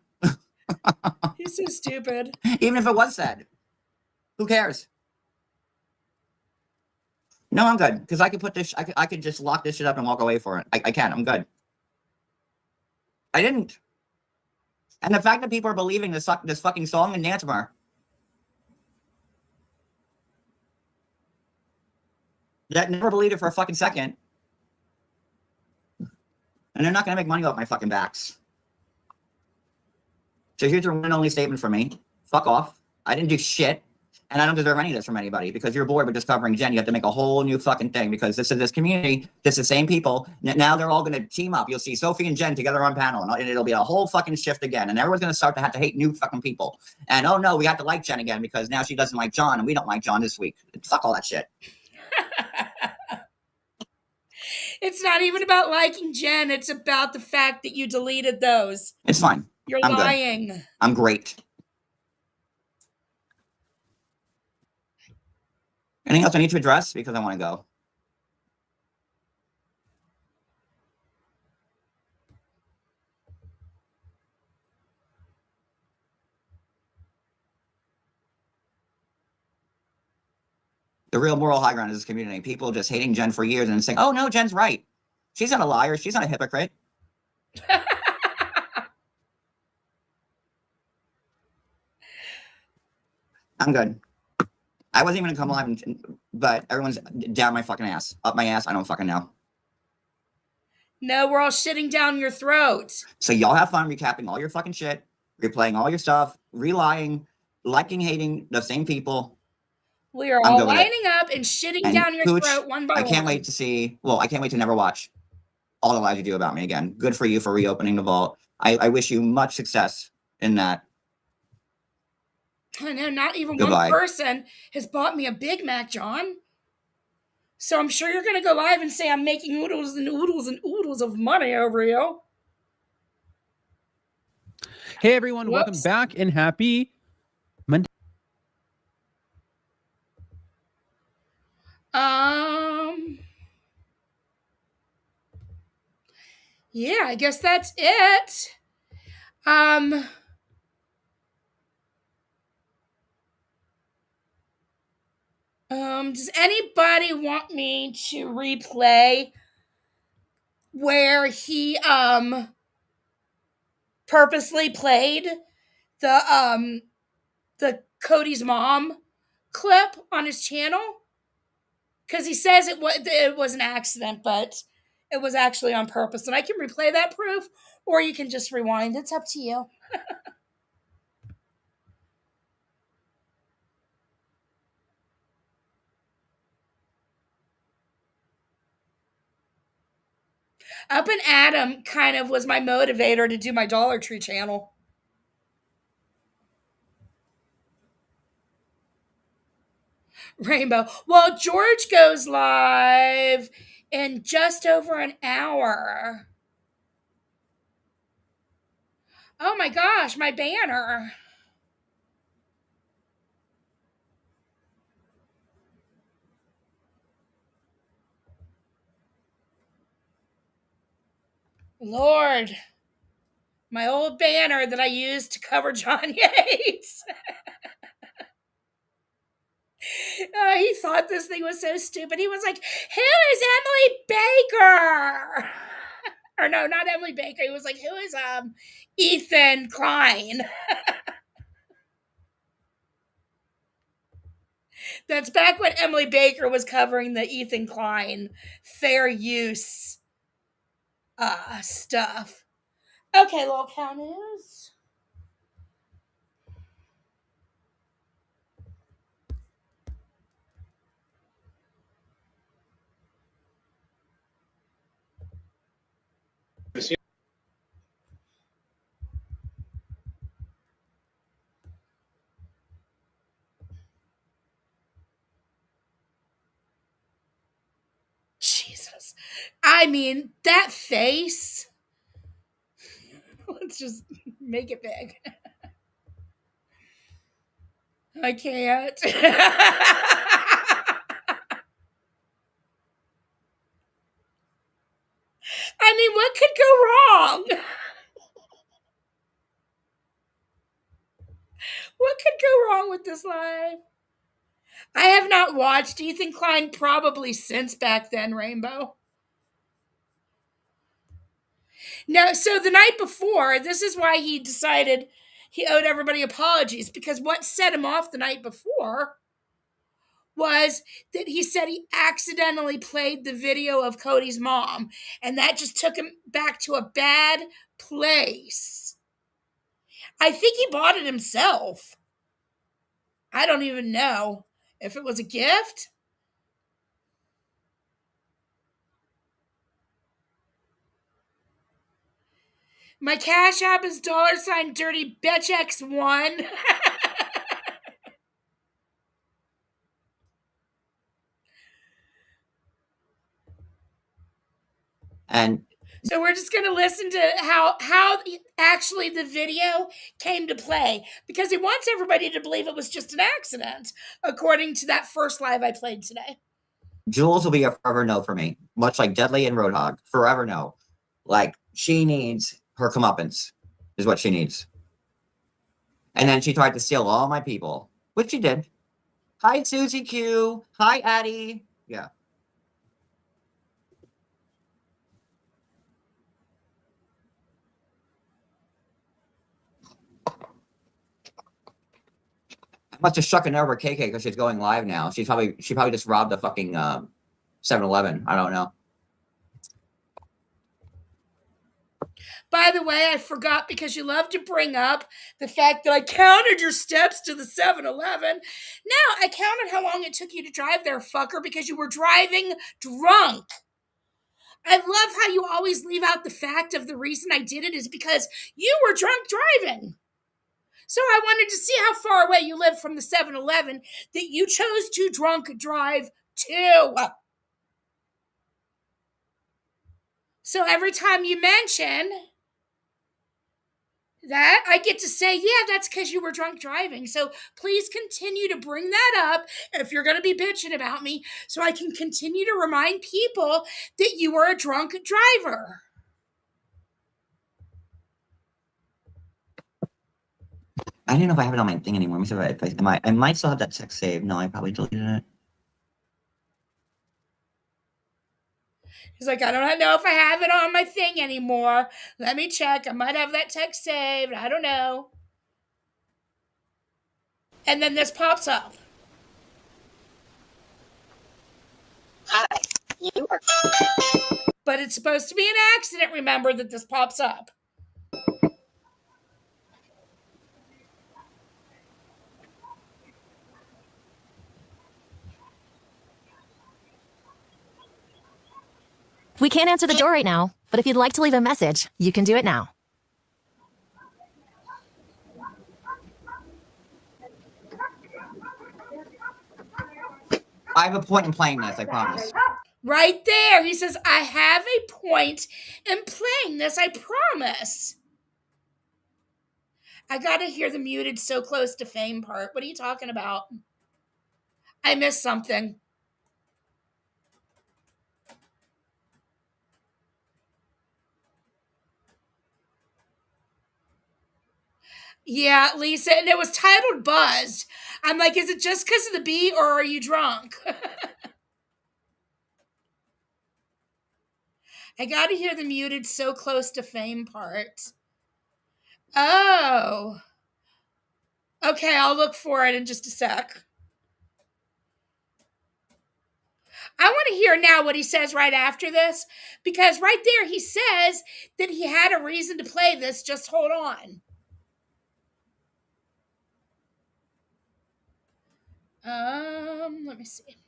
[SPEAKER 1] He's so stupid.
[SPEAKER 2] Even if it was said. Who cares? No, I'm good. Because I could put this, I could just lock this shit up and walk away for it. I can, I'm good. I didn't. And the fact that people are believing this fucking song and dance more, that never believed it for a fucking second, and they're not gonna make money off my fucking backs. So here's your one and only statement from me. Fuck off. I didn't do shit. And I don't deserve any of this from anybody because you're bored with just covering Jen. You have to make a whole new fucking thing because this is this community. This is the same people. Now they're all going to team up. You'll see Sophie and Jen together on panel, and it'll be a whole fucking shift again. And everyone's going to start to have to hate new fucking people. And oh no, we have to like Jen again because now she doesn't like John, and we don't like John this week. Fuck all that shit.
[SPEAKER 1] It's not even about liking Jen. It's about the fact that you deleted those.
[SPEAKER 2] It's fine.
[SPEAKER 1] You're
[SPEAKER 2] I'm
[SPEAKER 1] lying.
[SPEAKER 2] Good. I'm great. Anything else I need to address? Because I want to go. The real moral high ground is this community. People just hating Jen for years and saying, oh no, Jen's right. She's not a liar. She's not a hypocrite. I'm good. I wasn't even gonna come live, but everyone's down my fucking ass. Up my ass, I don't fucking know.
[SPEAKER 1] No, we're all shitting down your throat.
[SPEAKER 2] So y'all have fun recapping all your fucking shit, replaying all your stuff, relying, liking, hating the same people.
[SPEAKER 1] We are all lining up and shitting down your throat one by one.
[SPEAKER 2] I can't wait to see, well, I can't wait to never watch all the lies you do about me again. Good for you for reopening the vault. I wish you much success in that.
[SPEAKER 1] I know, not even one person has bought me a Big Mac, John. So I'm sure you're going to go live and say I'm making oodles and oodles and oodles of money over you.
[SPEAKER 6] Hey, everyone. Whoops. Welcome back and happy Monday.
[SPEAKER 1] Yeah, I guess that's it. Does anybody want me to replay where he purposely played the Cody's mom clip on his channel? Because he says it was an accident, but it was actually on purpose. And I can replay that proof, or you can just rewind. It's up to you. Up and Adam kind of was my motivator to do my Dollar Tree channel. Rainbow. Well, George goes live in just over an hour. Oh my gosh, my banner. Lord, my old banner that I used to cover John Yates. He thought this thing was so stupid. He was like, who is Emily Baker? Or no, not Emily Baker. He was like, who is Ethan Klein? That's back when Emily Baker was covering the Ethan Klein fair use stuff. Okay, little cow news. Jesus. I mean, that face. Let's just make it big. I can't. I mean, what could go wrong? What could go wrong with this live? I have not watched Ethan Klein probably since back then, Rainbow. No, so the night before, this is why he decided he owed everybody apologies, because what set him off the night before was that he said he accidentally played the video of Cody's mom, and that just took him back to a bad place. I think he bought it himself. I don't even know if it was a gift. My Cash App is $dirty bitchx1.
[SPEAKER 2] And
[SPEAKER 1] so we're just going to listen to how actually the video came to play, because he wants everybody to believe it was just an accident, according to that first live I played today.
[SPEAKER 2] Jules will be a forever no for me, much like Deadly and Roadhog. Forever no. Like, she needs her comeuppance, is what she needs. And then she tried to steal all my people, which she did. Hi, Susie Q. Hi, Addie. Yeah. I must have shuck an over KK because she's going live now. She probably just robbed a fucking 7-Eleven. I don't know.
[SPEAKER 1] By the way, I forgot, because you love to bring up the fact that I counted your steps to the 7-Eleven. Now, I counted how long it took you to drive there, fucker, because you were driving drunk. I love how you always leave out the fact of the reason I did it is because you were drunk driving. So I wanted to see how far away you live from the 7-Eleven that you chose to drunk drive to. So every time you mention that, I get to say, yeah, that's because you were drunk driving. So please continue to bring that up if you're going to be bitching about me, so I can continue to remind people that you were a drunk driver.
[SPEAKER 2] I don't know if I have it on my thing anymore. Let me see if I might still have that text saved. No, I probably deleted it.
[SPEAKER 1] He's like, I don't know if I have it on my thing anymore. Let me check. I might have that text saved. I don't know. And then this pops up.
[SPEAKER 4] Hi, you are.
[SPEAKER 1] But it's supposed to be an accident, remember, that this pops up.
[SPEAKER 3] We can't answer the door right now, but if you'd like to leave a message, you can do it now.
[SPEAKER 2] I have a point in playing this, I promise.
[SPEAKER 1] Right there. He says, I have a point in playing this, I promise. I gotta hear the muted so close to fame part. What are you talking about? I missed something. Yeah, Lisa, and it was titled Buzzed. I'm like, is it just because of the beat, or are you drunk? I gotta hear the muted so close to fame part. Oh. Okay, I'll look for it in just a sec. I want to hear now what he says right after this, because right there he says that he had a reason to play this. Just hold on. Let me see.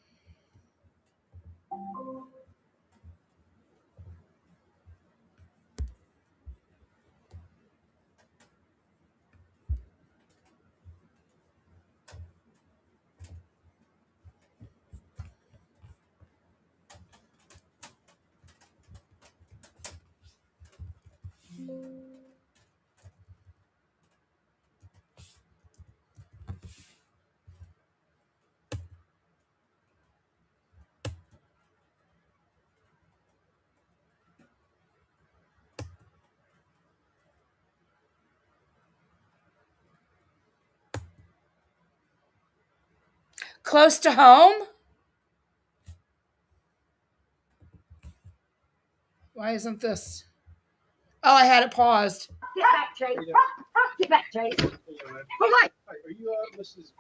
[SPEAKER 1] Close to home? Why isn't this? Oh, I had it paused.
[SPEAKER 4] Get back, Chase. Get back, Chase. Who's like?
[SPEAKER 5] Hi, are you Mrs.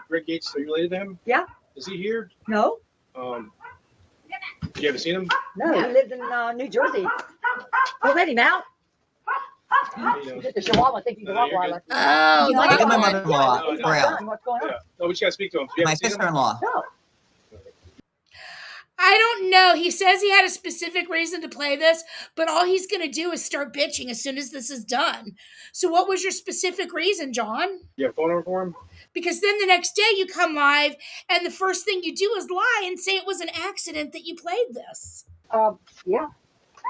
[SPEAKER 5] Greg Gates? Are you related to him?
[SPEAKER 4] Yeah.
[SPEAKER 5] Is he here?
[SPEAKER 4] No.
[SPEAKER 5] You haven't seen him?
[SPEAKER 4] No, he lives in New Jersey. Don't let him out. The Chihuahua thinks he's a Rottweiler.
[SPEAKER 1] Oh,
[SPEAKER 4] You
[SPEAKER 2] Look
[SPEAKER 4] might
[SPEAKER 2] at my
[SPEAKER 4] go on.
[SPEAKER 2] mother-in-law,
[SPEAKER 4] He's my
[SPEAKER 2] Braille.
[SPEAKER 4] son. What's going on?
[SPEAKER 5] Yeah. No, we just gotta speak to him. You
[SPEAKER 2] My
[SPEAKER 5] haven't seen him?
[SPEAKER 2] sister-in-law.
[SPEAKER 4] No.
[SPEAKER 1] I don't know. He says he had a specific reason to play this, but all he's going to do is start bitching as soon as this is done. So what was your specific reason, John?
[SPEAKER 5] You have a phone number for him?
[SPEAKER 1] Because then the next day you come live and the first thing you do is lie and say it was an accident that you played this.
[SPEAKER 4] Yeah.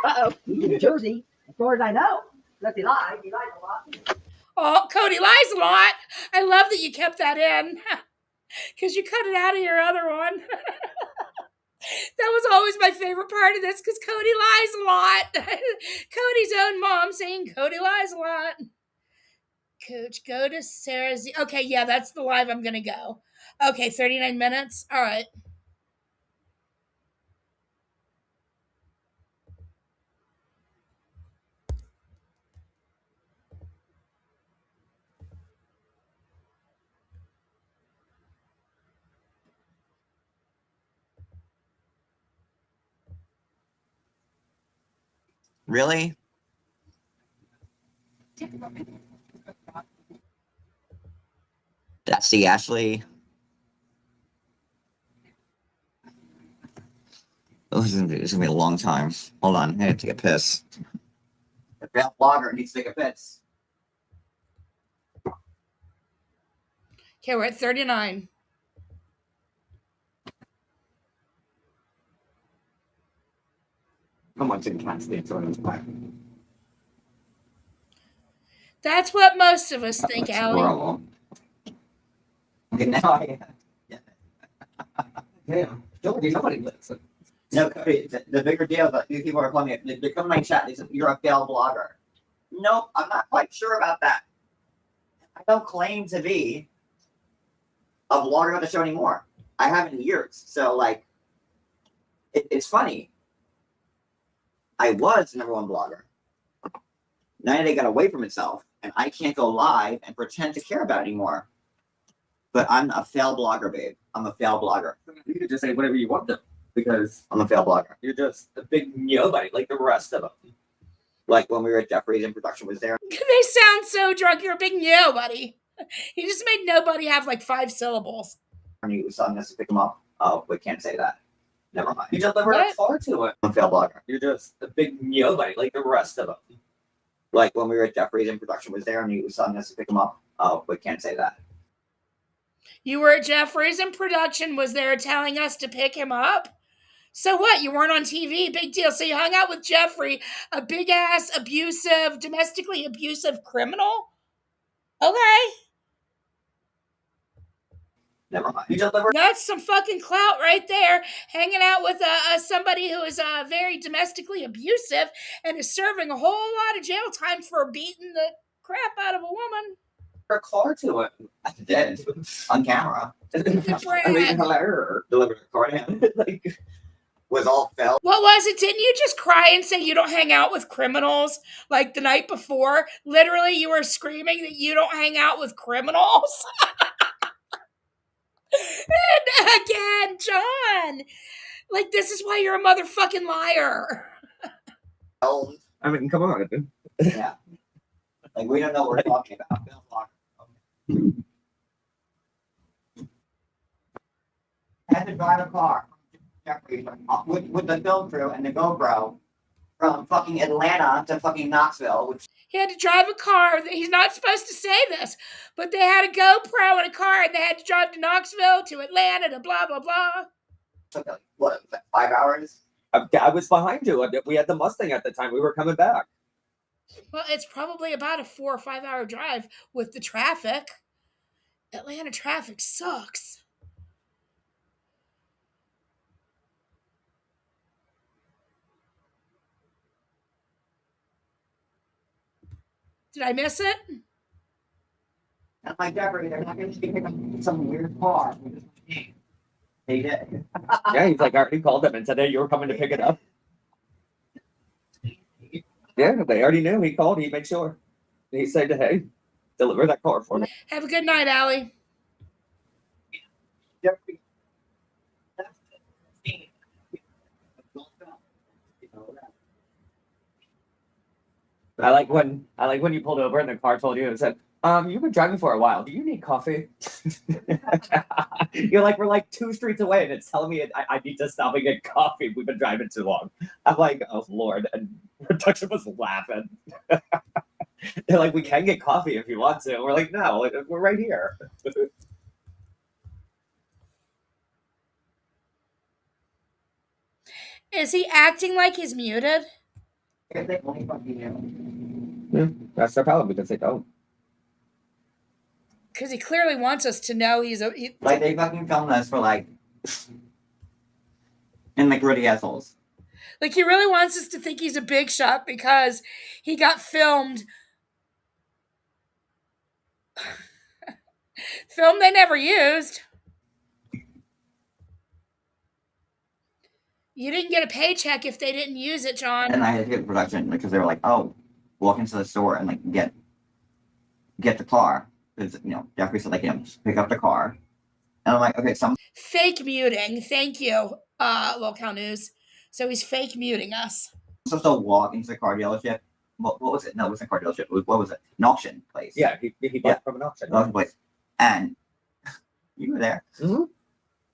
[SPEAKER 4] Uh-oh. He's in Jersey. As far as I know. Unless he lies. He lies a lot.
[SPEAKER 1] Oh, Cody lies a lot. I love that you kept that in because you cut it out of your other one. That was always my favorite part of this because Cody lies a lot. Cody's own mom saying Cody lies a lot. Coach, go to Sarah's. Okay, yeah, that's the live I'm going to go. Okay, 39 minutes. All right.
[SPEAKER 2] Really? That's the Ashley. Oh, this is gonna be a long time. Hold on, I have to take a piss. The failed blogger needs to take a piss.
[SPEAKER 1] Okay, we're at 39.
[SPEAKER 2] Someone didn't translate so it's back.
[SPEAKER 1] That's what most of us think, Allie.
[SPEAKER 2] Horrible. Okay, now I.
[SPEAKER 7] Yeah, nobody listens.
[SPEAKER 2] No, Cody, the bigger deal that these people are calling me, they come in my chat, they said, you're a failed blogger. Nope, I'm not quite sure about that. I don't claim to be a blogger on the show anymore. I haven't in years. So, like, it's funny. I was the #1 blogger. Now they got away from itself, and I can't go live and pretend to care about it anymore. But I'm a failed blogger, babe. I'm a failed blogger.
[SPEAKER 7] You could just say whatever you want them because
[SPEAKER 2] I'm a failed blogger.
[SPEAKER 7] you're just a big nobody like the rest of them.
[SPEAKER 2] Like when we were at Jeffrey's and production was there.
[SPEAKER 1] They sound so drunk. You're a big nobody. He just made nobody have like 5 syllables.
[SPEAKER 2] And he was telling us to pick him up. Oh, we can't say that. Never mind.
[SPEAKER 7] You delivered
[SPEAKER 1] What?
[SPEAKER 7] a car to it.
[SPEAKER 2] I'm a failed blogger.
[SPEAKER 7] You're just a big nobody like the rest of them.
[SPEAKER 2] Like when we were at Jeffrey's and production was there and he was telling us to pick him up. Oh, we can't say that.
[SPEAKER 1] You were at Jeffrey's and production was there telling us to pick him up. So what? You weren't on TV. Big deal. So you hung out with Jeffrey, a big ass, abusive, domestically abusive criminal? Okay.
[SPEAKER 2] Never mind.
[SPEAKER 7] You delivered.
[SPEAKER 1] That's some fucking clout right there. Hanging out with somebody who is very domestically abusive and is serving a whole lot of jail time for beating the crap out of a woman.
[SPEAKER 7] A car to it.
[SPEAKER 2] I did. On camera.
[SPEAKER 7] I mean, hilarious.
[SPEAKER 2] Delivered a car to him.
[SPEAKER 7] Like,
[SPEAKER 2] Was all failed.
[SPEAKER 1] What was it? Didn't you just cry and say you don't hang out with criminals like the night before? Literally, you were screaming that you don't hang out with criminals. And again, John, like this is why you're a motherfucking liar.
[SPEAKER 2] Failed.
[SPEAKER 7] I mean, come on.
[SPEAKER 2] Yeah. Like we don't know what we're talking about. Failed blogger. Had to drive a car. Jeffrey, with the film crew and the GoPro from fucking Atlanta to fucking Knoxville, which
[SPEAKER 1] He had to drive a car. He's not supposed to say this, but they had a GoPro in a car and they had to drive to Knoxville, to Atlanta, to blah, blah, blah.
[SPEAKER 2] took like, what, like 5 hours?
[SPEAKER 7] I was behind you. We had the Mustang at the time. We were coming back.
[SPEAKER 1] Well, it's probably about a 4 or 5 hour drive with the traffic. Atlanta traffic sucks. Did I miss it?
[SPEAKER 2] I'm like, Jeffrey, they're not going to pick up some weird car. They did.
[SPEAKER 7] Yeah, he's like, I already called them and said, hey, you were coming to pick it up. Yeah, they already knew. He called. He made sure. He said, "Hey, deliver that car for me."
[SPEAKER 1] Have a good night, Allie.
[SPEAKER 7] I like when you pulled over and the car told you and said, you've been driving for a while. Do you need coffee?" You're like, we're like 2 streets away and it's telling me I need to stop and get coffee. We've been driving too long. I'm like, oh Lord. And production was laughing. They're like, we can get coffee if you want to. And we're like, no, we're right here.
[SPEAKER 1] Is he acting like he's muted?
[SPEAKER 7] Yeah, that's their problem because they don't.
[SPEAKER 1] Because he clearly wants us to know he's a.
[SPEAKER 2] Like they fucking filmed us for like, in like gritty assholes.
[SPEAKER 1] Like he really wants us to think he's a big shot because he got filmed. Film they never used. You didn't get a paycheck if they didn't use it, John.
[SPEAKER 2] And I had to get production because they were like, oh, walk into the store and like get the car. Because, Jeffrey said like, just pick up the car. And I'm like, okay,
[SPEAKER 1] fake muting. Thank you, Local News. So he's fake muting us.
[SPEAKER 2] supposed to walk into the car dealership. What was it? No, it wasn't a car dealership. What was it? An auction place.
[SPEAKER 7] Yeah, he bought from an auction.
[SPEAKER 2] Auction place. And you were there.
[SPEAKER 7] Mm-hmm.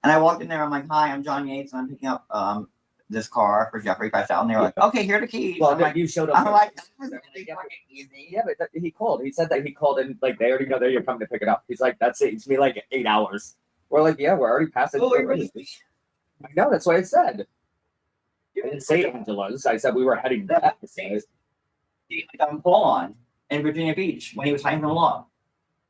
[SPEAKER 2] And I walked in there. I'm like, hi, I'm John Yates, and I'm picking up this car for Jeffrey Pascal. And they were like, okay, here are the keys.
[SPEAKER 7] Well,
[SPEAKER 2] I'm like,
[SPEAKER 7] you showed up.
[SPEAKER 2] I'm like, that was
[SPEAKER 7] Yeah,
[SPEAKER 2] fucking easy.
[SPEAKER 7] Yeah, but he called. He said that he called and like they already know that you're coming to pick it up. He's like, that's it. It's me like 8 hours. We're like, yeah, we're already past it.
[SPEAKER 2] Oh, really?
[SPEAKER 7] I know, that's what I said. I didn't say Angela's. I said we were heading back.
[SPEAKER 2] Paul on in Virginia Beach when he was hiding from the law.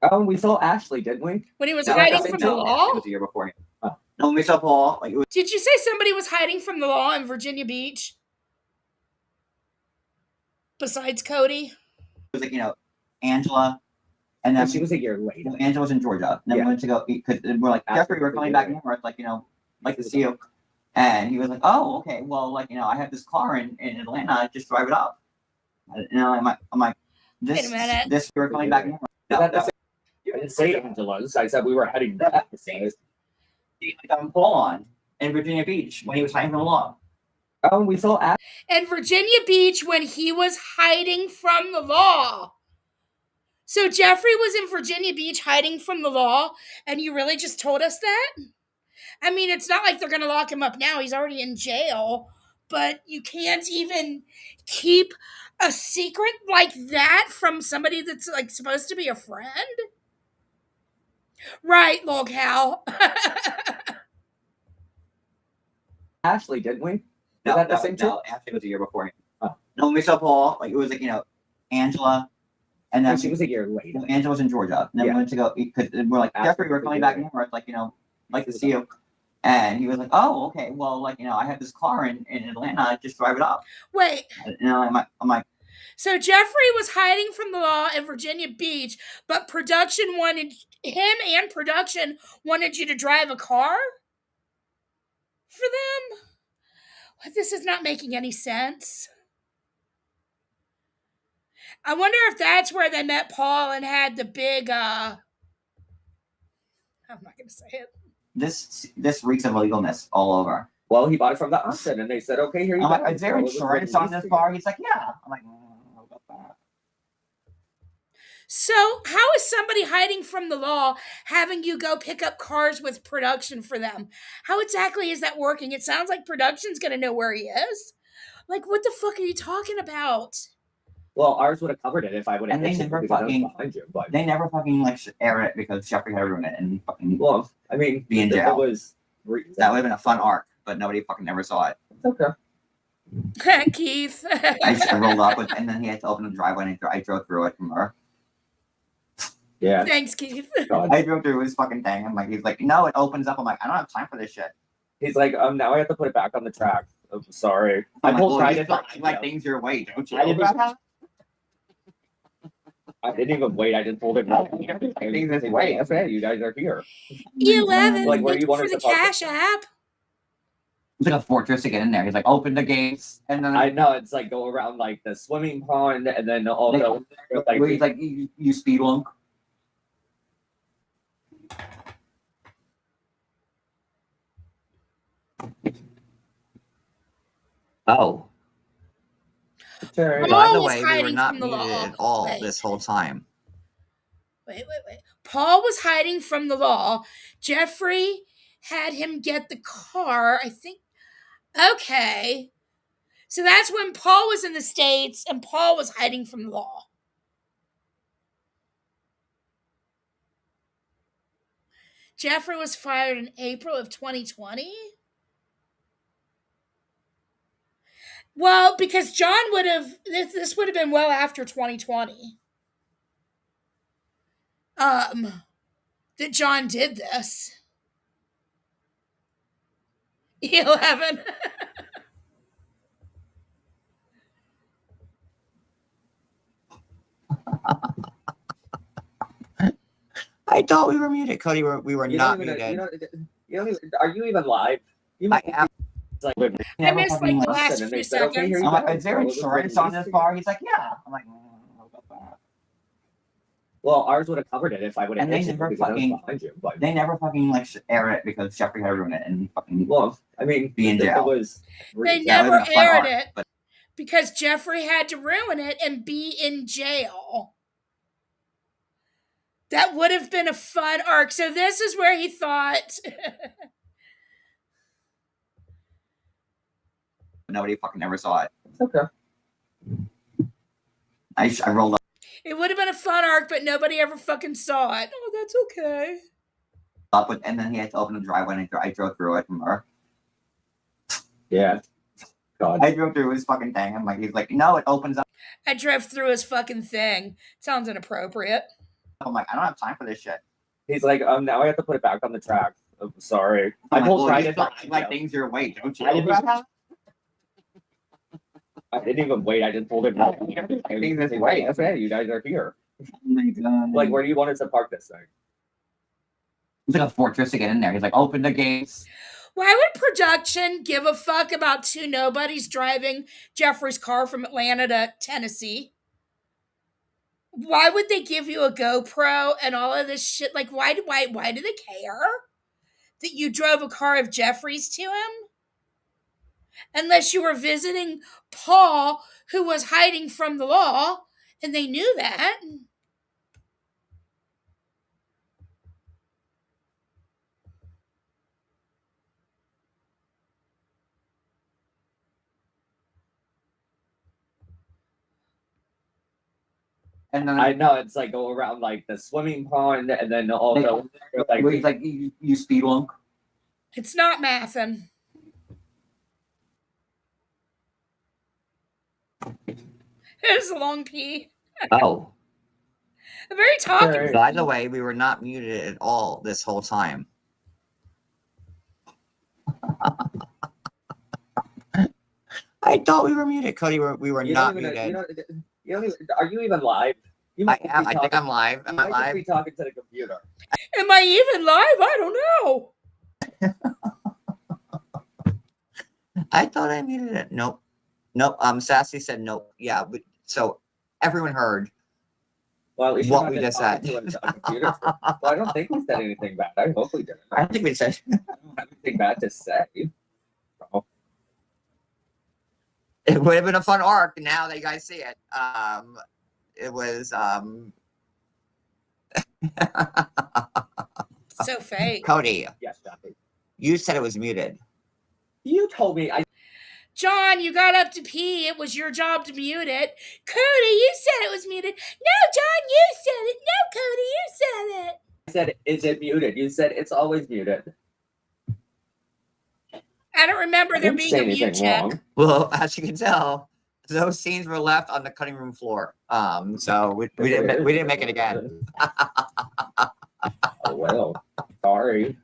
[SPEAKER 7] Oh, we saw Ashley, didn't we?
[SPEAKER 1] When he was
[SPEAKER 2] No,
[SPEAKER 1] hiding
[SPEAKER 2] that
[SPEAKER 1] from
[SPEAKER 2] was
[SPEAKER 1] the
[SPEAKER 2] It
[SPEAKER 1] law?
[SPEAKER 2] was the year before. Oh. No, when we saw Paul, like, it was
[SPEAKER 1] Did you say somebody was hiding from the law in Virginia Beach? Besides Cody?
[SPEAKER 2] like, Angela. And then
[SPEAKER 7] she was a year late.
[SPEAKER 2] Angela was in Georgia. And then we went to go eat because we're like, Jeffrey, we're coming back north. Like, like to see you. And he was like, oh, okay. Well, like, I have this car in Atlanta. Just drive it up. And I'm like, this,
[SPEAKER 1] Wait a minute.
[SPEAKER 2] this, we're coming back north.
[SPEAKER 7] I didn't say Angela's. I said we were heading back.
[SPEAKER 2] Paul on in Virginia Beach when he was hiding from the law.
[SPEAKER 7] Oh, we saw Ashley.
[SPEAKER 1] In Virginia Beach when he was hiding from the law. So Jeffrey was in Virginia Beach hiding from the law, and you really just told us that? I mean, it's not like they're going to lock him up now. He's already in jail. But you can't even keep a secret like that from somebody that's like supposed to be a friend? Right, Locale.
[SPEAKER 7] Ashley, didn't we?
[SPEAKER 2] No,
[SPEAKER 7] that the same trip?
[SPEAKER 2] No, Ashley was a year before him.
[SPEAKER 7] Oh.
[SPEAKER 2] No, when we saw Paul, like, it was like, Angela. And then
[SPEAKER 7] she was a year late.
[SPEAKER 2] Angela was in Georgia. And then we went to go eat because we're like, Jeffrey, we're coming back north. Like, like to see you. And he was like, oh, okay. Well, like, I have this car in Atlanta. Just drive it up.
[SPEAKER 1] Wait.
[SPEAKER 2] And I'm like,
[SPEAKER 1] so Jeffrey was hiding from the law in Virginia Beach, but production wanted you to drive a car for them? This is not making any sense. I wonder if that's where they met Paul and had the big, I'm not going to say it.
[SPEAKER 2] This reeks of illegalness all over.
[SPEAKER 7] Well, he bought it from the auction, and they said, okay, here you go.
[SPEAKER 2] I'm like, is there insurance on this car? He's like, yeah. I'm like, what about that?
[SPEAKER 1] So how is somebody hiding from the law having you go pick up cars with production for them? How exactly is that working? It sounds like production's going to know where he is. Like, what the fuck are you talking about?
[SPEAKER 7] Well, ours would have covered it if I would have.
[SPEAKER 2] And they never fucking behind you, but they never fucking like air it because Jeffrey had to ruin it and fucking.
[SPEAKER 7] Well, I mean,
[SPEAKER 2] be in jail.
[SPEAKER 7] That would
[SPEAKER 2] have been a fun arc, but nobody fucking ever saw it.
[SPEAKER 7] It's okay.
[SPEAKER 1] Keith.
[SPEAKER 2] I rolled up with, and then he had to open the driveway, and I drove through it from her.
[SPEAKER 7] Yeah.
[SPEAKER 1] Thanks, Keith.
[SPEAKER 2] I drove through his fucking thing. I'm like, he's like, no, it opens up. I'm like, I don't have time for this shit.
[SPEAKER 7] He's like, now I have to put it back on the track. I'm sorry.
[SPEAKER 2] I pulled like things your way, don't you?
[SPEAKER 7] I didn't even wait. I just pulled it back. Wait, okay, you guys are here.
[SPEAKER 1] 11.
[SPEAKER 7] Like, where
[SPEAKER 1] Thank
[SPEAKER 7] you wanted
[SPEAKER 1] for the
[SPEAKER 7] to talk
[SPEAKER 1] Cash App.
[SPEAKER 2] It's like a fortress to get in there. He's like, open the gates, and then
[SPEAKER 7] I know it's like go around like the swimming pond, and then also like
[SPEAKER 2] where he's like, you speed lunk.
[SPEAKER 7] oh.
[SPEAKER 2] By
[SPEAKER 1] Paul
[SPEAKER 2] the
[SPEAKER 1] was
[SPEAKER 2] way, we were
[SPEAKER 1] hiding
[SPEAKER 2] not
[SPEAKER 1] from the
[SPEAKER 2] muted
[SPEAKER 1] law.
[SPEAKER 2] at all
[SPEAKER 1] Wait.
[SPEAKER 2] this whole time.
[SPEAKER 1] Wait. Paul was hiding from the law. Jeffrey had him get the car, I think. Okay. So that's when Paul was in the States and Paul was hiding from the law. Jeffrey was fired in April of 2020. Well, because John would have, this would have been well after 2020. That John did this. 11.
[SPEAKER 2] I thought we were muted, Cody. We were
[SPEAKER 7] You
[SPEAKER 2] not
[SPEAKER 7] don't even,
[SPEAKER 2] muted.
[SPEAKER 7] you don't even, are you even live? You
[SPEAKER 2] I am.
[SPEAKER 7] It's like,
[SPEAKER 1] I missed like the last
[SPEAKER 7] and
[SPEAKER 1] few
[SPEAKER 7] they said, okay, here
[SPEAKER 1] seconds.
[SPEAKER 7] you
[SPEAKER 2] I'm like,
[SPEAKER 7] go.
[SPEAKER 2] is there
[SPEAKER 7] So it was
[SPEAKER 2] insurance on this
[SPEAKER 7] released.
[SPEAKER 2] car? He's like, yeah. I'm like, what about that?
[SPEAKER 7] Well, ours would have covered it if I would have
[SPEAKER 2] And they
[SPEAKER 7] hit you
[SPEAKER 2] never
[SPEAKER 7] because I was
[SPEAKER 2] fucking-
[SPEAKER 7] behind you. But
[SPEAKER 2] They never fucking like air it because Jeffrey had to ruin it and fucking.
[SPEAKER 7] well, I mean,
[SPEAKER 2] Be in
[SPEAKER 7] it
[SPEAKER 2] jail.
[SPEAKER 7] was
[SPEAKER 1] They
[SPEAKER 2] That
[SPEAKER 1] never
[SPEAKER 2] would've been a fun
[SPEAKER 1] aired
[SPEAKER 2] arc,
[SPEAKER 1] it
[SPEAKER 2] but
[SPEAKER 1] because Jeffrey had to ruin it and be in jail. That would have been a fun arc. So this is where he thought.
[SPEAKER 2] nobody fucking ever saw it.
[SPEAKER 7] It's okay.
[SPEAKER 2] I rolled
[SPEAKER 1] It would have been a fun arc, but nobody ever fucking saw it. Oh, that's okay.
[SPEAKER 2] up with, and then he had to open the driveway and I drove through it from her.
[SPEAKER 7] Yeah. God.
[SPEAKER 2] I drove through his fucking thing. I'm like, he's like, no, it opens up.
[SPEAKER 1] I drove through his fucking thing. Sounds inappropriate.
[SPEAKER 2] I'm like, I don't have time for this shit.
[SPEAKER 7] He's like, now I have to put it back on the track. I'm sorry.
[SPEAKER 2] I'm
[SPEAKER 7] I
[SPEAKER 2] like,
[SPEAKER 7] pulled
[SPEAKER 2] well,
[SPEAKER 7] right
[SPEAKER 2] you
[SPEAKER 7] in
[SPEAKER 2] still
[SPEAKER 7] behind
[SPEAKER 2] act like
[SPEAKER 7] you.
[SPEAKER 2] things your way, don't you?
[SPEAKER 7] I didn't even wait. I just pulled it back.
[SPEAKER 2] Things this way.
[SPEAKER 7] That's right. You guys are here.
[SPEAKER 2] Oh my god.
[SPEAKER 7] Like, where do you want us to park this thing?
[SPEAKER 2] It's like a fortress to get in there. He's like, open the gates.
[SPEAKER 1] Why would production give a fuck about two nobodies driving Jeffrey's car from Atlanta to Tennessee? Why would they give you a GoPro and all of this shit? Like, why do they care that you drove a car of Jeffrey's to him? Unless you were visiting Paul, who was hiding from the law, and they knew that.
[SPEAKER 2] And then
[SPEAKER 7] I know it's like go around like the swimming pond, and then also like
[SPEAKER 2] where he's like, you speed lunk.
[SPEAKER 1] It's not mathin'. There's a long P.
[SPEAKER 2] Oh.
[SPEAKER 1] I'm very talkative.
[SPEAKER 2] By the way, we were not muted at all this whole time. I thought we were muted, Cody. We were
[SPEAKER 7] you
[SPEAKER 2] not
[SPEAKER 7] don't even,
[SPEAKER 2] muted.
[SPEAKER 7] you don't even, are you even live? You
[SPEAKER 2] I
[SPEAKER 7] might just
[SPEAKER 2] am.
[SPEAKER 7] be
[SPEAKER 2] I think
[SPEAKER 7] talking-
[SPEAKER 2] I'm live. Am
[SPEAKER 7] you
[SPEAKER 2] I
[SPEAKER 7] might just
[SPEAKER 2] live?
[SPEAKER 7] be talking to the computer.
[SPEAKER 1] Am I even live? I don't know.
[SPEAKER 2] I thought I muted it. Nope. Sassy said nope. Yeah. So everyone heard.
[SPEAKER 7] Well, at least
[SPEAKER 2] What
[SPEAKER 7] you're not
[SPEAKER 2] we just
[SPEAKER 7] talking
[SPEAKER 2] said.
[SPEAKER 7] to a computer. Well, I don't think we said anything bad. I hope we didn't.
[SPEAKER 2] I don't think we said.
[SPEAKER 7] I don't have anything bad to say.
[SPEAKER 2] It would have been a fun arc. Now that you guys see it. It was.
[SPEAKER 1] So fake.
[SPEAKER 2] Cody,
[SPEAKER 7] Yes, Jeffrey.
[SPEAKER 2] you said it was muted.
[SPEAKER 7] You told me.
[SPEAKER 1] John, you got up to pee. It was your job to mute it. Cody, you said it was muted. No, John, you said it. No, Cody, you said it.
[SPEAKER 7] I said, is it muted? You said it's always muted.
[SPEAKER 1] I don't remember
[SPEAKER 7] I
[SPEAKER 1] there
[SPEAKER 7] didn't
[SPEAKER 1] being
[SPEAKER 7] say
[SPEAKER 1] a mute
[SPEAKER 7] anything
[SPEAKER 1] check.
[SPEAKER 7] wrong.
[SPEAKER 2] Well, as you can tell, those scenes were left on the cutting room floor. So we didn't make it again.
[SPEAKER 7] Oh well, sorry.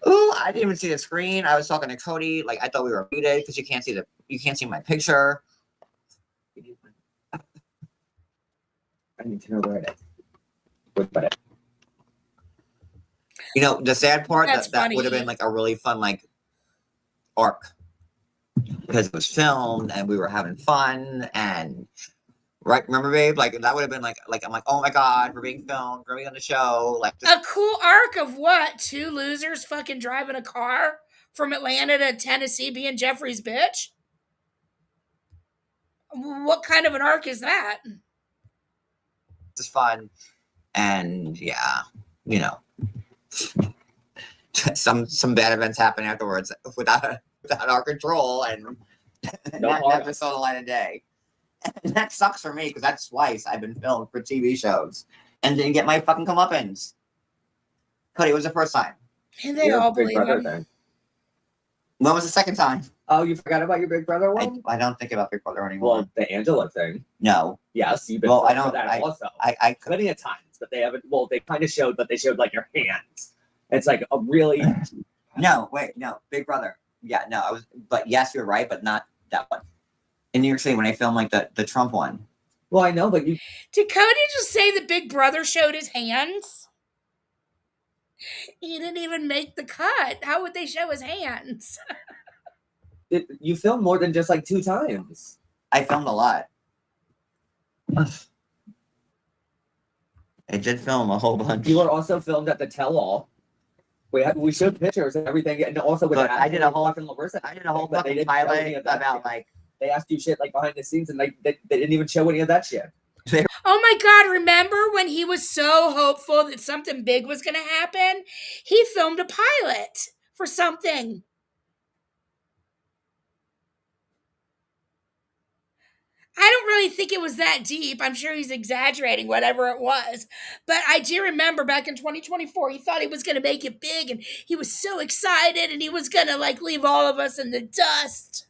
[SPEAKER 2] Oh, I didn't even see the screen. I was talking to Cody. Like I thought we were muted because you can't see my picture.
[SPEAKER 7] I need to know where it is. But
[SPEAKER 2] You know, the sad part
[SPEAKER 1] That's
[SPEAKER 2] that
[SPEAKER 1] funny.
[SPEAKER 2] would have been like a really fun like arc because it was filmed and we were having fun and right. Remember, babe? Like that would have been like I'm like, oh my god, we're being filmed, we're being on the show. Like just,
[SPEAKER 1] A cool arc of what? Two losers fucking driving a car from Atlanta to Tennessee being Jeffrey's bitch? What kind of an arc is that?
[SPEAKER 2] it's fun, and yeah, you know, some bad events happen afterwards without our control, and that never saw the light of day. And that sucks for me because that's twice I've been filmed for TV shows and didn't get my fucking comeuppance. Cody, it was the first time.
[SPEAKER 1] And they all believe him.
[SPEAKER 7] Thing.
[SPEAKER 2] When was the second time?
[SPEAKER 7] Oh, you forgot about your Big Brother one?
[SPEAKER 2] I don't think about Big Brother anymore.
[SPEAKER 7] Well, the Angela thing.
[SPEAKER 2] No.
[SPEAKER 7] Yes, you've been
[SPEAKER 2] Well, I
[SPEAKER 7] for
[SPEAKER 2] don't.
[SPEAKER 7] that also.
[SPEAKER 2] I
[SPEAKER 7] Plenty of times, but they haven't. Well, they kind of showed, but they showed like your hands. It's like a really.
[SPEAKER 2] No, wait, no, Big Brother. Yeah, no, I was, but yes, you're right, but not that one. In New York City, when I filmed like the Trump one.
[SPEAKER 7] Well, I know, but you.
[SPEAKER 1] Did Cody just say the Big Brother showed his hands? He didn't even make the cut. How would they show his hands?
[SPEAKER 7] You filmed more than just like 2 times.
[SPEAKER 2] I filmed a lot. I did film a whole bunch.
[SPEAKER 7] You were also filmed at the tell-all. We showed pictures and everything, and also with
[SPEAKER 2] I did a whole
[SPEAKER 7] fucking Larissa.
[SPEAKER 2] I did a whole
[SPEAKER 7] But they
[SPEAKER 2] fucking
[SPEAKER 7] didn't show any
[SPEAKER 2] pilot
[SPEAKER 7] of that
[SPEAKER 2] about
[SPEAKER 7] shit.
[SPEAKER 2] like
[SPEAKER 7] They asked you shit like behind the scenes, and they didn't even show any of that shit.
[SPEAKER 1] Oh my God, remember when he was so hopeful that something big was going to happen? He filmed a pilot for something. I don't really think it was that deep. I'm sure he's exaggerating whatever it was. But I do remember back in 2024, he thought he was going to make it big and he was so excited and he was going to like leave all of us in the dust.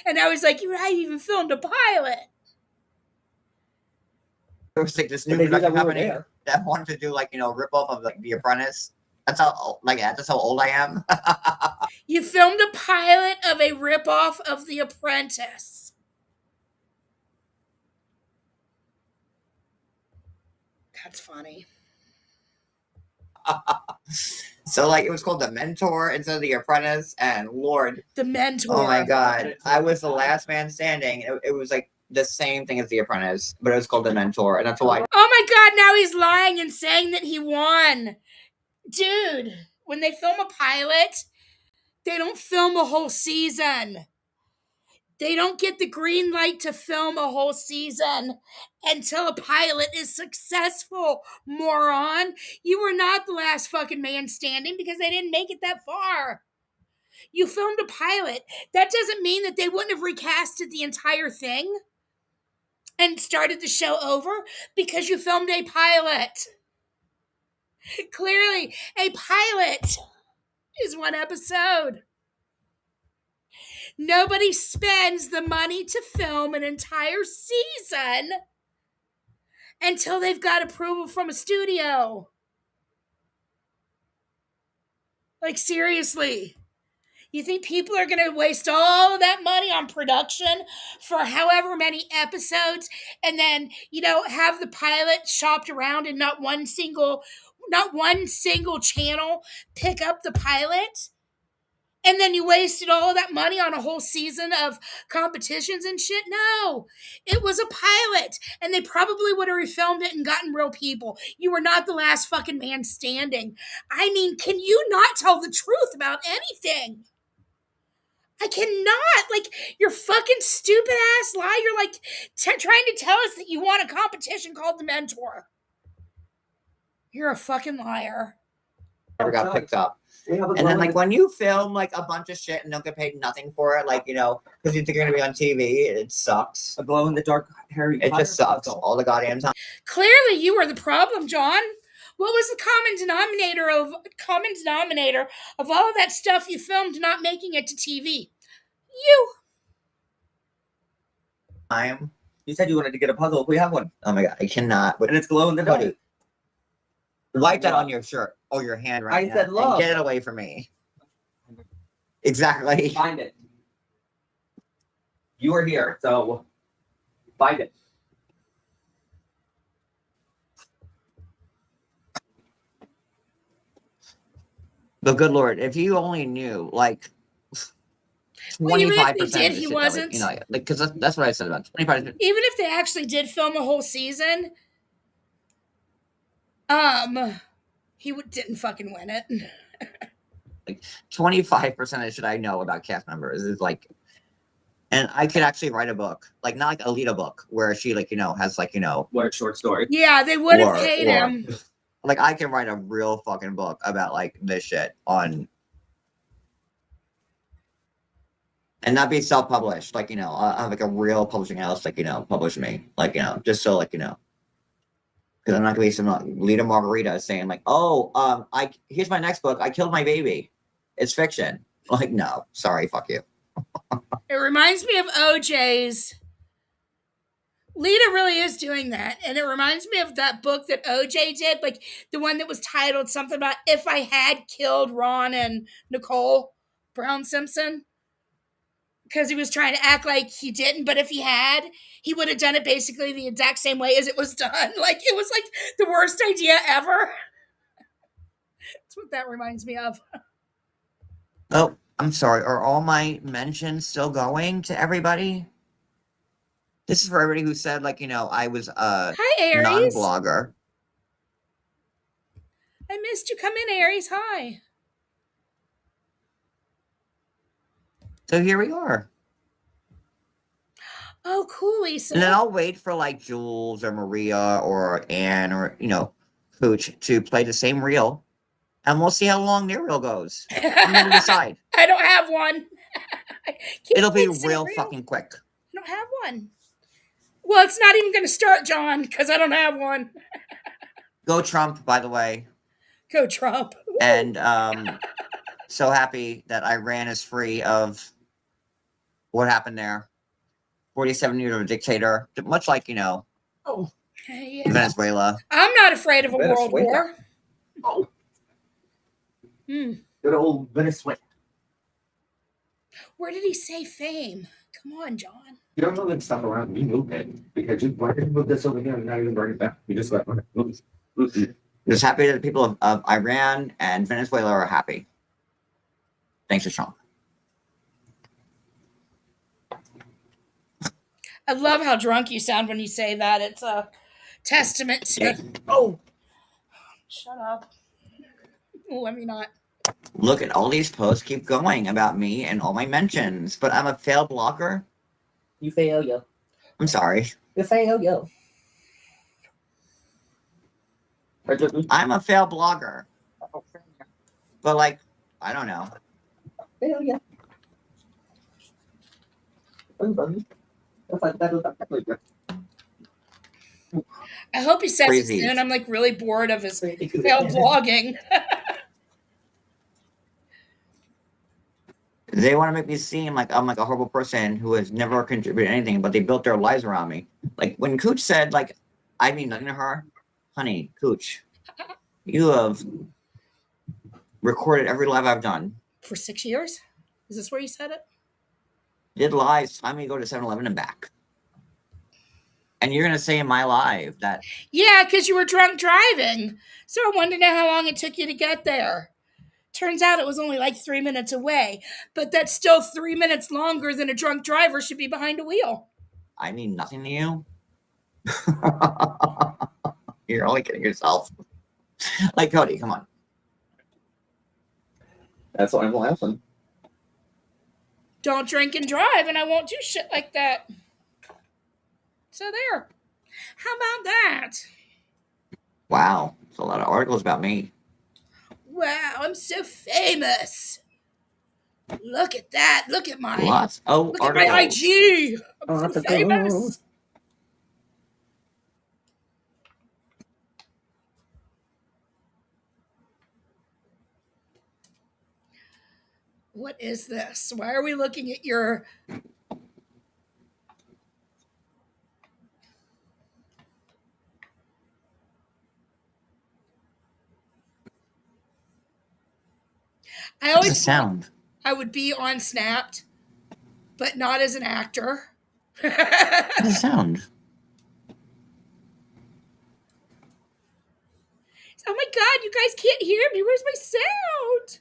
[SPEAKER 1] And I was like, I even filmed a pilot.
[SPEAKER 2] there was like this
[SPEAKER 7] But
[SPEAKER 2] new
[SPEAKER 7] they knew
[SPEAKER 2] production
[SPEAKER 7] that we were
[SPEAKER 2] company
[SPEAKER 7] there.
[SPEAKER 2] that wanted to do like rip off of like The Apprentice. That's how old I am.
[SPEAKER 1] You filmed a pilot of a ripoff of The Apprentice. That's funny.
[SPEAKER 2] So like it was called The Mentor instead of The Apprentice, and Lord,
[SPEAKER 1] The Mentor.
[SPEAKER 2] oh my god, I was the last man standing. It was like the same thing as The Apprentice, but it was called The Mentor, and that's why.
[SPEAKER 1] Oh my God, now he's lying and saying that he won. Dude, when they film a pilot, they don't film a whole season. They don't get the green light to film a whole season until a pilot is successful, moron. You were not the last fucking man standing because they didn't make it that far. You filmed a pilot. That doesn't mean that they wouldn't have recasted the entire thing and started the show over because you filmed a pilot. Clearly, a pilot is one episode. Nobody spends the money to film an entire season until they've got approval from a studio. Like, seriously. You think people are going to waste all of that money on production for however many episodes and then, have the pilot shopped around and not one single channel pick up the pilot? And then you wasted all of that money on a whole season of competitions and shit? No, it was a pilot. And they probably would have refilmed it and gotten real people. You were not the last fucking man standing. I mean, can you not tell the truth about anything? I cannot. Like, you're fucking stupid ass lie. You're like trying to tell us that you won a competition called The Mentor. You're a fucking liar.
[SPEAKER 2] Never got picked up. And then like when you film like a bunch of shit and don't get paid nothing for it, like because you think you're gonna be on TV, it sucks.
[SPEAKER 7] A glow in the dark Harry
[SPEAKER 2] It
[SPEAKER 7] Potter
[SPEAKER 2] just sucks
[SPEAKER 7] puzzle.
[SPEAKER 2] all the goddamn time.
[SPEAKER 1] Clearly, you were the problem, John. What was the common denominator of all of that stuff you filmed not making it to TV? You.
[SPEAKER 7] You said you wanted to get a puzzle. We have one,
[SPEAKER 2] Oh my god, I cannot.
[SPEAKER 7] and it's glow in the dark.
[SPEAKER 2] Cody, wipe that on your shirt or your hand right
[SPEAKER 7] I
[SPEAKER 2] now.
[SPEAKER 7] said
[SPEAKER 2] and
[SPEAKER 7] love.
[SPEAKER 2] get it away from me. Exactly.
[SPEAKER 7] Find it. You are here, so find it.
[SPEAKER 2] But good lord, if you only knew, like,
[SPEAKER 1] Well, even if
[SPEAKER 2] 25%
[SPEAKER 1] they
[SPEAKER 2] of
[SPEAKER 1] did,
[SPEAKER 2] the
[SPEAKER 1] he
[SPEAKER 2] shit that,
[SPEAKER 1] wasn't.
[SPEAKER 2] like, because that's what I said about 25.
[SPEAKER 1] Even if they actually did film a whole season, he didn't fucking win it.
[SPEAKER 2] Like 25% of the shit I know about cast members is like, and I could actually write a book, like not like a Alita book where she like has like
[SPEAKER 7] What a short story.
[SPEAKER 1] Yeah, they would have
[SPEAKER 2] or
[SPEAKER 1] paid him.
[SPEAKER 2] like I can write a real fucking book about like this shit on, and not be self-published. Like I have like a real publishing house like publish me, like just so like because I'm not gonna be some Lita Margarita saying like, oh here's my next book. I killed my baby. It's fiction. Like no, sorry, fuck you.
[SPEAKER 1] It reminds me of OJ's. Lita really is doing that. And it reminds me of that book that OJ did, like the one that was titled something about If I Had Killed Ron and Nicole Brown Simpson. Because he was trying to act like he didn't, but if he had, he would have done it basically the exact same way as it was done. Like it was like the worst idea ever. That's what that reminds me of.
[SPEAKER 2] Oh, I'm sorry. Are all my mentions still going to everybody? This is for everybody who said, like, I was a
[SPEAKER 1] Hi, Aries.
[SPEAKER 2] non-blogger.
[SPEAKER 1] I missed you. Come in, Aries. Hi.
[SPEAKER 2] So here we are.
[SPEAKER 1] Oh, cool, Lisa.
[SPEAKER 2] And then I'll wait for, like, Jules or Maria or Anne or, Pooch to play the same reel. And we'll see how long their reel goes. And then we'll decide.
[SPEAKER 1] I don't have one.
[SPEAKER 2] It'll be real fucking quick.
[SPEAKER 1] I don't have one. Well, it's not even going to start, John, because I don't have one.
[SPEAKER 2] Go Trump, by the way.
[SPEAKER 1] Go Trump.
[SPEAKER 2] And so happy that Iran is free of what happened there. 47 years of a dictator, much like,
[SPEAKER 1] Yeah.
[SPEAKER 2] Venezuela.
[SPEAKER 1] I'm not afraid of a world war.
[SPEAKER 7] Oh.
[SPEAKER 1] Good
[SPEAKER 7] old Venezuela.
[SPEAKER 1] Where did he say fame? Come on, John.
[SPEAKER 7] You don't know that stuff around me moved it because you why did you move this over here and not even bring it back? You just like
[SPEAKER 2] Just happy that the people of Iran and Venezuela are happy. Thanks to Trump.
[SPEAKER 1] I love how drunk you sound when you say that. It's a testament to.
[SPEAKER 2] Oh,
[SPEAKER 1] shut up. Let me not.
[SPEAKER 2] Look at all these posts keep going about me and all my mentions, but I'm a failed blogger.
[SPEAKER 7] You fail, yo.
[SPEAKER 2] I'm sorry.
[SPEAKER 7] You fail, yo.
[SPEAKER 2] I'm a failed blogger. But like, I don't know.
[SPEAKER 7] Fail, yeah.
[SPEAKER 1] I hope he says it
[SPEAKER 2] Crazy.
[SPEAKER 1] soon. I'm like really bored of his failed vlogging.
[SPEAKER 2] They want to make me seem like I'm like a horrible person who has never contributed anything, but they built their lives around me. Like when Cooch said, like, I mean nothing to her, honey, Cooch, you have recorded every live I've done.
[SPEAKER 1] For 6 years? Is this where you said it?
[SPEAKER 2] Did lives, time we go to 7-Eleven and back. And you're gonna say in my live that
[SPEAKER 1] Yeah, because you were drunk driving. So I wanted to know how long it took you to get there. Turns out it was only like 3 minutes away, but that's still 3 minutes longer than a drunk driver should be behind a wheel.
[SPEAKER 2] I mean nothing to you. You're only kidding yourself. Like Cody, come on.
[SPEAKER 7] That's why I'm laughing.
[SPEAKER 1] Don't drink and drive, and I won't do shit like that. So there. How about that?
[SPEAKER 2] Wow, there's a lot of articles about me.
[SPEAKER 1] Wow, I'm so famous. Look at that. Look at my
[SPEAKER 2] Lots. Oh,
[SPEAKER 1] look
[SPEAKER 2] articles.
[SPEAKER 1] at my IG. I'm so famous. What is this? Why are we looking at your I
[SPEAKER 2] What's
[SPEAKER 1] always
[SPEAKER 2] the sound?
[SPEAKER 1] I would be on Snapped, but not as an actor.
[SPEAKER 2] What's the sound?
[SPEAKER 1] Oh my god, you guys can't hear me. Where's my sound?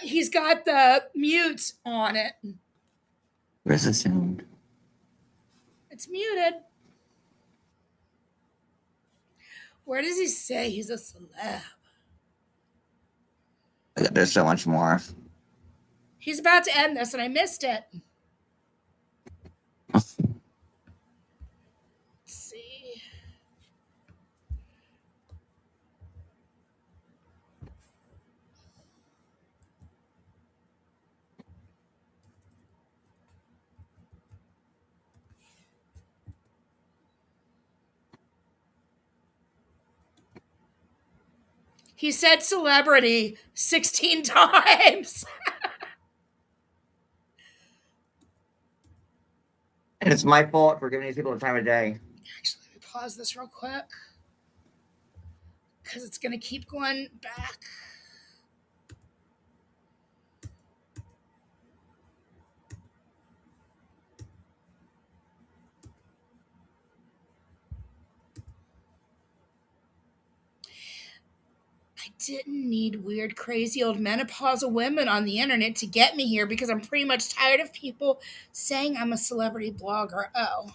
[SPEAKER 1] He's got the mute on it.
[SPEAKER 2] Where's the sound?
[SPEAKER 1] It's muted. Where does he say he's a celeb?
[SPEAKER 2] There's so much more.
[SPEAKER 1] He's about to end this, and I missed it. Let's see. He said celebrity 16 times.
[SPEAKER 2] And it's my fault for giving these people the time of day.
[SPEAKER 1] Actually, let me pause this real quick. Because it's going to keep going back. I didn't need weird, crazy old menopausal women on the internet to get me here because I'm pretty much tired of people saying I'm a celebrity blogger. Oh.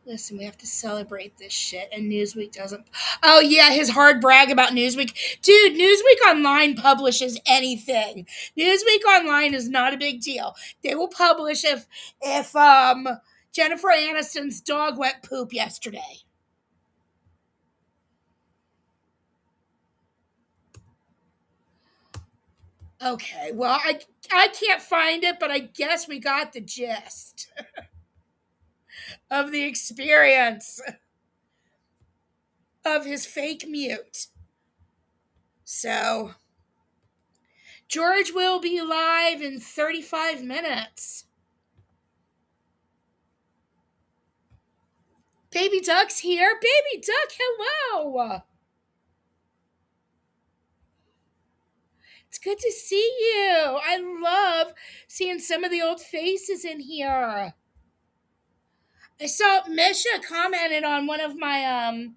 [SPEAKER 1] Listen, we have to celebrate this shit, and Newsweek doesn't. Oh, yeah, his hard brag about Newsweek. Dude, Newsweek Online publishes anything. Newsweek Online is not a big deal. They will publish if Jennifer Aniston's dog went poop yesterday. Okay, well, I can't find it, but I guess we got the gist of the experience of his fake mute. So, George will be live in 35 minutes. Baby Duck's here. Baby Duck, hello. It's good to see you. I love seeing some of the old faces in here. I saw Misha commented on one of my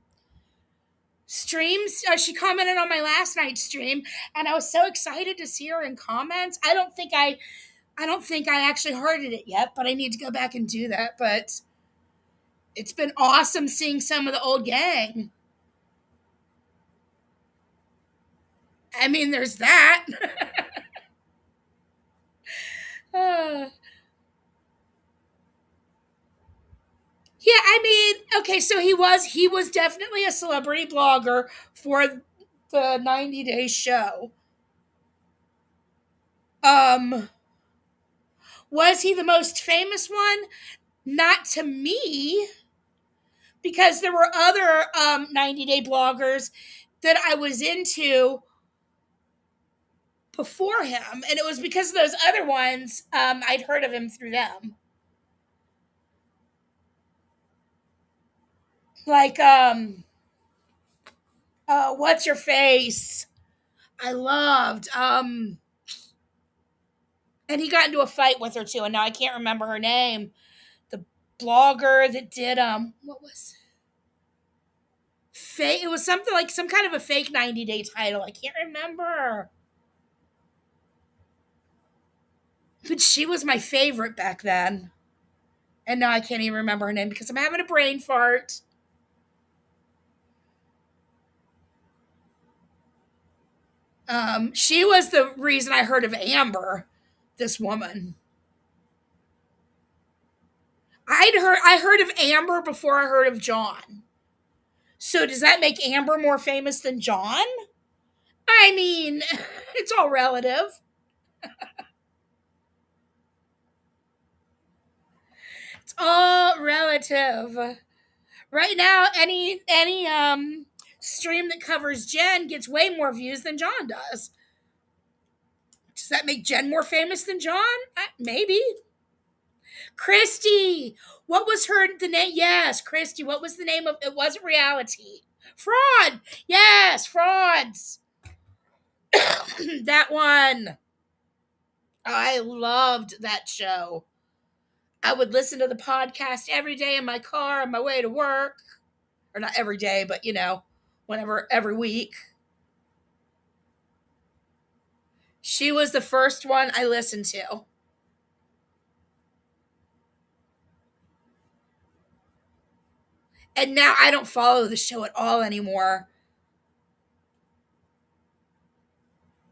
[SPEAKER 1] streams. She commented on my last night's stream, and I was so excited to see her in comments. I don't think I actually hearted it yet, but I need to go back and do that. But it's been awesome seeing some of the old gang. I mean, there's that. Yeah, I mean, okay, so he was definitely a celebrity blogger for the 90-day show. Was he the most famous one? Not to me, because there were other 90-day bloggers that I was into before him, and it was because of those other ones I'd heard of him through them. Like, what's your face? I loved, and he got into a fight with her too, and now I can't remember her name. The blogger that did, what was fake? It was something like some kind of a fake 90-day title. I can't remember. But she was my favorite back then. And now I can't even remember her name because I'm having a brain fart. She was the reason I heard of Amber, this woman. I heard of Amber before I heard of John. So does that make Amber more famous than John? I mean, it's all relative. It's all relative. Right now, any stream that covers Jen gets way more views than John does. Does that make Jen more famous than John? Maybe. Christy. What was the name? Yes, Christy. What was the name of it? Wasn't reality. Fraud. Yes, frauds. That one. I loved that show. I would listen to the podcast every day in my car on my way to work. Or not every day, but whenever, every week. She was the first one I listened to. And now I don't follow the show at all anymore.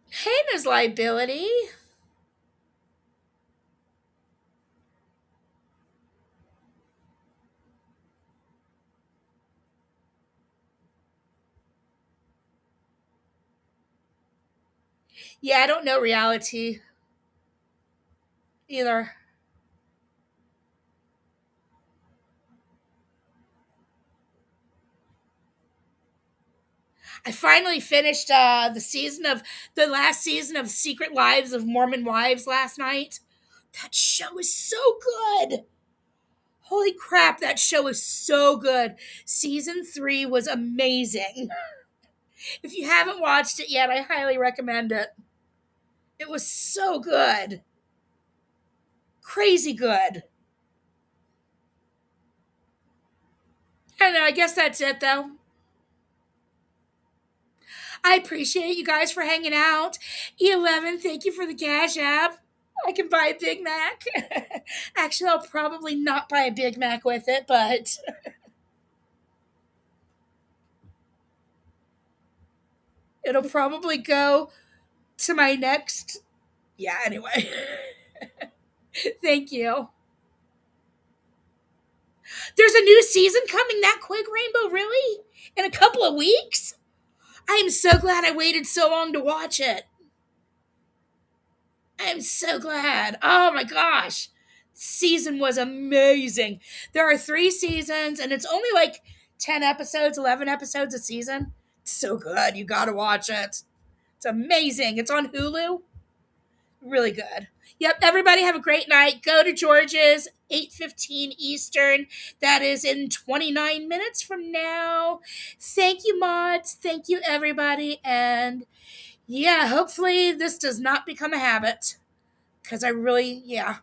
[SPEAKER 1] Hey, Ms. Liability. Yeah, I don't know reality either. I finally finished the last season of Secret Lives of Mormon Wives last night. That show is so good. Holy crap, that show is so good. Season 3 was amazing. If you haven't watched it yet, I highly recommend it. It was so good. Crazy good. I don't know, I guess that's it though. I appreciate you guys for hanging out. E11, thank you for the Cash App. I can buy a Big Mac. Actually, I'll probably not buy a Big Mac with it, but it'll probably go to my next. Yeah, anyway. Thank you. There's a new season coming that quick, Rainbow? Really? In a couple of weeks? I am so glad I waited so long to watch it. I'm so glad. Oh my gosh. Season was amazing. There are 3 seasons, and it's only like 10 episodes, 11 episodes a season. It's so good. You gotta watch it. It's amazing. It's on Hulu. Really good. Yep, everybody have a great night. Go to George's, 8:15 Eastern. That is in 29 minutes from now. Thank you, mods. Thank you, everybody. And yeah, hopefully this does not become a habit. Because I really, yeah.